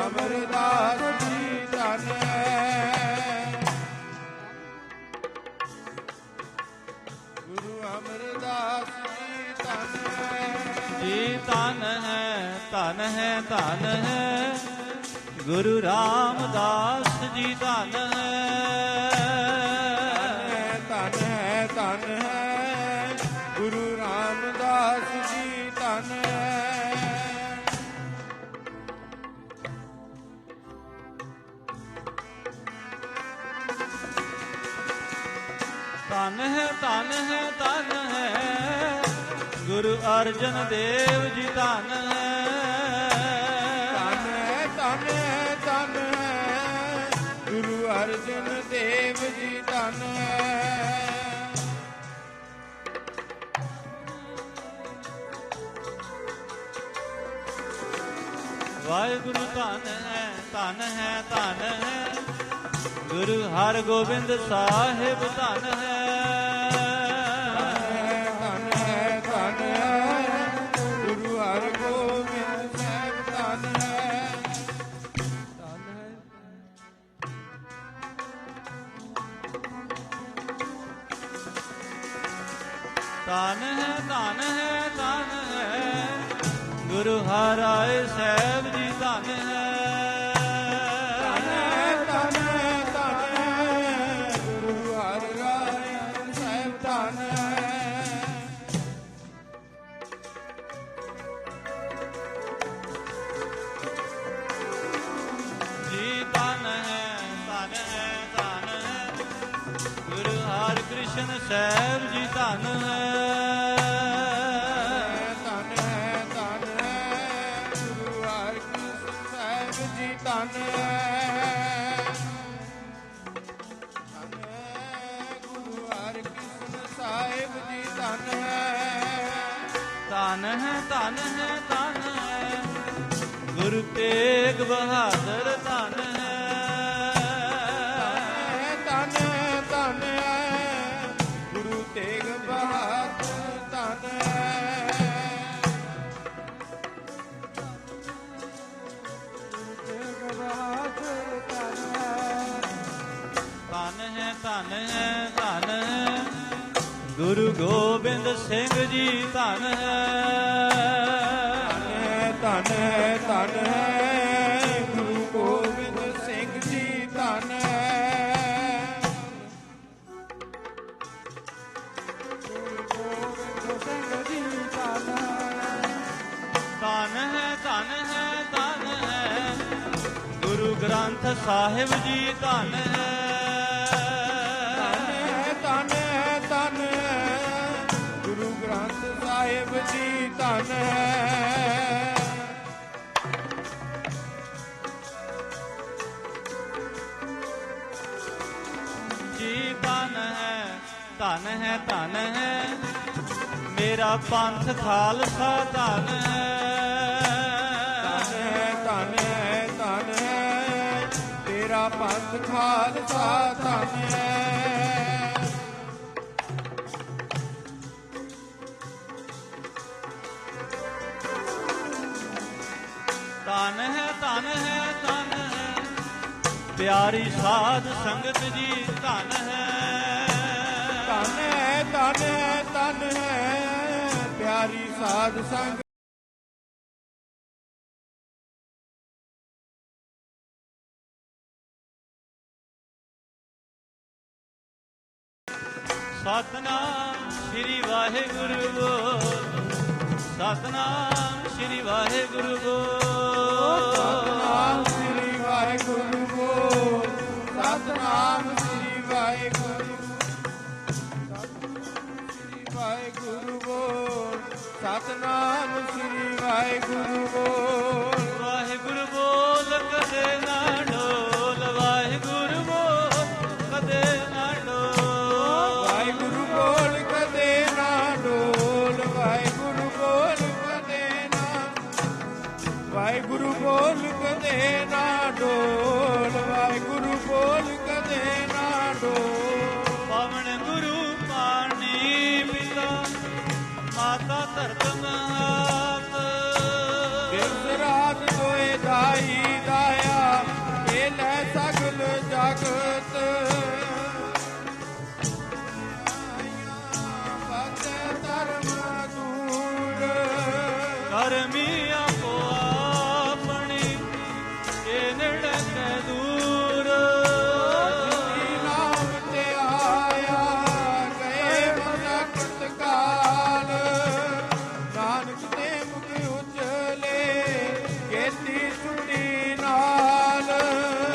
ਅਮਰਦਾਸ ਜੀ, ਧਨ ਹੈ ਗੁਰੂ ਅਮਰਦਾਸ ਜੀ, ਧਨ ਹੈ ਜੀ। ਧਨ ਹੈ ਧਨ ਹੈ ਧਨ ਹੈ ਗੁਰੂ ਰਾਮਦਾਸ ਜੀ, ਧਨ ਹੈ ਧਨ ਹੈ ਧਨ ਹੈ ਗੁਰੂ ਰਾਮਦਾਸ ਜੀ, ਧਨ ਹੈ ਧਨ ਹੈ ਧਨ ਹੈ ਧਨ ਹੈ ਗੁਰੂ ਅਰਜਨ ਦੇਵ ਜੀ, ਧਨ ਹੈ ਧਨ ਹੈ ਧਨ ਹੈ ਧਨ ਹੈ ਗੁਰੂ ਅਰਜਨ ਦੇਵ ਜੀ, ਧਨ ਹੈ ਵਾਹਿਗੁਰੂ ਧਨ ਹੈ ਧਨ ਹੈ ਧਨ ਹੈ ਗੁਰੂ ਹਰਗੋਬਿੰਦ ਸਾਹਿਬ, ਧਨ ਹੈ ਧਨ ਹੈ ਧਨ ਹੈ ਗੁਰੂ ਹਰਗੋਬਿੰਦ ਸਾਹਿਬ, ਧਨ ਹੈ ਧਨ ਹੈ ਗੁਰੂ ਹਰਿ ਸਾਹਿਬ ਜੀ ਧਨ ਹੈ। ਧਨ ਗੁਰੂ ਹਰਿ ਰਾਏ ਸਾਹਿਬ ਧਨ ਜੀ ਧਨ ਹੈ, ਧਨ ਹੈ, ਧਨ ਹੈ ਗੁਰੂ ਹਰਿ ਕ੍ਰਿਸ਼ਨ ਸਾਹਿਬ ਜੀ ਧਨ ਹੈ। ਧਨ ਗੁਰੂ ਹਰਿ ਕ੍ਰਿਸ਼ਨ ਸਾਹਿਬ ਜੀ ਧਨ ਗੁਰੂ ਹਰਿ ਕ੍ਰਿਸ਼ਨ ਸਾਹਿਬ ਜੀ ਧਨ ਧਨ ਹੈ, ਧਨ ਹੈ, ਧਨ ਹੈ ਗੁਰੂ ਤੇਗ ਬਹਾਦਰ ਧਨ ਹੈ। ਧਨ ਗੁਰੂ ਤੇਗ ਬਹਾਦਰ ਧਨ ਤੇਗ ਬਹਾਦਰ ਧਨ ਧਨ ਹੈ, ਧਨ ਹੈ, ਧਨ ਹੈ ਗੁਰੂ ਗੋਬਿੰਦ ਸਿੰਘ ਜੀ ਧਨ ਹੈ। ਧਨ ਗੁਰੂ ਗੋਬਿੰਦ ਸਿੰਘ ਜੀ ਧਨ ਗੁਰੂ ਗੋਬਿੰਦ ਸਿੰਘ ਜੀ ਧਨ ਧਨ ਹੈ, ਧਨ ਹੈ, ਧਨ ਹੈ ਗੁਰੂ ਗ੍ਰੰਥ ਸਾਹਿਬ ਜੀ ਧਨ ਹੈ। ਧਨ ਗੁਰੂ ਗ੍ਰੰਥ ਸਾਹਿਬ ਜੀ ਧਨ ਜੀ ਧਨ ਹੈ, ਧਨ ਹੈ, ਧਨ ਹੈ ਮੇਰਾ ਪੰਥ ਖਾਲਸਾ ਧਨ ਹੈ। ਧਨ ਤੇਰਾ ਪੰਥ ਖਾਲਸਾ ਧਨ ਧਨ ਹੈ, ਧਨ ਹੈ, ਧਨ ਹੈ ਪਿਆਰੀ ਸਾਧ ਸੰਗਤ ਜੀ ਧਨ ਹੈ। ਧਨ ਪਿਆਰੀ ਸਾਧ ਸੰਗ ਸਤਨਾਮ ਸ੍ਰੀ ਵਾਹਿਗੁਰੂ ਬੋਲ, ਸਤਨਾਮ ਸ੍ਰੀ ਵਾਹਿਗੁਰੂ ਬੋਲ, ਸਤਨਾਮ ਸ੍ਰੀ ਵਾਹਿਗੁਰੂ ਬੋਲ, ਸਤਨਾਮ ਸ੍ਰੀ ਵਾਹਿਗੁਰੂ ਵਾਹਿਗੁਰੂ ਬੋਲ, ਸਤਨਾਮ ਸ੍ਰੀ ਵਾਹਿਗੁਰੂ ਬੋਲ। ਵਾਹਿਗੁਰੂ ਬੋਲ ਕਦੇ ਨਾ ਡੋਲ, ਵਾਹਿਗੁਰੂ ਬੋਲ ਕਦੇ ਨਾ ਡੋਲ, ਵਾਹਿਗੁਰੂ ਬੋਲ ਕਦੇ ਨਾ ਡੋਲ, ਵਾਹਿਗੁਰੂ ਬੋਲ ਕਦੇ ਨਾ, ਵਾਹਿਗੁਰੂ ਬੋਲ ਕਦੇ ਨਾ ਡੋਲ, ਵਾਹਿਗੁਰੂ ਬੋਲ ਕਦੇ ਨਾ ਡੋਲ। ਪਵਨ ਗੁਰੂ ਪਾਣੀ ਪਿਤਾ ਮਾਤਾ ਧਰਤ ਮਾਤ, ਦਿਵਸ ਰਾਤ ਦੋਏ ਦਾਈ ਦਾਇਆ ਇਹ ਲੈ ਸਗਲ ਜਗਤ। ਫਤਿਹ ਧਰਮ ਦੂਰ ਕਰਮੀ ਆਪੋ ਆਪਣੀ ਇਹ ਨੜਕ ਦੂਰ। ਜਿਨੀ ਨਾਮ ਤੇ ਆਇਆ ਗਏ ਮਨਕਤ ਕਾਲ, ਨਾਨਕ ਤੇ ਮੁਖ ਉਜਲੇ ਕੀਤੀ ਸੁਣੀ ਨਾਲ।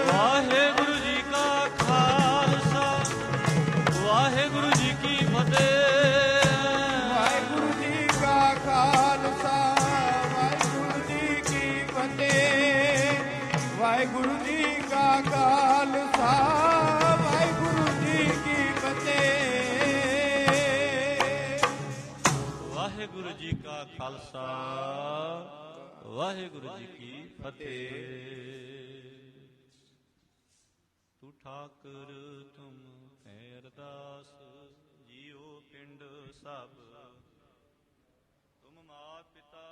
ਵਾਹਿਗੁਰੂ ਜੀ ਕਾ ਖਾਲਸਾ, ਵਾਹਿਗੁਰੂ ਜੀ ਕੀ ਫਤਿਹ। ਵਾਹਿਗੁਰੂ ਜੀ ਕਾ ਖਾਲਸਾ, ਵਾਹਿਗੁਰੂ ਜੀ ਕੀ ਫਤਿਹ। ਵਾਹਿਗੁਰੂ ਜੀ ਕਾ ਖਾਲਸਾ, ਵਾਹਿਗੁਰੂ ਜੀ ਕੀ ਫਤਿਹ। ਵਾਹਿਗੁਰੂ ਜੀ ਕਾ ਖਾਲਸਾ, ਵਾਹਿਗੁਰੂ ਜੀ ਕੀ ਫਤਿਹ। ਤੂੰ ਠਾਕੁਰ ਤੁਮ ਹੈ ਅਰਦਾਸ, ਜੀਉ ਪਿੰਡ ਸਭ ਤੁਮ ਮਾਤ ਪਿਤਾ।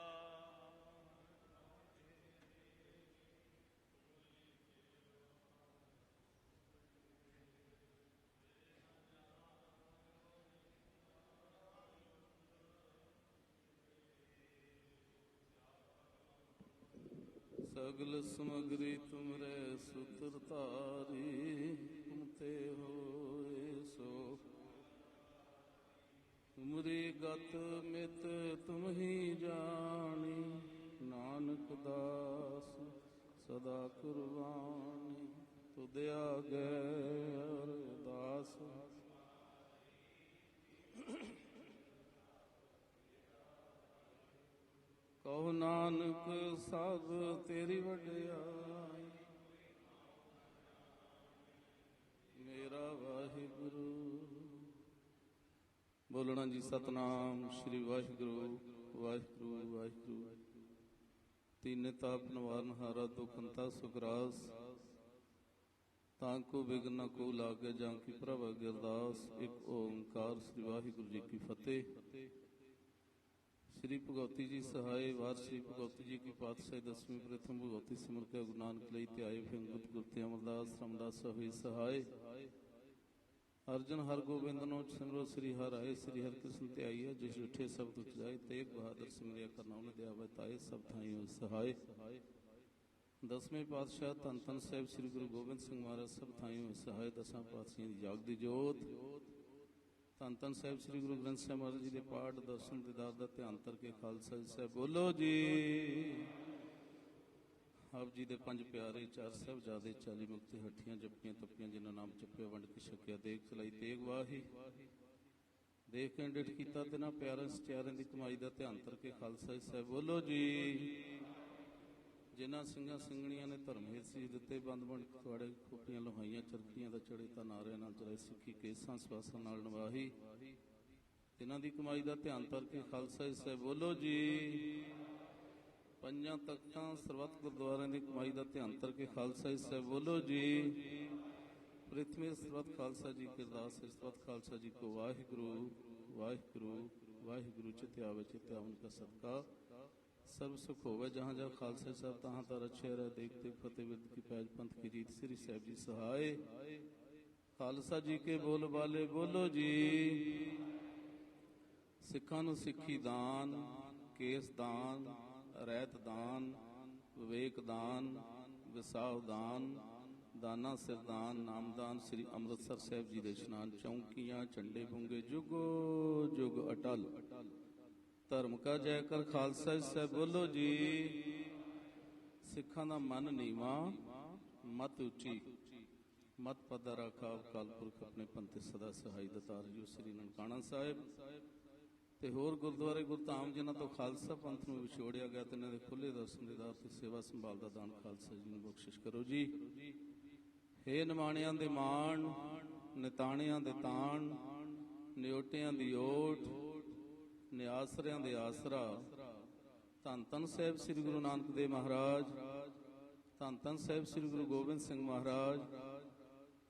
सगल समग्री तुमरे सूत्र तारी, तुम ते होए सो तुमरी गत मित तुम ही जानी, नानक दास सदा कुर्बानी, तुद आगे अरदास। कहो नानक सब तेरी वड्याई, मेरा वाहिगुरु। बोलना जी सतनाम श्री वाहिगुरु वाहिगुरु वाहिगुरु। तीने ताप निवारण हारा दुख अंता सुखरास, तांको विघ्न न को लागे जांकी प्रभ अरदास। एक ओंकार श्री वाहिगुरु जी की फतेह। श्री भगवती जी सहाय वार श्री भगवती जी की पातशाही दसवीं प्रथम भगवती सिमर के गुरु नानक लई ते आए फिर गुरते अमरदास रामदास हुई सहाय। अर्जन हर गोबिंद नो सिमरो श्री हर आए, श्री हर कृष्ण ते आइए, जिस उठे सब तुझ जाए, तेग बहादुर सिमरिया करना उन्हें दया बताए, सब थाई हो सहाय। दसवें पातशाह धन धन साहिब श्री गुरु गोबिंद सिंह महाराज सब थाई हो सहाय। दसां पातशाह की जागदी जोत धन धन साहिब श्री गुरु ग्रंथ साहिब महाराज जी के पाठ दर्शन दीदार का ध्यान करके खालसा जी साहब बोलो जी। आप जी के पंज प्यारे चार साहिबजादे 40 मुक्ति हठियां जपियां तपियां जिन्होंने नाम जपिया वंड के छकिया, देख चलाई तेग वाही, देख के डिठ किया तिना प्यारे सचियारिਆਂ की कमाई का ध्यान करके खालसा जी साहब बोलो जी। जिन्होंने ਸਿੰਘਾਂ ਸਿੰਘਣੀਆਂ ने धर्म हेत सीज दिते, बंद बंद थोड़े खोपियां लोहाइयां चरखियां का चढ़े तो नारे नाल चढ़े, सिੱਖੀ केसां ਸਵਾਸਾਂ नाल निवाही, जिन्हां दी कमाई का ध्यान करके खालसा जी साहब बोलो जी। पंजां तख्तां सरबत गुरुद्वारिਆਂ की कमाई का ध्यान करके खालसा जी साहब बोलो जी। पृथ्वी सरबत खालसा जी के अरदास सरबत खालसा जी को वाहिगुरु वाहिगुरु वाहिगुरु चित्या वे चित्या उनका सदका सर्व सुख होवे, जहाँ जहाँ खालसा साहब तहाँ तर अच्छे रहे, देख देख फतेह विद की पैज पंथ की जीत, श्री साहब जी सहाय। खालसा जी के बोल बाले बोलो जी। सिखां नूं सिੱਖੀ दान, केस दान, रहत दान, विवेक दान, विसाह दान, दाना सिरदान, नामदान, श्री अमृतसर साहब जी दे इशनान, चौंकियां झंडे बूंगे जुगो जुग अटल, धर्म का जय कर खालसा साहब बोलो जी। सिखां दा मन नीवा मत उची, मत पदा रखा कालपुरख अपने पंथे सदा सहाय दतार जी श्री ननकाना साहिब ते होर गुरुद्वारे गुरधाम जिन्हां तो खालसा पंथ नूं विछोड़िया गया ते इन्हां दे खुले दर्शन दीदार ते सेवा संभाल दा दान खालसा जी नूं बख्शिश करो जी। हे निमाणियां दे माण, निताणियां दे ताण, निओटियां दी ओट, निआसरियां दे आसरा, धन धन साहिब श्री गुरु नानक देव महाराज, धन धन साहिब श्री गुरु गोबिंद सिंह महाराज,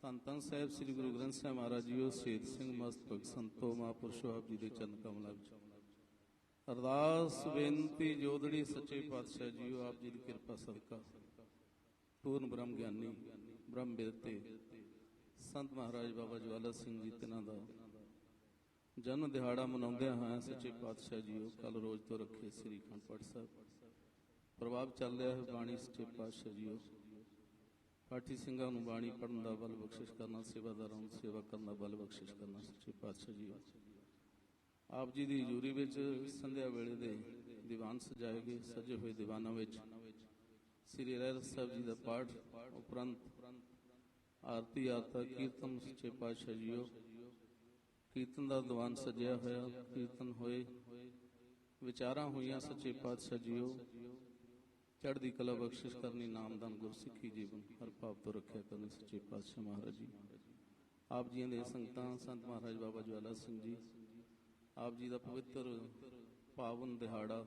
धन धन साहिब श्री गुरु ग्रंथ साहिब महाराज जी, शहीद सिंह मस्त भगत संतो महापुरुषो आप जी के चरण कमलों विच अरदास बेनती जोदड़ी सच्चे पातशाह जीओ आप जी की कृपा सदका पूर्ण ब्रह्म ज्ञानी ब्रह्म बेदते संत महाराज बाबा ज्वाला सिंह जी तिन्हां दा जन्म दिहाड़ा मनाउंदियां होइआं सच्चे पातशाह जीओ कल रोज तो रखे श्री अखंड पाठ साहिब प्रभाव चल रहा है बाणी सच्चे पातशाह जीओ। पाठी ਸਿੰਘਾਂ ਨੂੰ बाणी पढ़न का बल बख्शिश करना, सेवादारां ਨੂੰ सेवा करने का बल बख्शिश करना सच्चे पातशाह जीओ। आप जी की हजूरी में संध्या वेले दे दीवान सजाए गए, सजे हुए दीवाना में श्री रहरास साहब जी का पाठ उपरंत आरती आरता कीर्तन सच्चे पातशाह जीओ। कीर्तन का दीवान सजिया होया, कीर्तन होए, विचारां होईयां सच्चे पातशाह जीओ। चढ़दी कला बख्शिश करनी, नामदान गुरसिੱਖੀ जीवन हर भाव तो रखा करनी सच्चे पातशाह महाराज जी। आप जी दे संगतां संत महाराज बाबा ज्वाला सिंह जी आप जी का पवित्र पावन दिहाड़ा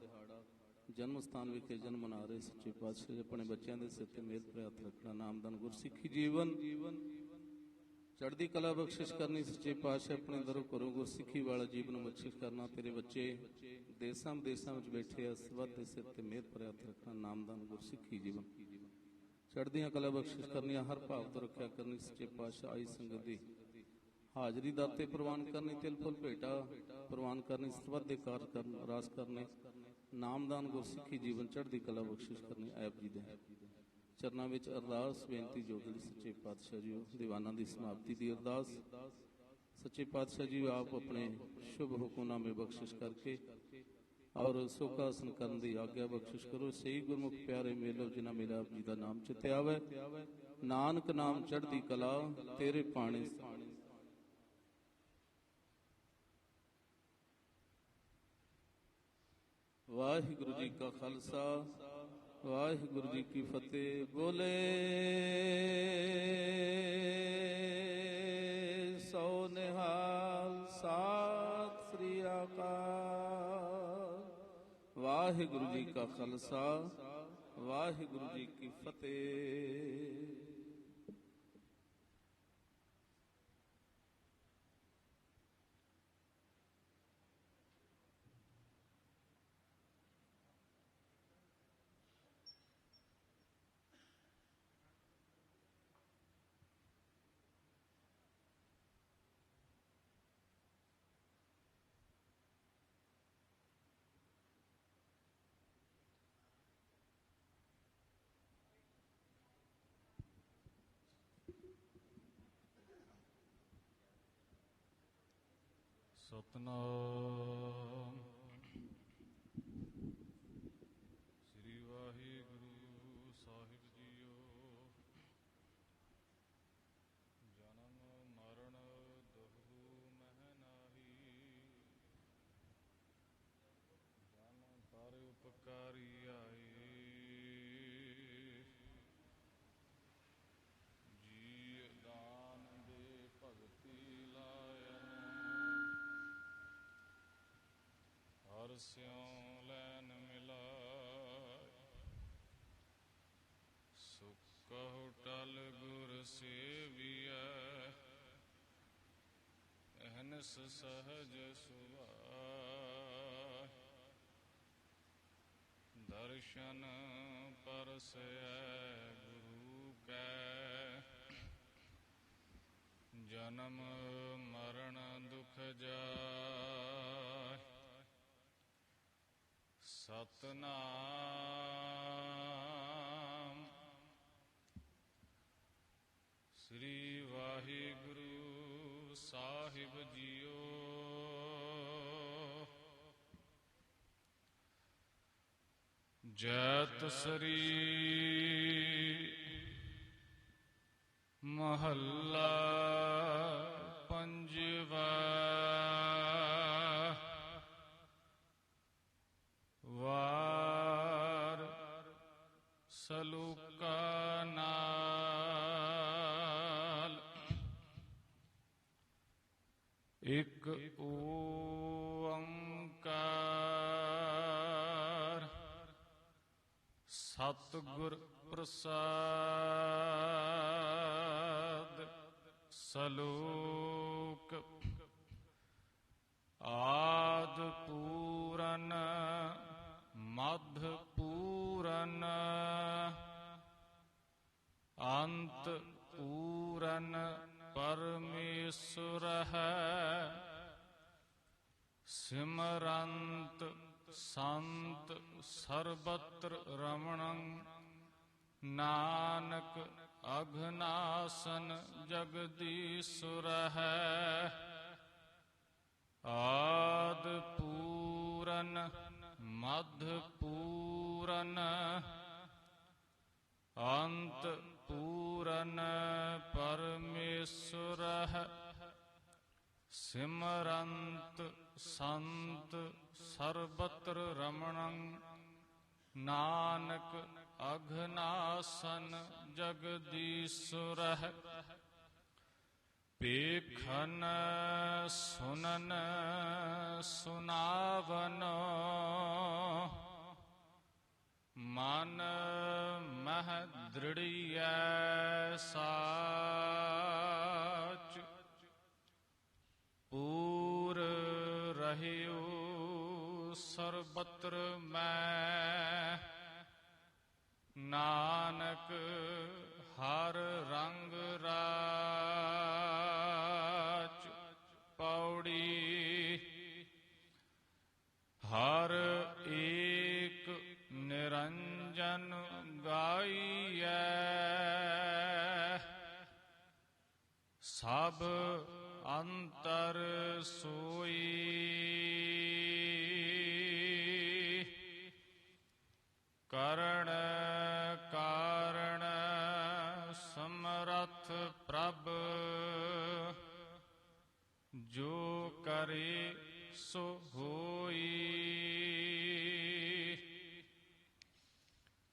जन्म स्थान विखे जन्म मना रहे सच्चे पातशाह अपने बच्चों के सिर ते मेहर पर हथ रखना, नामदान गुरसिੱਖੀ जीवन चढ़दी कला बख्शिश करनी सच्चे पातशाह अपने दरों घरों गुरसिੱਖੀ वाला जीवन बख्शिश करना। तेरे बच्चे देसां विदेसां विच बैठे सरबत के सिर ते मेहर पर हथ रखना, नामदान गुरसिੱਖੀ जीवन चढ़दियां कला बख्शिश करनी, हर भाव तो रखा करनी सच्चे पातशाह। आई संगत दी हाजरी दाते प्रवान करनी, तिल फुल भेटा प्रवान करनी, सरबत के कार रास करने, ਨਾਮਦਾਨ ਗੁਰਸਿੱਖੀ ਜੀਵਨ ਚੜ੍ਹਦੀ ਕਲਾ ਬਖਸ਼ਿਸ਼ ਕਰਨੀ ਆਪ ਜੀ ਦੇ ਚਰਨਾਂ ਵਿੱਚ ਅਰਦਾਸ ਬੇਨਤੀ ਜੋਦੜੀ ਸੱਚੇ ਪਾਤਸ਼ਾਹ ਜੀ ਦੀਵਾਨਾਂ ਦੀ ਸਮਾਪਤੀ ਦੀ ਅਰਦਾਸ। ਸੱਚੇ ਪਾਤਸ਼ਾਹ ਜੀ ਆਪ ਆਪਣੇ ਸ਼ੁਭ ਹੁਕਮਨਾਮੇ ਬਖਸ਼ਿਸ਼ ਕਰਕੇ ਔਰ ਸੁਖਾਸਨ ਕਰਨ ਦੀ ਆਗਿਆ ਬਖਸ਼ਿਸ਼ ਕਰੋ। ਸਹੀ ਗੁਰਮੁਖ ਪਿਆਰੇ ਮੇਲੋ ਜਿਨ੍ਹਾਂ ਮੇਰਾ ਆਪ ਜੀ ਦਾ ਨਾਮ ਚਿੱਤੇ ਆਵੇ, ਨਾਨਕ ਨਾਮ ਚੜ੍ਹਦੀ ਕਲਾ ਤੇਰੇ ਪਾਣੀ। ਵਾਹਿਗੁਰੂ ਜੀ ਕਾ ਖਾਲਸਾ ਵਾਹਿਗੁਰੂ ਜੀ ਕੀ ਫਤਿਹ। ਬੋਲੇ ਸੋ ਨਿਹਾਲ, ਸਤਿ ਸ੍ਰੀ ਅਕਾਲ। ਵਾਹਿਗੁਰੂ ਜੀ ਕਾ ਖਾਲਸਾ ਵਾਹਿਗੁਰੂ ਜੀ ਕੀ ਫਤਿਹ। ਸਤਨਾਮ ਸ੍ਰੀ ਵਾਹਿਗੁਰੂ ਸਾਹਿਬ ਜੀਓ। ਜਨਮ ਮਰਨ ਦੁਹੂ ਮਹਿ ਨਾਹੀ, ਜਨ ਪਰ ਉਪਕਾਰੀ ਆਏ। ਜੀ ਦਾਨ ਦੇ ਭਗਤੀ ਲਾਇਨ, ਹਰ ਸਿਉ ਲੈਨ ਮਿਲਾਇ। ਸੁਖ ਕਹੁ ਟਲ ਗੁਰ ਸੇਵੀਐ, ਅਹਨਿਸ ਸਹਜ ਸੁਭਾਇ। ਦਰਸ਼ਨ ਪਰਸੈ ਗੁਰੂ ਕੈ, ਜਨਮ ਮਰਨ ਦੁਖ ਜਾਇ। ਸਤਨਾਮ ਸ੍ਰੀ ਵਾਹਿਗੁਰੂ ਸਾਹਿਬ ਜੀਓ। ਜੈਤ ਸ੍ਰੀ ਮਹੱਲਾ ਪੰਜਵਾ। ਵਾਰ ਸਲੂਕਾ ਨਾਲ, ਇਕ ਓੰਕਾਰ ਸਤਿਗੁਰ ਪ੍ਰਸਾਦ। ਸਲੋਕ ਆਦ ਪੂਰਨ ਮਧ ਪੂਰਨ, ਅੰਤ ਪੂਰਨ ਪਰਮੇਸ਼ਰ ਹੈ। ਸਿਮਰੰਤ ਸੰਤ ਸਰਬਤਰ ਰਮਣੰ, ਨਾਨਕ ਅਘਨਾਸਨ ਜਗਦੀਸ਼ੁਰ ਹੈ। ਆਦ ਪੂਰਨ ਮਧ ਪੂਰਨ, ਅੰਤ ਪੂਰਨ ਪਰਮੇਸ਼ਰ ਹੈ। ਸਿਮਰੰਤ ਸੰਤ ਸਰਬਤਰ ਰਮਣੰ, ਨਾਨਕ ਅਘਨਾਸਨ ਜਗਦੀਸ਼ੁਰ ਹੈ। ਵੇਖਨ ਸੁਨਨ ਸੁਨਾਵਨ, ਮਨ ਮਹਿ ਦ੍ਰਿੜੀਐ ਸਾਚ। ਪੂਰ ਰਹਿਓ ਸਰਬਤਰ ਮੈਂ, ਨਾਨਕ ਹਰ ਰੰਗ ਰਾਚ। ਪੌੜੀ ਹਰ ਏ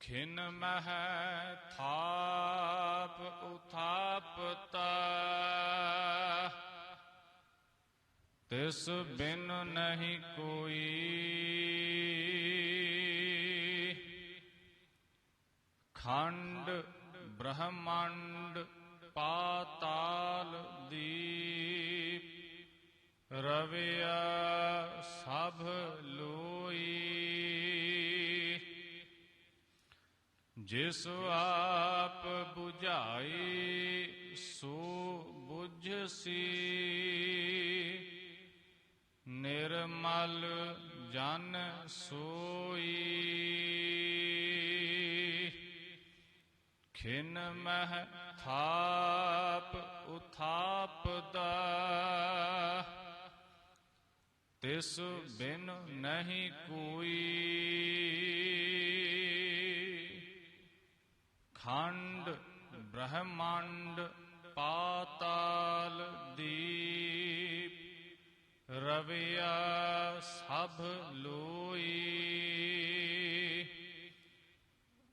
ਖਿਨ ਮਹ ਥਾਪ ਉਥਾਪਤਾ ਤਿਸ ਬਿਨ ਨਹੀਂ ਕੋਈ ਖੰਡ ਬ੍ਰਹਮੰਡ ਪਾਤਾਲ ਦੀਪ ਰਵਿਆ ਸਭ ਲੋਈ ਜਿਸ ਆਪ 부ਝਾਈ ਸੋ ਬੁਝਸੀ ਨਿਰਮਲ ਜਨ ਸੋਈ ਖਿਨ ਮਹ ਥਾਪ ਉਥਾਪਦਾ ਤਿਸ ਬਿਨ ਨਹੀਂ ਕੋਈ ਖੰਡ ਬ੍ਰਹਮੰਡ ਪਾਤਾਲ ਦੀਪ ਰਵਿਆ ਸਭ ਲੋਈ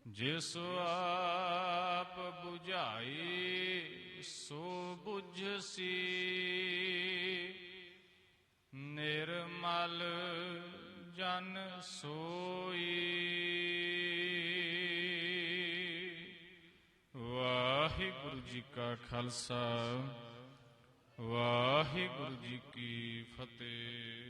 ਜਿਸ ਆਪ 부ਝਾਈ ਸੋ ਬੁਝਸੀ ਨਿਰਮਲ ਜਨ ਸੋਈ। ਵਾਹਿਗੁਰੂ ਜੀ ਕਾ ਖਾਲਸਾ ਵਾਹਿਗੁਰੂ ਜੀ ਕੀ ਫਤਿਹ।